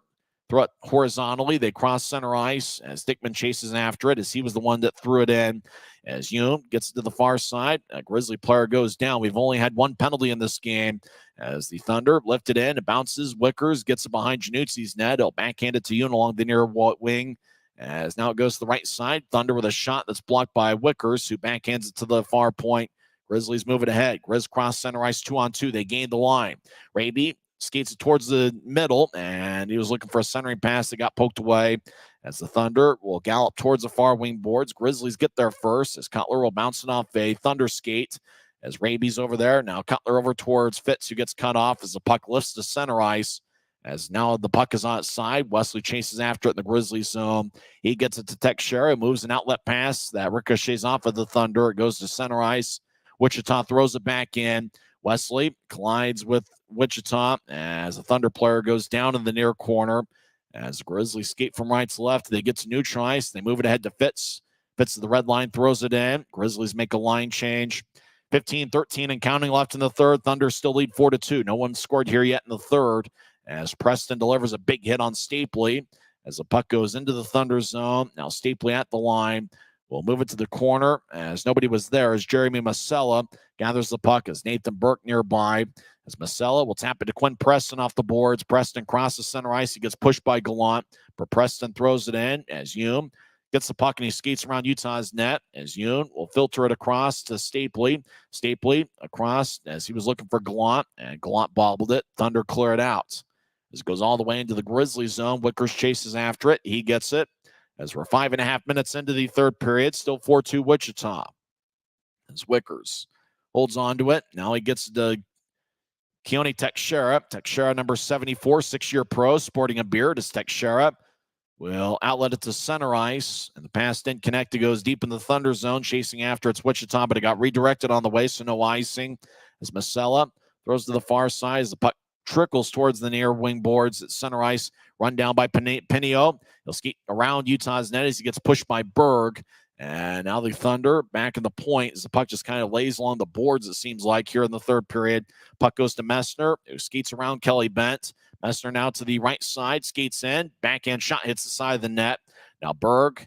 throw it horizontally. They cross center ice as Dickman chases after it, as he was the one that threw it in. As Hume gets to the far side, a Grizzly player goes down. We've only had one penalty in this game, as the Thunder lift it in. It bounces. Wickers gets it behind Januzzi's net. He'll backhand it to Hume along the near wing, as now it goes to the right side. Thunder with a shot that's blocked by Wickers, who backhands it to the far point. Grizzlies move it ahead. Grizz cross center ice 2-on-2. They gain the line. Raby skates it towards the middle, and he was looking for a centering pass that got poked away, as the Thunder will gallop towards the far wing boards. Grizzlies get there first, as Cutler will bounce it off a Thunder skate, as Raby's over there. Now Cutler over towards Fitz, who gets cut off as the puck lifts to center ice, as now the puck is on its side. Wesley chases after it in the Grizzlies zone. He gets it to Teixeira, moves an outlet pass that ricochets off of the Thunder. It goes to center ice. Wichita throws it back in. Wesley collides with Wichita as a Thunder player goes down in the near corner. As the Grizzlies skate from right to left, they get to neutral ice. They move it ahead to Fitz. Fitz to the red line, throws it in. Grizzlies make a line change. 15-13 and counting left in the third. Thunder still lead 4-2. No one scored here yet in the third, as Preston delivers a big hit on Stapley as the puck goes into the Thunder zone. Now Stapley at the line. We'll move it to the corner, as nobody was there, as Jeremy Masella gathers the puck, as Nathan Burke nearby. As Masella will tap it to Quinn Preston off the boards. Preston crosses center ice. He gets pushed by Gallant, but Preston throws it in as Hume gets the puck and he skates around Utah's net, as Hume will filter it across to Stapley. Stapley across as he was looking for Gallant, and Gallant bobbled it. Thunder clear it out. As it goes all the way into the Grizzly zone, Wickers chases after it. He gets it. As we're 5.5 minutes into the third period, still 4-2 Wichita. As Wickers holds on to it. Now he gets the Keone Teixeira. Teixeira, number 74, 6-year pro, sporting a beard. As Teixeira will outlet it to center ice. And the pass didn't connect. It goes deep in the Thunder zone, chasing after it's Wichita, but it got redirected on the way, so no icing. As Masella throws to the far side, as the puck trickles towards the near wing boards at center ice, run down by Pinio. He'll skate around Utah's net as he gets pushed by Berg. And now the Thunder back in the point as the puck just kind of lays along the boards, it seems like, here in the third period. Puck goes to Messner, who skates around Kelly Bent. Messner now to the right side, skates in. Backhand shot hits the side of the net. Now Berg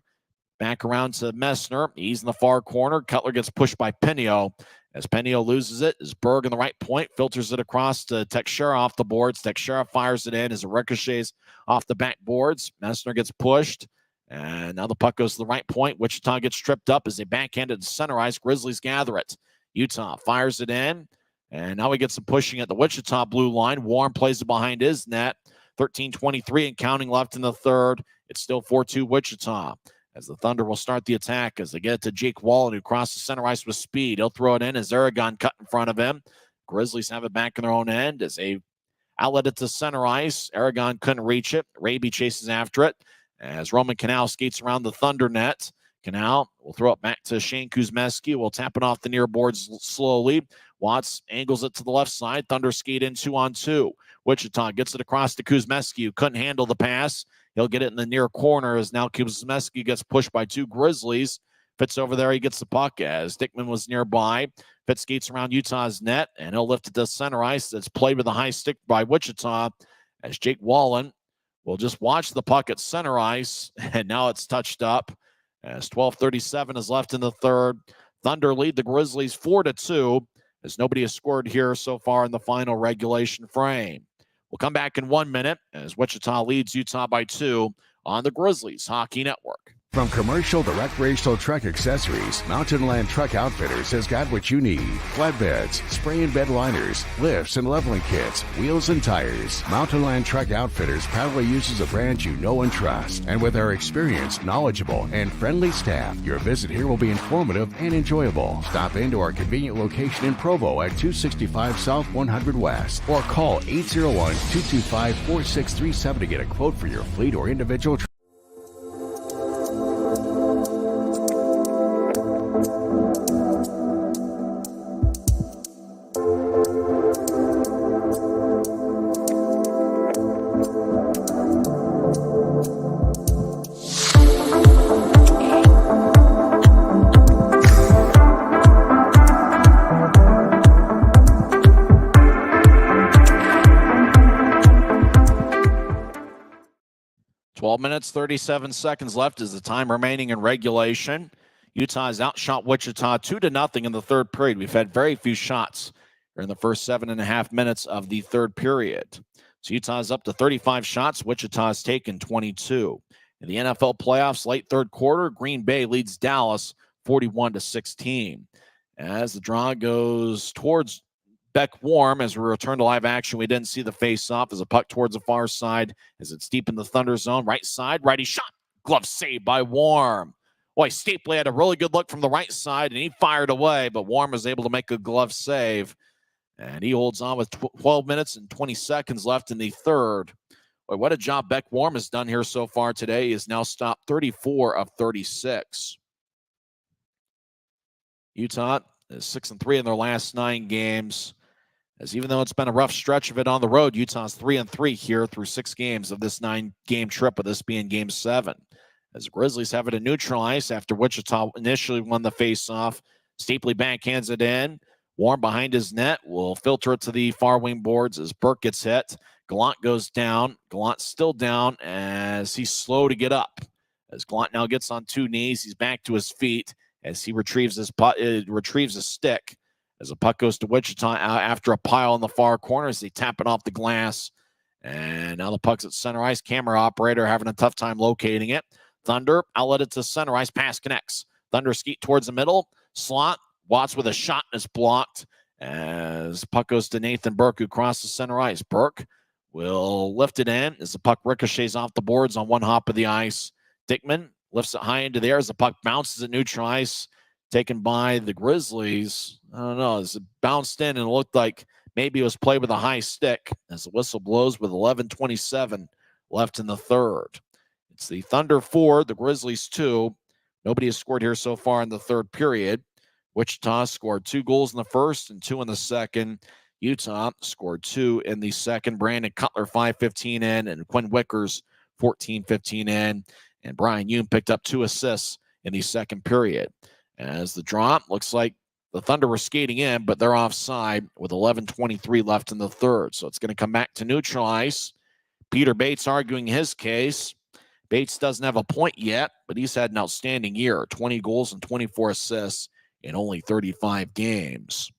back around to Messner. He's in the far corner. Cutler gets pushed by Pinio. As Pinio loses it, as Berg in the right point filters it across to Teixeira off the boards. Teixeira fires it in as it ricochets off the back boards. Messner gets pushed, and now the puck goes to the right point. Wichita gets tripped up as they backhand it to center ice. Grizzlies gather it. Utah fires it in, and now we get some pushing at the Wichita blue line. Warren plays it behind his net. 13:23 and counting left in the third. It's still 4-2 Wichita. As the Thunder will start the attack as they get to Jake Wallen, who crosses center ice with speed. He'll throw it in as Aragon cut in front of him. Grizzlies have it back in their own end as they outlet it to center ice. Aragon couldn't reach it. Raby chases after it as Roman Canal skates around the Thunder net. Canal will throw it back to Shane Kuzmeski. Will tap it off the near boards slowly. Watts angles it to the left side. Thunder skate in 2-on-2. Wichita gets it across to Kuzmeski, who couldn't handle the pass. He'll get it in the near corner as now Kuzmeski gets pushed by two Grizzlies. Fitz over there. He gets the puck as Dickman was nearby. Fitz skates around Utah's net, and he'll lift it to center ice. That's played with a high stick by Wichita as Jake Wallen will just watch the puck at center ice, and now it's touched up as 12:37 is left in the third. Thunder lead the Grizzlies 4-2 as nobody has scored here so far in the final regulation frame. We'll come back in 1 minute as Wichita leads Utah by 2 on the Grizzlies Hockey Network. From commercial to recreational truck accessories, Mountain Land Truck Outfitters has got what you need. Flatbeds, spray and bed liners, lifts and leveling kits, wheels and tires. Mountain Land Truck Outfitters proudly uses a brand you know and trust. And with our experienced, knowledgeable, and friendly staff, your visit here will be informative and enjoyable. Stop into our convenient location in Provo at 265 South 100 West or call 801-225-4637 to get a quote for your fleet or individual truck. 12 minutes, 37 seconds left is the time remaining in regulation. Utah has outshot Wichita 2-0 in the third period. We've had very few shots in the first 7.5 minutes of the third period. So Utah's up to 35 shots. Wichita's taken 22. In the NFL playoffs, late third quarter, Green Bay leads Dallas 41-16. As the draw goes towards Beck Warm, as we return to live action, we didn't see the face-off as a puck towards the far side as it's deep in the Thunder zone. Right side, righty shot. Glove saved by Warm. Boy, Stapley had a really good look from the right side, and he fired away, but Warm was able to make a glove save. And he holds on with 12 minutes and 20 seconds left in the third. Boy, what a job Beck Warm has done here so far today. He has now stopped 34 of 36. Utah is 6-3 in their last 9 games. As even though it's been a rough stretch of it on the road, Utah's 3-3 here through 6 games of this 9-game trip, with this being game 7. As the Grizzlies have it in neutral ice after Wichita initially won the faceoff. Stapley backhands it in. Warm behind his net will filter it to the far wing boards as Burke gets hit. Gallant goes down. Gallant's still down as he's slow to get up. As Gallant now gets on 2 knees, he's back to his feet as he retrieves his stick. As the puck goes to Wichita after a pile in the far corner as they tap it off the glass. And now the puck's at center ice. Camera operator having a tough time locating it. Thunder outlet it to center ice. Pass connects. Thunder skeet towards the middle. Slot. Watts with a shot and it's blocked as puck goes to Nathan Burke, who crosses center ice. Burke will lift it in as the puck ricochets off the boards on one hop of the ice. Dickman lifts it high into the air as the puck bounces at neutral ice, taken by the Grizzlies. I don't know, as it bounced in and it looked like maybe it was played with a high stick as the whistle blows with 11:27 left in the third. It's the Thunder 4, the Grizzlies 2. Nobody has scored here so far in the third period. Wichita scored 2 goals in the first and 2 in the second. Utah scored 2 in the second. Brandon Cutler 5:15 in, and Quinn Wickers 14:15 in. And Brian Yoon picked up 2 assists in the second period. As the drop looks like the Thunder were skating in, but they're offside with 11:23 left in the third. So it's going to come back to neutral ice. Peter Bates arguing his case. Bates doesn't have a point yet, but he's had an outstanding year. 20 goals and 24 assists in only 35 games.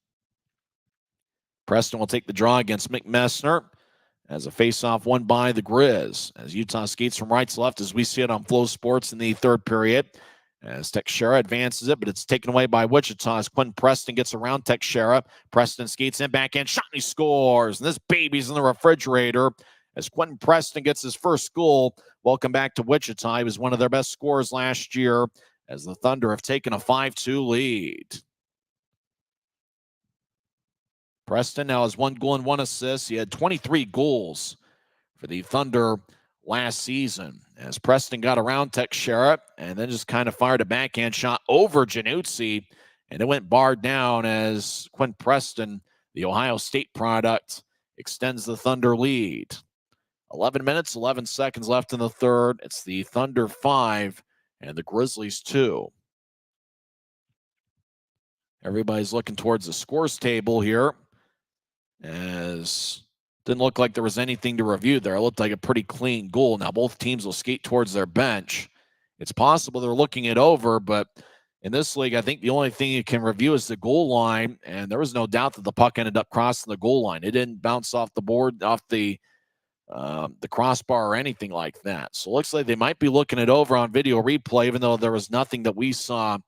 Preston will take the draw against McMessner as a faceoff won by the Grizz. As Utah skates from right to left as we see it on Flow Sports in the third period. As Teixeira advances it, but it's taken away by Wichita as Quinn Preston gets around Teixeira. Preston skates in, backhand shot, and he scores. And this baby's in the refrigerator as Quentin Preston gets his first goal. Welcome back to Wichita. He was one of their best scorers last year as the Thunder have taken a 5-2 lead. Preston now has 1 goal and 1 assist. He had 23 goals for the Thunder last season as Preston got around Teixeira and then just kind of fired a backhand shot over Januzzi, and it went barred down as Quinn Preston, the Ohio State product, extends the Thunder lead. 11 minutes, 11 seconds left in the third. It's the Thunder 5 and the Grizzlies 2. Everybody's looking towards the scores table here, as didn't look like there was anything to review there. It looked like a pretty clean goal. Now both teams will skate towards their bench. It's possible they're looking it over, but in this league, I think the only thing you can review is the goal line, and there was no doubt that the puck ended up crossing the goal line. It didn't bounce off the board, off the crossbar or anything like that. So it looks like they might be looking it over on video replay, even though there was nothing that we saw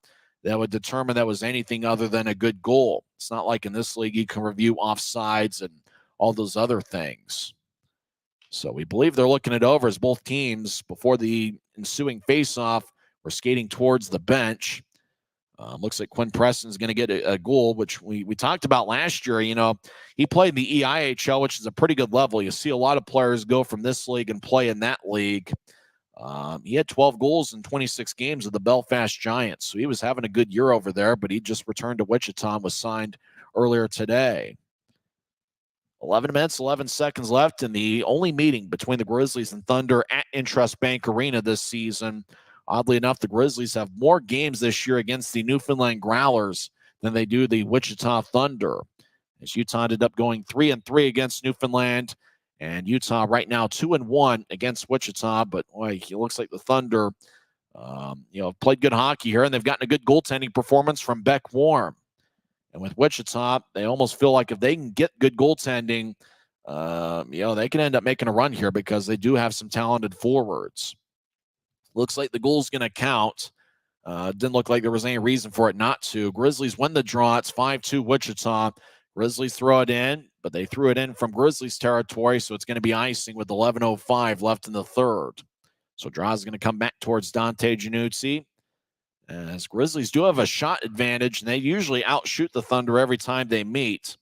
that would determine that was anything other than a good goal. It's not like in this league you can review offsides and all those other things. So we believe they're looking it over as both teams, before the ensuing faceoff, were skating towards the bench. Looks like Quinn Preston's going to get a goal, which we talked about last year. You know, he played the EIHL, which is a pretty good level. You see a lot of players go from this league and play in that league. He had 12 goals in 26 games with the Belfast Giants, so he was having a good year over there, but he just returned to Wichita and was signed earlier today. 11 minutes, 11 seconds left in the only meeting between the Grizzlies and Thunder at INTRUST Bank Arena this season. Oddly enough, the Grizzlies have more games this year against the Newfoundland Growlers than they do the Wichita Thunder, as Utah ended up going 3-3 against Newfoundland And Utah right now 2-1 against Wichita, but boy, it looks like the Thunder, played good hockey here, and they've gotten a good goaltending performance from Beck Warm. And with Wichita, they almost feel like if they can get good goaltending, they can end up making a run here because they do have some talented forwards. Looks like the goal's going to count. Didn't look like there was any reason for it not to. Grizzlies win the draw. It's 5-2 Wichita. Grizzlies throw it in, but they threw it in from Grizzlies territory, so it's going to be icing with 11:05 left in the third. So draw is going to come back towards Dante Januzzi. As Grizzlies do have a shot advantage, and they usually outshoot the Thunder every time they meet.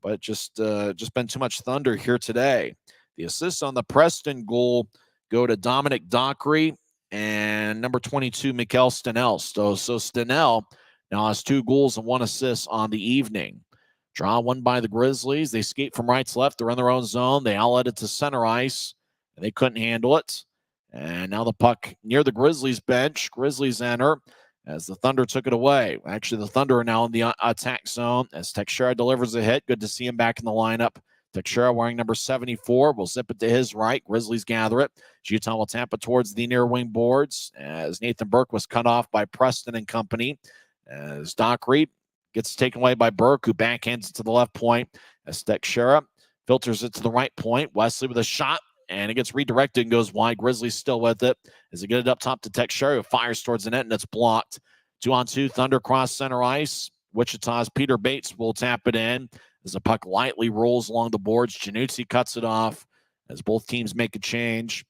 But just been too much Thunder here today. The assists on the Preston goal go to Dominic Dockery and number 22, Mikkel Stenell. So Stenell now has 2 goals and 1 assist on the evening. Draw won by the Grizzlies. They skate from right to left. They're in their own zone. They outlet it to center ice, and they couldn't handle it. And now the puck near the Grizzlies bench. Grizzlies enter as the Thunder took it away. Actually, the Thunder are now in the attack zone as Teixeira delivers a hit. Good to see him back in the lineup. Teixeira wearing number 74 will zip it to his right. Grizzlies gather it. Utah will tap it towards the near wing boards as Nathan Burke was cut off by Preston and company. As Dockery gets taken away by Burke, who backhands it to the left point. As Teixeira filters it to the right point. Wesley with a shot, and it gets redirected and goes wide. Grizzlies still with it as they get it up top to Teixeira, who fires towards the net, and it's blocked. 2-on-2, Thunder cross center ice. Wichita's Peter Bates will tap it in as the puck lightly rolls along the boards. Januzzi cuts it off as both teams make a change.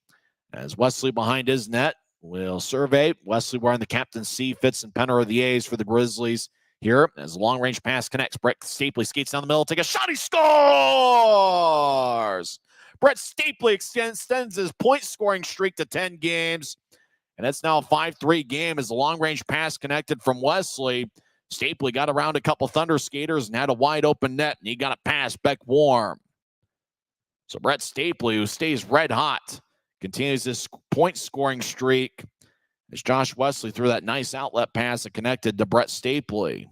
As Wesley behind his net will survey. Wesley wearing the captain's C, Fitz and Penner of the A's for the Grizzlies. Here, as a long-range pass connects, Brett Stapley skates down the middle, take a shot, he scores! Brett Stapley extends his point-scoring streak to 10 games, and it's now a 5-3 game as the long-range pass connected from Wesley. Stapley got around a couple Thunder skaters and had a wide-open net, and he got it past Beck Warm. So Brett Stapley, who stays red hot, continues this point-scoring streak as Josh Wesley threw that nice outlet pass that connected to Brett Stapley.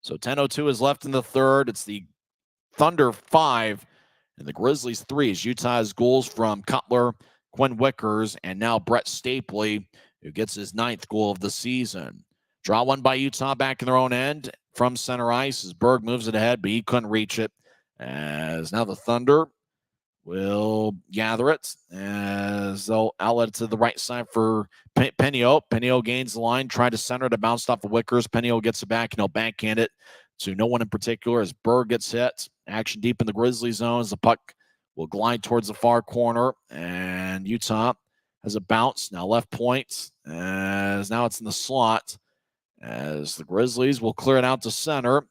So 10:02 is left in the third. It's the Thunder 5 and the Grizzlies 3 as Utah has goals from Cutler, Quinn Wickers, and now Brett Stapley, who gets his 9th goal of the season. Draw one by Utah back in their own end from center ice as Berg moves it ahead, but he couldn't reach it. As now the Thunder will gather it as they'll outlet it to the right side for Penio. Penio gains the line, tried to center it, bounced off of Wickers. Penio gets it back, and he'll backhand it to no one in particular as Berg gets hit. Action deep in the Grizzly zone as the puck will glide towards the far corner, and Utah has a bounce. Now left point, as now it's in the slot as the Grizzlies will clear it out to center.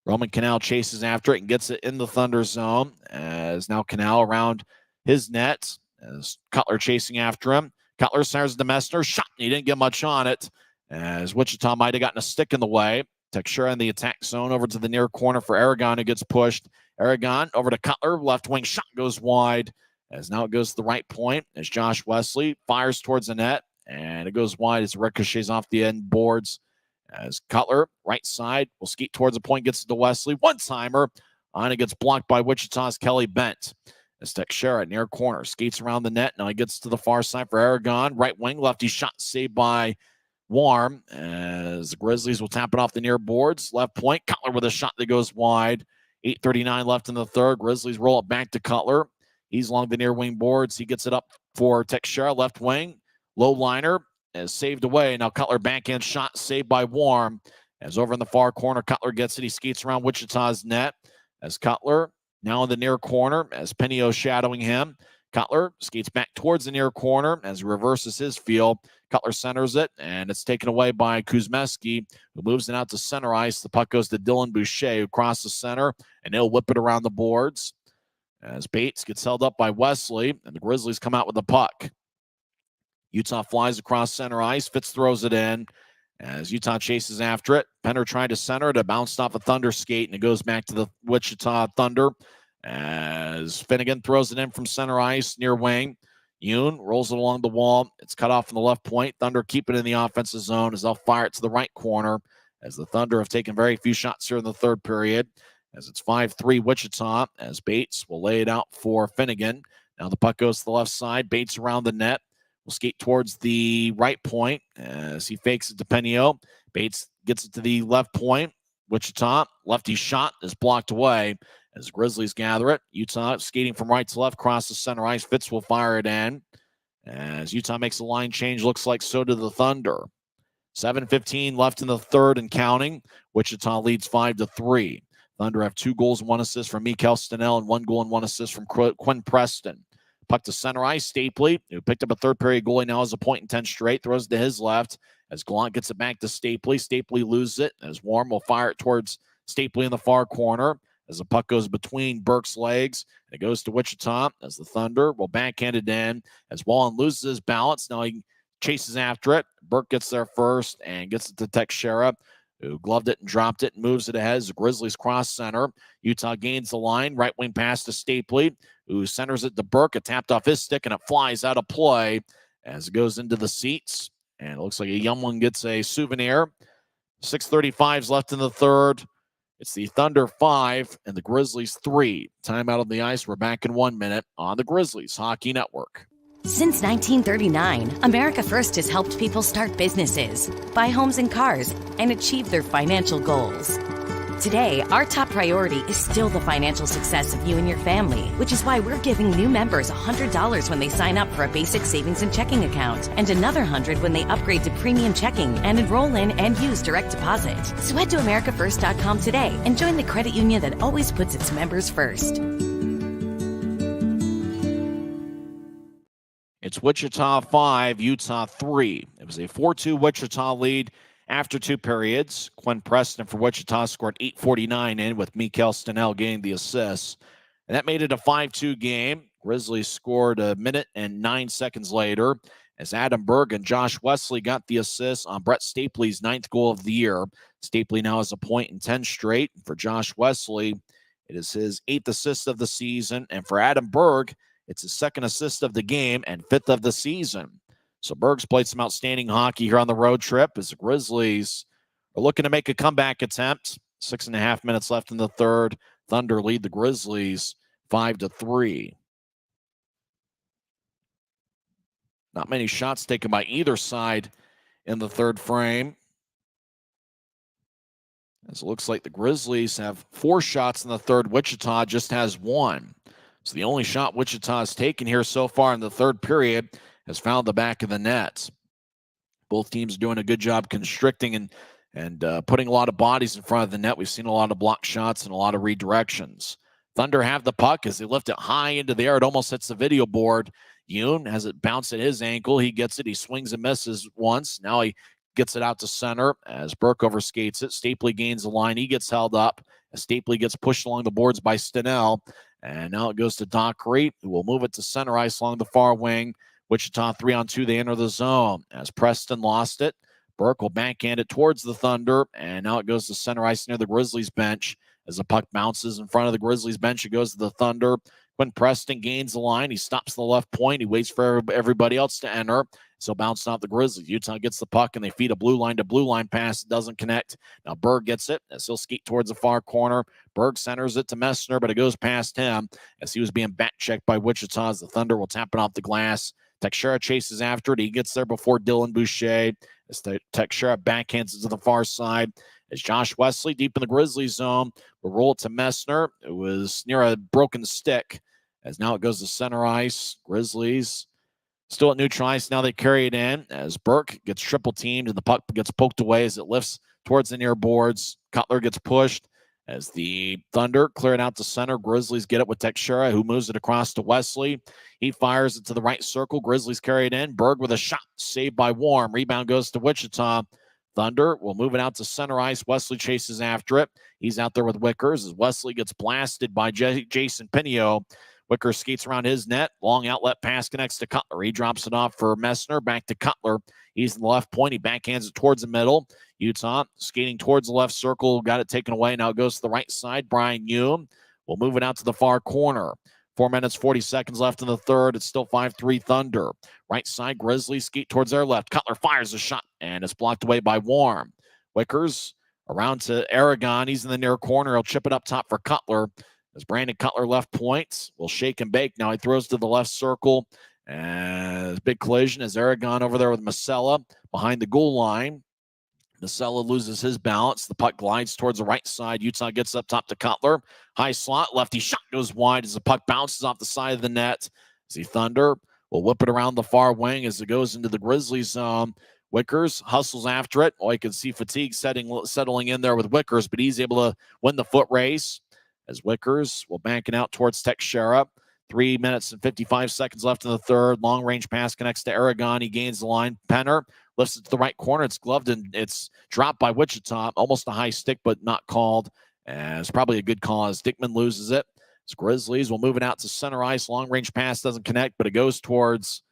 Roman Canal chases after it and gets it in the Thunder zone as now Canal around his net as Cutler chasing after him. Cutler fires to Messner. Shot. He didn't get much on it as Wichita might have gotten a stick in the way. Teixeira in the attack zone over to the near corner for Aragon, who gets pushed. Aragon over to Cutler. Left wing shot goes wide as now it goes to the right point as Josh Wesley fires towards the net and it goes wide as it ricochets off the end boards. As Cutler, right side, will skate towards the point, gets to Wesley. One-timer, and it gets blocked by Wichita's Kelly Bent. As Teixeira, near corner, skates around the net. Now he gets to the far side for Aragon. Right wing, lefty shot saved by Warm. As the Grizzlies will tap it off the near boards. Left point, Cutler with a shot that goes wide. 8:39 left in the third. Grizzlies roll it back to Cutler. He's along the near wing boards. He gets it up for Teixeira, left wing. Low liner. Is saved away. Now Cutler backhand shot saved by Warm. As over in the far corner, Cutler gets it. He skates around Wichita's net. As Cutler now in the near corner as Penio shadowing him. Cutler skates back towards the near corner as he reverses his field. Cutler centers it, and it's taken away by Kuzmeski, who moves it out to center ice. The puck goes to Dylan Boucher, who crosses center, and he'll whip it around the boards. As Bates gets held up by Wesley, and the Grizzlies come out with the puck. Utah flies across center ice. Fitz throws it in as Utah chases after it. Penner tried to center it. It bounced off a Thunder skate, and it goes back to the Wichita Thunder as Finnegan throws it in from center ice near wing. Yoon rolls it along the wall. It's cut off from the left point. Thunder keep it in the offensive zone as they'll fire it to the right corner as the Thunder have taken very few shots here in the third period. as it's 5-3 Wichita, as Bates will lay it out for Finnegan. Now the puck goes to the left side. Bates around the net. Will skate towards the right point as he fakes it to Penio. Bates gets it to the left point. Wichita, lefty shot is blocked away as the Grizzlies gather it. Utah skating from right to left, across the center ice. Fitz will fire it in as Utah makes a line change. Looks like so do the Thunder. 7:15 left in the third and counting. Wichita leads 5-3. Thunder have 2 goals and 1 assist from Mikael Stenell and 1 goal and 1 assist from Quinn Preston. Puck to center ice. Stapley, who picked up a third period goalie, now has a point in 10 straight. Throws to his left as Gallant gets it back to Stapley. Stapley loses it as Warm will fire it towards Stapley in the far corner as the puck goes between Burke's legs. It goes to Wichita as the Thunder will backhand it in as Wallen loses his balance. Now he chases after it. Burke gets there first and gets it to Teixeira, who gloved it and dropped it and moves it ahead as the Grizzlies cross center. Utah gains the line. Right wing pass to Stapley, who centers it to Burke. It tapped off his stick and it flies out of play as it goes into the seats. And it looks like a young one gets a souvenir. 6:35 is left in the third. It's the Thunder 5 and the Grizzlies 3. Timeout on the ice. We're back in 1 minute on the Grizzlies Hockey Network. Since 1939, America First has helped people start businesses, buy homes and cars, and achieve their financial goals. Today, our top priority is still the financial success of you and your family, which is why we're giving new members $100 when they sign up for a basic savings and checking account, and another $100 when they upgrade to premium checking and enroll in and use direct deposit. So head to AmericaFirst.com today and join the credit union that always puts its members first. It's Wichita 5, Utah 3. It was a 4-2 Wichita lead after 2 periods. Quinn Preston for Wichita scored 8:49 in with Mikael Stenell getting the assists. And that made it a 5-2 game. Grizzlies scored a minute and 9 seconds later as Adam Berg and Josh Wesley got the assists on Brett Stapley's 9th goal of the year. Stapley now has a point in 10 straight. For Josh Wesley, it is his 8th assist of the season. And for Adam Berg, it's his 2nd assist of the game and 5th of the season. So Berg's played some outstanding hockey here on the road trip as the Grizzlies are looking to make a comeback attempt. 6.5 minutes left in the third. Thunder lead the Grizzlies 5-3. Not many shots taken by either side in the third frame. As it looks like the Grizzlies have 4 shots in the third. Wichita just has 1. So the only shot Wichita has taken here so far in the third period has found the back of the net. Both teams are doing a good job constricting and putting a lot of bodies in front of the net. We've seen a lot of block shots and a lot of redirections. Thunder have the puck as they lift it high into the air. It almost hits the video board. Yoon has it bounce at his ankle. He gets it. He swings and misses once. Now he gets it out to center as Burke overskates it. Stapley gains the line. He gets held up as Stapley gets pushed along the boards by Stenell. And now it goes to Dockery, who will move it to center ice along the far wing. Wichita 3-on-2, they enter the zone as Preston lost it. Burke will backhand it towards the Thunder, and now it goes to center ice near the Grizzlies bench. As the puck bounces in front of the Grizzlies bench, it goes to the Thunder. When Preston gains the line, he stops the left point. He waits for everybody else to enter. So bouncing off the Grizzlies. Utah gets the puck, and they feed a blue line to blue line pass. It doesn't connect. Now Berg gets it as he'll skate towards the far corner. Berg centers it to Messner, but it goes past him as he was being back-checked by Wichita as the Thunder will tap it off the glass. Teixeira chases after it. He gets there before Dylan Boucher as Teixeira backhands it to the far side. As Josh Wesley deep in the Grizzlies zone will roll it to Messner. It was near a broken stick as now it goes to center ice. Grizzlies still at neutral ice. Now they carry it in as Burke gets triple teamed and the puck gets poked away as it lifts towards the near boards. Cutler gets pushed as the Thunder clear it out to center. Grizzlies get it with Teixeira, who moves it across to Wesley. He fires it to the right circle. Grizzlies carry it in. Berg with a shot saved by Warm. Rebound goes to Wichita. Thunder will move it out to center ice. Wesley chases after it. He's out there with Wickers as Wesley gets blasted by Jason Pinio. Wickers skates around his net. Long outlet pass connects to Cutler. He drops it off for Messner. Back to Cutler. He's in the left point. He backhands it towards the middle. Utah skating towards the left circle. Got it taken away. Now it goes to the right side. Brian Hume will move it out to the far corner. 4 minutes, 40 seconds left in the third. It's still 5-3 Thunder. Right side, Grizzlies skate towards their left. Cutler fires a shot, and it's blocked away by Warm. Wickers Around to Aragon. He's in the near corner. He'll chip it up top for Cutler. As Brandon Cutler left points, will shake and bake. Now he throws to the left circle. And big collision as Aragon over there with Masella behind the goal line. Masella loses his balance. The puck glides towards the right side. Utah gets up top to Cutler. High slot. Lefty shot goes wide as the puck bounces off the side of the net. The Thunder will whip it around the far wing as it goes into the Grizzlies zone. Wickers hustles after it. You can see fatigue settling in there with Wickers, but he's able to win the foot race as Wickers will bank it out towards Teixeira. 3 minutes and 55 seconds left in the third. Long-range pass connects to Aragon. He gains the line. Penner lifts it to the right corner. It's gloved, and it's dropped by Wichita. Almost a high stick, but not called. And it's probably a good call as Dickman loses it. As Grizzlies will move it out to center ice. Long-range pass doesn't connect, but it goes towards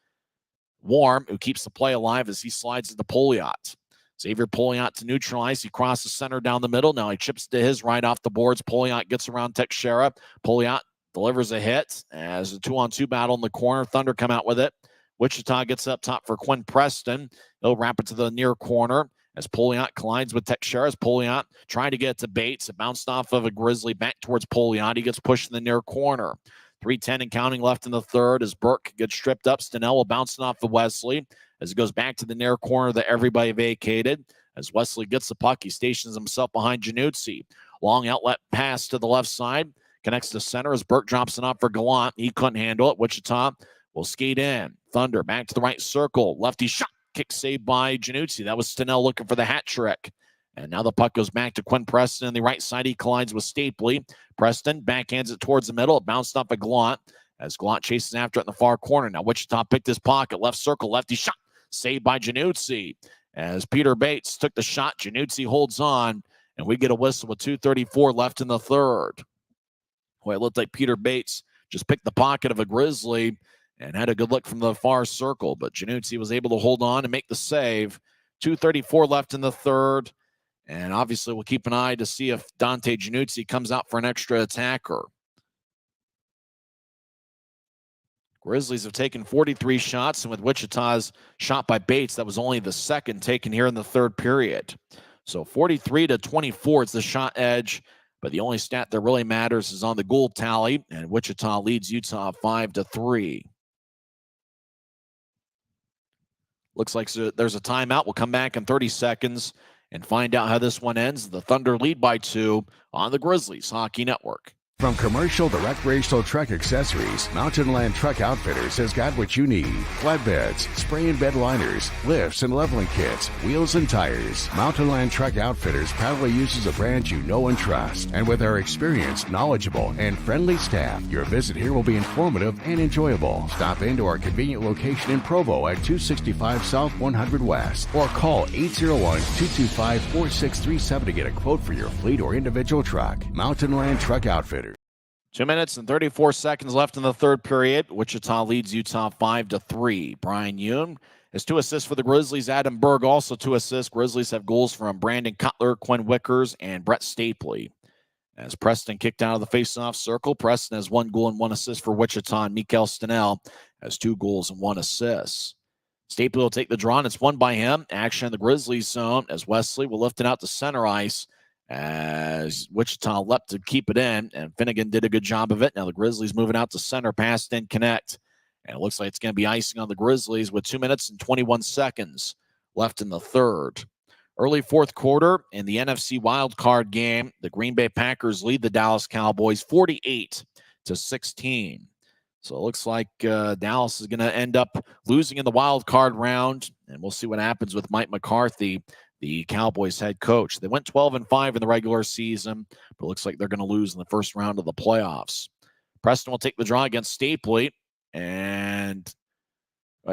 Warm, who keeps the play alive as he slides into Poliot. Xavier Poliot to neutral ice. He crosses center down the middle. Now he chips to his right off the boards. Poliot gets around Teixeira. Poliot delivers a hit as a 2-on-2 battle in the corner. Thunder come out with it. Wichita gets up top for Quinn Preston. He'll wrap it to the near corner as Poliot collides with Teixeira. As Poliot trying to get it to Bates. It bounced off of a Grizzly back towards Poliot. He gets pushed in the near corner. 3:10 and counting left in the third as Burke gets stripped up. Stenell will bounce it off of Wesley as it goes back to the near corner that everybody vacated. As Wesley gets the puck, he stations himself behind Januzzi. Long outlet pass to the left side. Connects to center as Burke drops it off for Gallant. He couldn't handle it. Wichita will skate in. Thunder back to the right circle. Lefty shot. Kick saved by Januzzi. That was Stenell looking for the hat trick. And now the puck goes back to Quinn Preston on the right side. He collides with Stapley. Preston backhands it towards the middle. It bounced off a Gallant as Gallant chases after it in the far corner. Now Wichita picked his pocket. Left circle. Lefty shot. Saved by Januzzi. As Peter Bates took the shot, Januzzi holds on. And we get a whistle with 2:34 left in the third. Well, it looked like Peter Bates just picked the pocket of a Grizzly and had a good look from the far circle. But Januzzi was able to hold on and make the save. 2:34 left in the third. And obviously, we'll keep an eye to see if Dante Januzzi comes out for an extra attacker. Grizzlies have taken 43 shots, and with Wichita's shot by Bates, that was only the second taken here in the third period. So 43-24 is the shot edge, but the only stat that really matters is on the goal tally, and Wichita leads Utah 5-3. Looks like there's a timeout. We'll come back in 30 seconds and find out how this one ends. The Thunder lead by 2 on the Grizzlies Hockey Network. From commercial to recreational truck accessories, Mountain Land Truck Outfitters has got what you need. Flatbeds, spray and bed liners, lifts and leveling kits, wheels and tires. Mountain Land Truck Outfitters proudly uses a brand you know and trust. And with our experienced, knowledgeable, and friendly staff, your visit here will be informative and enjoyable. Stop into our convenient location in Provo at 265 South 100 West or call 801-225-4637 to get a quote for your fleet or individual truck. Mountain Land Truck Outfitters. 2 minutes and 34 seconds left in the third period. Wichita leads Utah 5-3. Brian Yoon has 2 assists for the Grizzlies. Adam Berg also 2 assists. Grizzlies have goals from Brandon Cutler, Quinn Wickers, and Brett Stapley. As Preston kicked out of the faceoff circle, Preston has 1 goal and 1 assist for Wichita, and Mikael Stenell has 2 goals and 1 assist. Stapley will take the draw, and it's won by him. Action in the Grizzlies zone as Wesley will lift it out to center ice as Wichita leapt to keep it in, and Finnegan did a good job of it. Now the Grizzlies moving out to center, pass, then connect. And it looks like it's going to be icing on the Grizzlies with 2 minutes and 21 seconds left in the third. Early fourth quarter in the NFC wildcard game, the Green Bay Packers lead the Dallas Cowboys 48-16. So it looks like Dallas is going to end up losing in the wildcard round, and we'll see what happens with Mike McCarthy, the Cowboys head coach. They went 12-5 in the regular season, but it looks like they're going to lose in the first round of the playoffs. Preston will take the draw against Stapley, and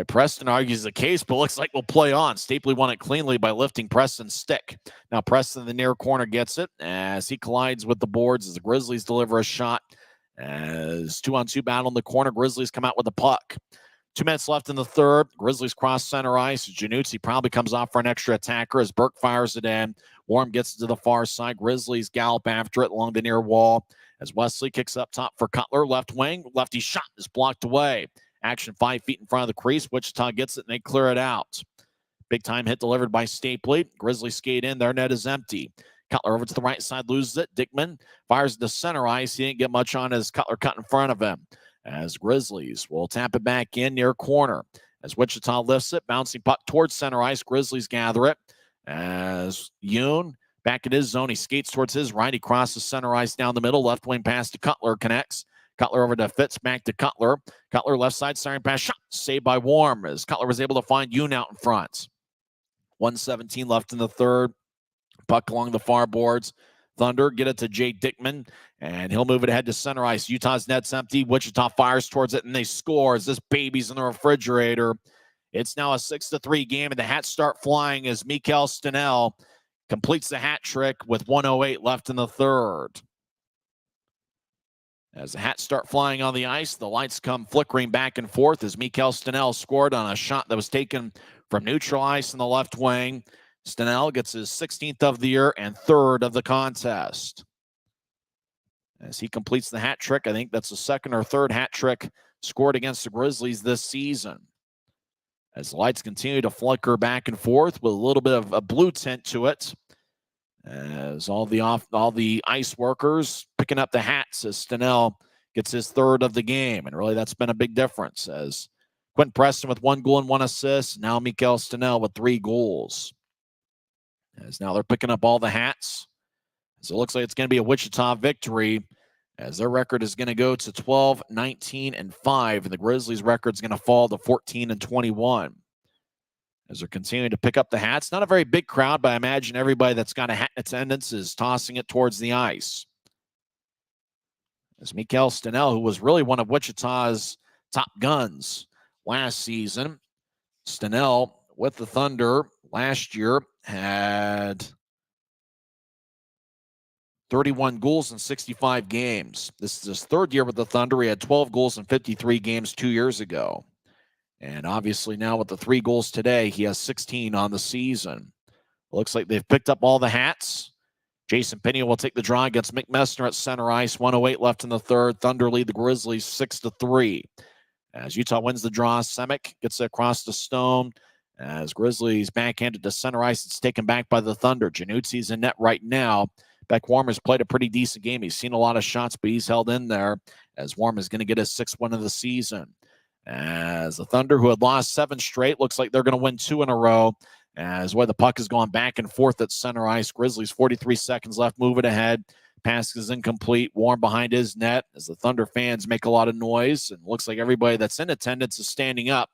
Preston argues the case, but looks like we'll play on. Stapley won it cleanly by lifting Preston's stick. Now Preston in the near corner gets it as he collides with the boards as the Grizzlies deliver a shot. As 2-on-2 battle in the corner, Grizzlies come out with the puck. 2 minutes left in the third. Grizzlies cross center ice. Januzzi probably comes off for an extra attacker as Burke fires it in. Warm gets it to the far side. Grizzlies gallop after it along the near wall as Wesley kicks up top for Cutler. Left wing. Lefty shot is blocked away. Action 5 feet in front of the crease. Wichita gets it and they clear it out. Big time hit delivered by Stapley. Grizzlies skate in. Their net is empty. Cutler over to the right side, loses it. Dickman fires to center ice. He didn't get much on as Cutler cut in front of him. As Grizzlies will tap it back in near corner. As Wichita lifts it, bouncing puck towards center ice. Grizzlies gather it. As Yoon back in his zone, he skates towards his right. He crosses center ice down the middle. Left wing pass to Cutler, connects. Cutler over to Fitz, back to Cutler. Cutler left side, siren pass, shot, saved by Warm as Cutler was able to find Yoon out in front. 1:17 left in the third. Puck along the far boards. Thunder get it to Jay Dickman, and he'll move it ahead to center ice. Utah's net's empty. Wichita fires towards it, and they score as this baby's in the refrigerator. It's now a 6-3 game, and the hats start flying as Mikael Stenell completes the hat trick with 1:08 left in the third. As the hats start flying on the ice, the lights come flickering back and forth as Mikael Stenell scored on a shot that was taken from neutral ice in the left wing. Stenell gets his 16th of the year and 3rd of the contest. As he completes the hat trick, I think that's the 2nd or 3rd hat trick scored against the Grizzlies this season. As the lights continue to flicker back and forth with a little bit of a blue tint to it, as all the ice workers picking up the hats as Stenell gets his 3rd of the game. And really that's been a big difference as Quentin Preston with 1 goal and 1 assist. Now Mikael Stenell with 3 goals. As now they're picking up all the hats. So it looks like it's going to be a Wichita victory as their record is going to go to 12-19-5. And the Grizzlies' record is going to fall to 14-21. As they're continuing to pick up the hats. Not a very big crowd, but I imagine everybody that's got a hat in attendance is tossing it towards the ice. As Mikael Stenell, who was really one of Wichita's top guns last season. Stenell with the Thunder last year had 31 goals in 65 games. This is his 3rd year with the Thunder. He had 12 goals in 53 games 2 years ago. And obviously now with the 3 goals today, he has 16 on the season. Looks like they've picked up all the hats. Jason Pena will take the draw against Mick Messner at center ice. 1:08 left in the third. Thunder lead the Grizzlies 6-3. As Utah wins the draw, Semick gets it across the Stone. As Grizzlies backhanded to center ice, it's taken back by the Thunder. Januzzi's in net right now. Beck Warmer's played a pretty decent game. He's seen a lot of shots, but he's held in there as Warm is going to get his 6th win of the season. As the Thunder, who had lost 7 straight, looks like they're going to win 2 in a row. As where the puck is going back and forth at center ice. Grizzlies 43 seconds left, move it ahead. Pass is incomplete. Warm behind his net as the Thunder fans make a lot of noise. And looks like everybody that's in attendance is standing up.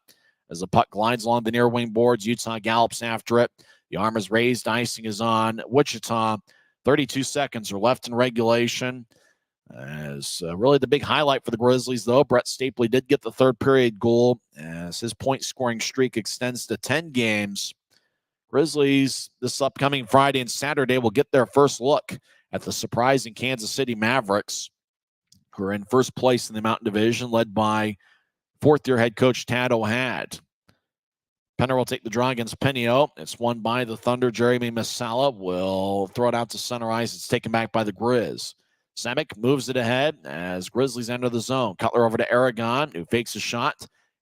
As the puck glides along the near wing boards, Utah gallops after it. The arm is raised. Icing is on Wichita. 32 seconds are left in regulation. As really the big highlight for the Grizzlies, though, Brett Stapley did get the 3rd period goal as his point-scoring streak extends to 10 games. Grizzlies this upcoming Friday and Saturday will get their first look at the surprising Kansas City Mavericks, who are in first place in the Mountain Division, led by 4th-year head coach Tad O'Had. Penner will take the draw against Penio. It's won by the Thunder. Jeremy Masala will throw it out to center ice. It's taken back by the Grizz. Semick moves it ahead as Grizzlies enter the zone. Cutler over to Aragon, who fakes a shot.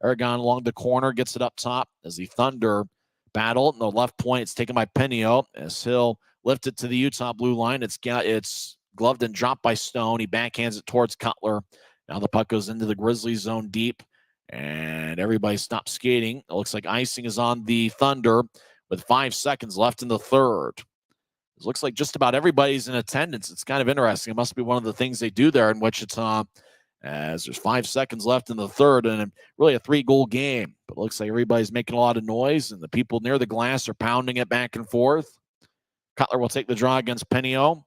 Aragon along the corner, gets it up top as the Thunder battle. In the left point, it's taken by Penio as he'll lift it to the Utah blue line. It's gloved and dropped by Stone. He backhands it towards Cutler. Now the puck goes into the Grizzlies zone deep, and everybody stops skating. It looks like icing is on the Thunder with 5 seconds left in the third. It looks like just about everybody's in attendance. It's kind of interesting. It must be one of the things they do there in Wichita, as there's 5 seconds left in the third and really a 3-goal game. But it looks like everybody's making a lot of noise, and the people near the glass are pounding it back and forth. Cutler will take the draw against Penio.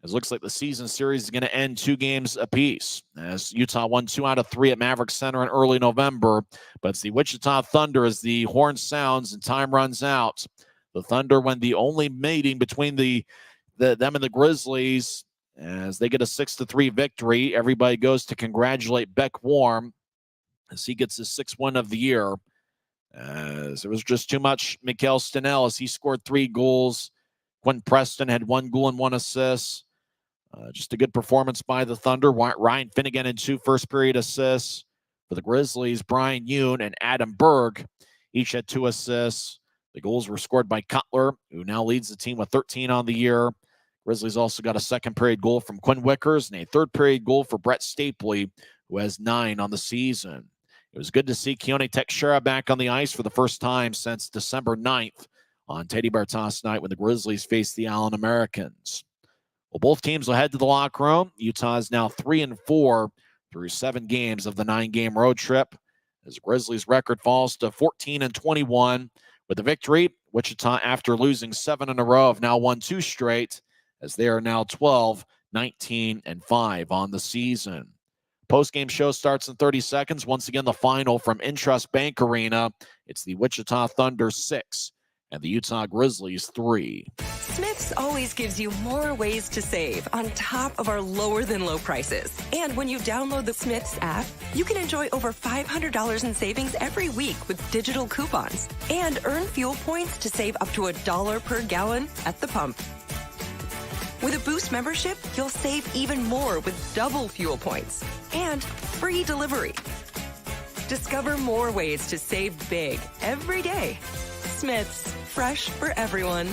It looks like the season series is going to end 2 games apiece, as Utah won 2 out of 3 at Maverick Center in early November. But it's the Wichita Thunder as the horn sounds and time runs out. The Thunder win the only meeting between them and the Grizzlies as they get a 6-3 victory. Everybody goes to congratulate Beck Warm as he gets his 6th win of the year. As it was just too much Mikael Stenell as he scored 3 goals. Quentin Preston had 1 goal and 1 assist. Just a good performance by the Thunder. Ryan Finnegan had 2 first-period assists. For the Grizzlies, Brian Yoon and Adam Berg each had 2 assists. The goals were scored by Cutler, who now leads the team with 13 on the year. Grizzlies also got a second period goal from Quinn Wickers and a third period goal for Brett Stapley, who has 9 on the season. It was good to see Keone Teixeira back on the ice for the first time since December 9th on Teddy Bartos night when the Grizzlies faced the Allen Americans. Well, both teams will head to the locker room. Utah is now 3-4 through 7 games of the 9-game road trip. As the Grizzlies' record falls to 14-21 with the victory, Wichita, after losing 7 in a row, have now won 2 straight, as they are now 12-19-5 on the season. Post-game show starts in 30 seconds. Once again, the final from INTRUST Bank Arena. It's the Wichita Thunder 6 and the Utah Grizzlies 3. Smith's always gives you more ways to save on top of our lower than low prices. And when you download the Smith's app, you can enjoy over $500 in savings every week with digital coupons and earn fuel points to save up to $1 per gallon at the pump. With a Boost membership, you'll save even more with double fuel points and free delivery. Discover more ways to save big every day. Smith's, fresh for everyone.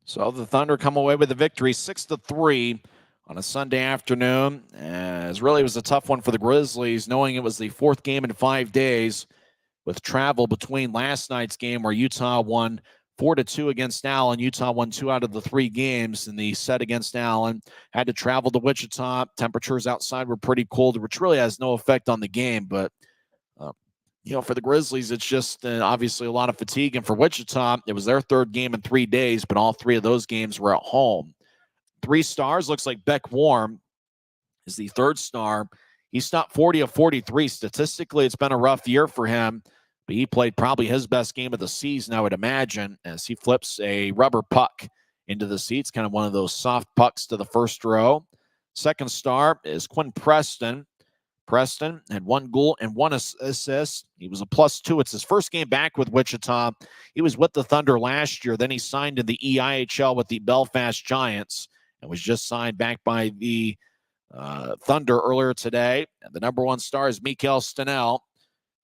So the Thunder come away with a victory 6-3 on a Sunday afternoon. As really was a tough one for the Grizzlies, knowing it was the 4th game in 5 days with travel between last night's game where Utah won 4-2 against Allen. Utah won 2 out of the 3 games in the set against Allen. Had to travel to Wichita. Temperatures outside were pretty cold, which really has no effect on the game. But, for the Grizzlies, it's just obviously a lot of fatigue. And for Wichita, it was their 3rd game in 3 days, but all 3 of those games were at home. 3 stars. Looks like Beck Warm is the 3rd star. He stopped 40 of 43. Statistically, it's been a rough year for him. But he played probably his best game of the season, I would imagine, as he flips a rubber puck into the seats, kind of one of those soft pucks to the first row. 2nd star is Quinn Preston. Preston had 1 goal and 1 assist. He was a +2. It's his first game back with Wichita. He was with the Thunder last year. Then he signed in the EIHL with the Belfast Giants and was just signed back by the Thunder earlier today. And the number 1 star is Mikael Stenell,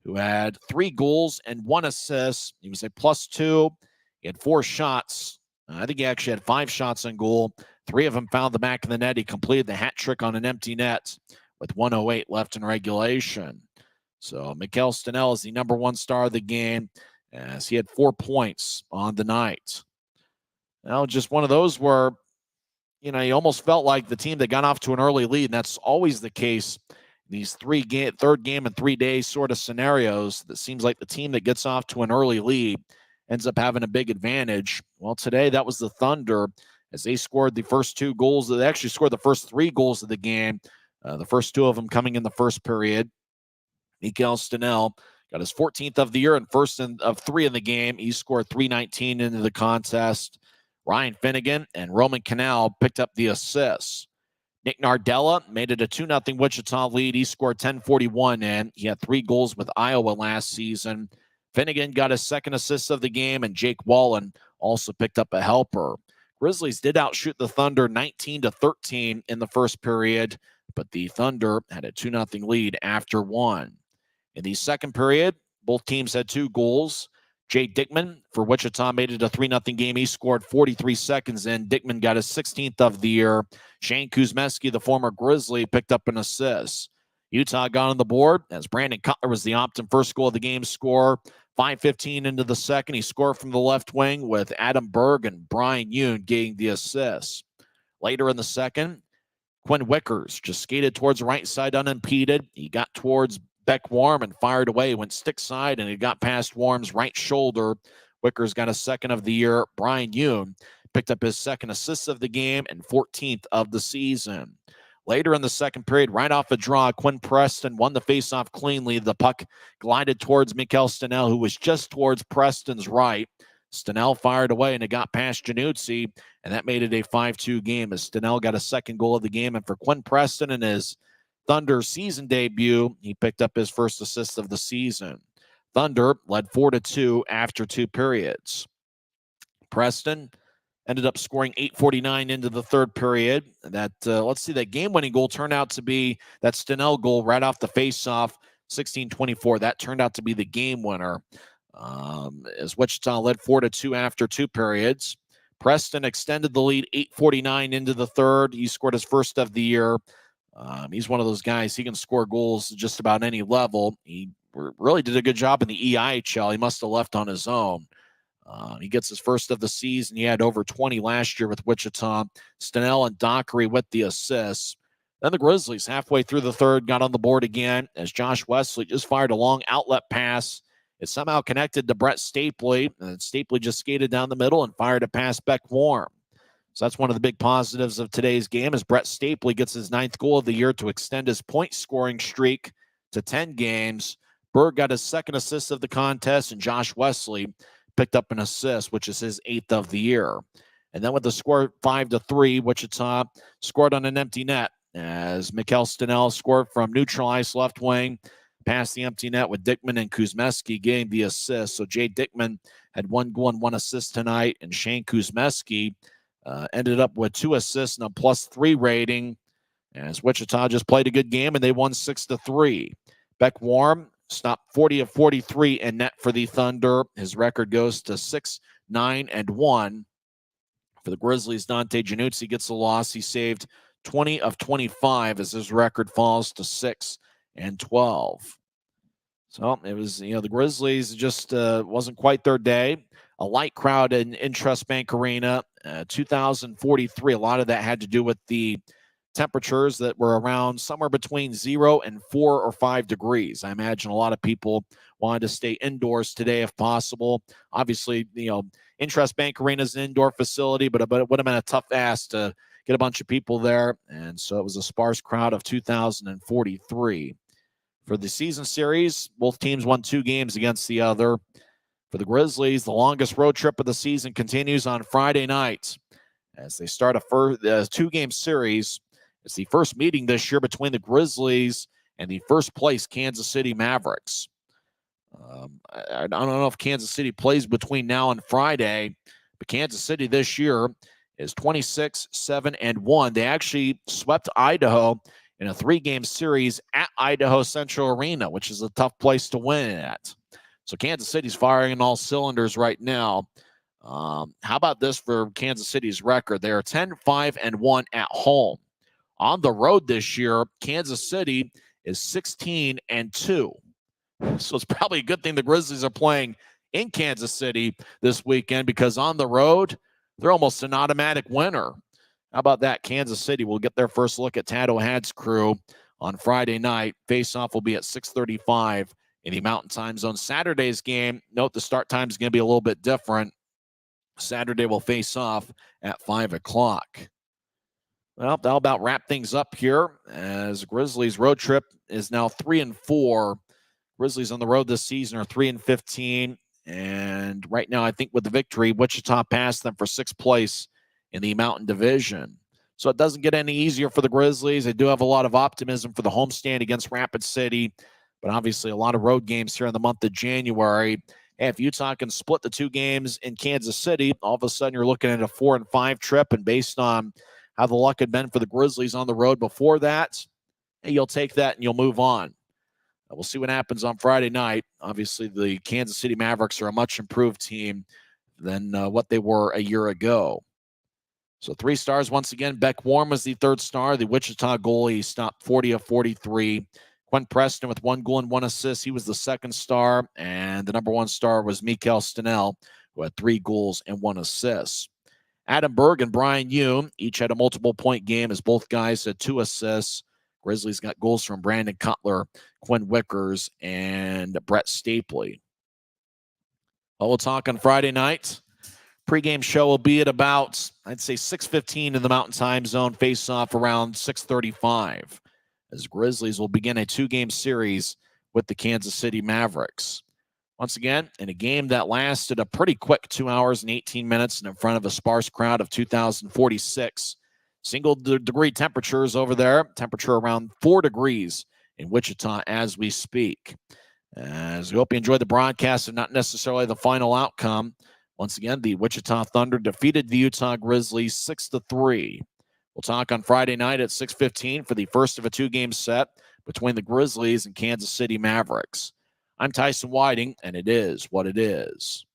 who had 3 goals and 1 assist. He was a +2. He had 4 shots. I think he actually had 5 shots on goal. 3 of them found the back of the net. He completed the hat trick on an empty net with 1:08 left in regulation. So Mikael Stenell is the number 1 star of the game, as he had 4 points on the night. Now, just one of those where, you almost felt like the team that got off to an early lead, and that's always the case these 3rd game in 3 days sort of scenarios. That seems like the team that gets off to an early lead ends up having a big advantage. Well, today that was the Thunder, as they scored the first 2 goals. They actually scored the first 3 goals of the game, the first 2 of them coming in the first period. Mikael Stenell got his 14th of the year and first of 3 in the game. He scored .319 into the contest. Ryan Finnegan and Roman Canal picked up the assists. Nick Nardella made it a 2-0 Wichita lead. He scored .1041 in. He had 3 goals with Iowa last season. Finnegan got his 2nd assist of the game, and Jake Wallen also picked up a helper. Grizzlies did outshoot the Thunder 19-13 in the first period, but the Thunder had a 2-0 lead after 1. In the second period, both teams had 2 goals. Jay Dickman for Wichita made it a 3-0 game. He scored 43 seconds in. Dickman got his 16th of the year. Shane Kuzmeski, the former Grizzly, picked up an assist. Utah got on the board as Brandon Cutler was the opt-in first goal of the game scorer. 5:15 into the second, he scored from the left wing with Adam Berg and Brian Yoon getting the assists. Later in the second, Quinn Wickers just skated towards the right side unimpeded. He got towards Beck Warm and fired away, went stick side, and he got past Warm's right shoulder. Wickers got a 2nd of the year. Brian Yoon picked up his 2nd assist of the game and 14th of the season. Later in the second period, right off a draw, Quinn Preston won the faceoff cleanly. The puck glided towards Mikael Stenell, who was just towards Preston's right. Stenell fired away, and it got past Januzzi, and that made it a 5-2 game as Stenell got a 2nd goal of the game. And for Quinn Preston in his Thunder season debut, he picked up his 1st assist of the season. Thunder led 4-2 after 2 periods. Preston ended up scoring 8:49 into the 3rd period. That that game-winning goal turned out to be that Stenell goal right off the faceoff, 16:24. That turned out to be the game winner. As Wichita led 4-2 after 2 periods. Preston extended the lead 8:49 into the third. He scored his first of the year. He's one of those guys. He can score goals at just about any level. He really did a good job in the EIHL. He must have left on his own. He gets his first of the season. He had over 20 last year with Wichita. Stenell and Dockery with the assists. Then the Grizzlies, halfway through the third, got on the board again as Josh Wesley just fired a long outlet pass. It somehow connected to Brett Stapley, and Stapley just skated down the middle and fired a pass back warm. So that's one of the big positives of today's game as Brett Stapley gets his 9th goal of the year to extend his point-scoring streak to 10 games. Berg got his 2nd assist of the contest, and Josh Wesley picked up an assist, which is his 8th of the year. And then with the score 5-3, Wichita scored on an empty net as Mikkel Stenell scored from neutral ice left wing, past the empty net with Dickman and Kuzmeski getting the assist. So Jay Dickman had 1 goal and 1 assist tonight, and Shane Kuzmeski ended up with 2 assists and a +3 rating as Wichita just played a good game and they won 6-3. Beck Warm stopped 40 of 43 in net for the Thunder. His record goes to 6-9-1. For the Grizzlies, Dante Januzzi gets the loss. He saved 20 of 25 as his record falls to 6-12. So it was, the Grizzlies just wasn't quite their day. A light crowd in INTRUST Bank Arena, 2,043. A lot of that had to do with the temperatures that were around somewhere between 0 and 4 or 5 degrees. I imagine a lot of people wanted to stay indoors today if possible. Obviously, INTRUST Bank Arena is an indoor facility, but it would have been a tough ask to get a bunch of people there. And so it was a sparse crowd of 2,043. For the season series, both teams won 2 games against the other. For the Grizzlies, the longest road trip of the season continues on Friday night as they start a 2-game series. It's the first meeting this year between the Grizzlies and the first-place Kansas City Mavericks. I don't know if Kansas City plays between now and Friday, but Kansas City this year is 26-7-1. They actually swept Idaho in a 3-game series at Idaho Central Arena, which is a tough place to win at. So Kansas City's firing on all cylinders right now. How about this for Kansas City's record? They are 10-5-1 at home. On the road this year, Kansas City is 16-2. So it's probably a good thing the Grizzlies are playing in Kansas City this weekend because on the road, they're almost an automatic winner. How about that? Kansas City will get their first look at Tato Had's crew on Friday night. Face-off will be at 6:35 in the Mountain Time Zone. Saturday's game, note the start time is going to be a little bit different. Saturday will face off at 5 o'clock. Well, that'll about wrap things up here as Grizzlies road trip is now 3-4. Grizzlies on the road this season are 3-15. And right now, I think with the victory, Wichita passed them for 6th place in the Mountain Division. So it doesn't get any easier for the Grizzlies. They do have a lot of optimism for the homestand against Rapid City, but obviously a lot of road games here in the month of January. And if Utah can split the 2 games in Kansas City, all of a sudden you're looking at a 4-5 trip. And based on how the luck had been for the Grizzlies on the road before that, you'll take that and you'll move on. We'll see what happens on Friday night. Obviously, the Kansas City Mavericks are a much improved team than what they were a year ago. So 3 stars once again. Beck Warm was the 3rd star. The Wichita goalie stopped 40 of 43. Quinn Preston with 1 goal and 1 assist. He was the 2nd star. And the number 1 star was Mikkel Stenell, who had 3 goals and 1 assist. Adam Berg and Brian Hume each had a multiple-point game as both guys had 2 assists. Grizzlies got goals from Brandon Cutler, Quinn Wickers, and Brett Stapley. Well, we'll talk on Friday night. Pre-game show will be at about, I'd say, 6:15 in the Mountain Time Zone. Face-off around 6:35 as Grizzlies will begin a 2-game series with the Kansas City Mavericks. Once again, in a game that lasted a pretty quick 2 hours and 18 minutes and in front of a sparse crowd of 2,046. Single-degree temperatures over there. Temperature around 4 degrees in Wichita as we speak. As we hope you enjoyed the broadcast and not necessarily the final outcome. Once again, the Wichita Thunder defeated the Utah Grizzlies 6-3. We'll talk on Friday night at 6:15 for the first of a 2-game set between the Grizzlies and Kansas City Mavericks. I'm Tyson Whiting, and it is what it is.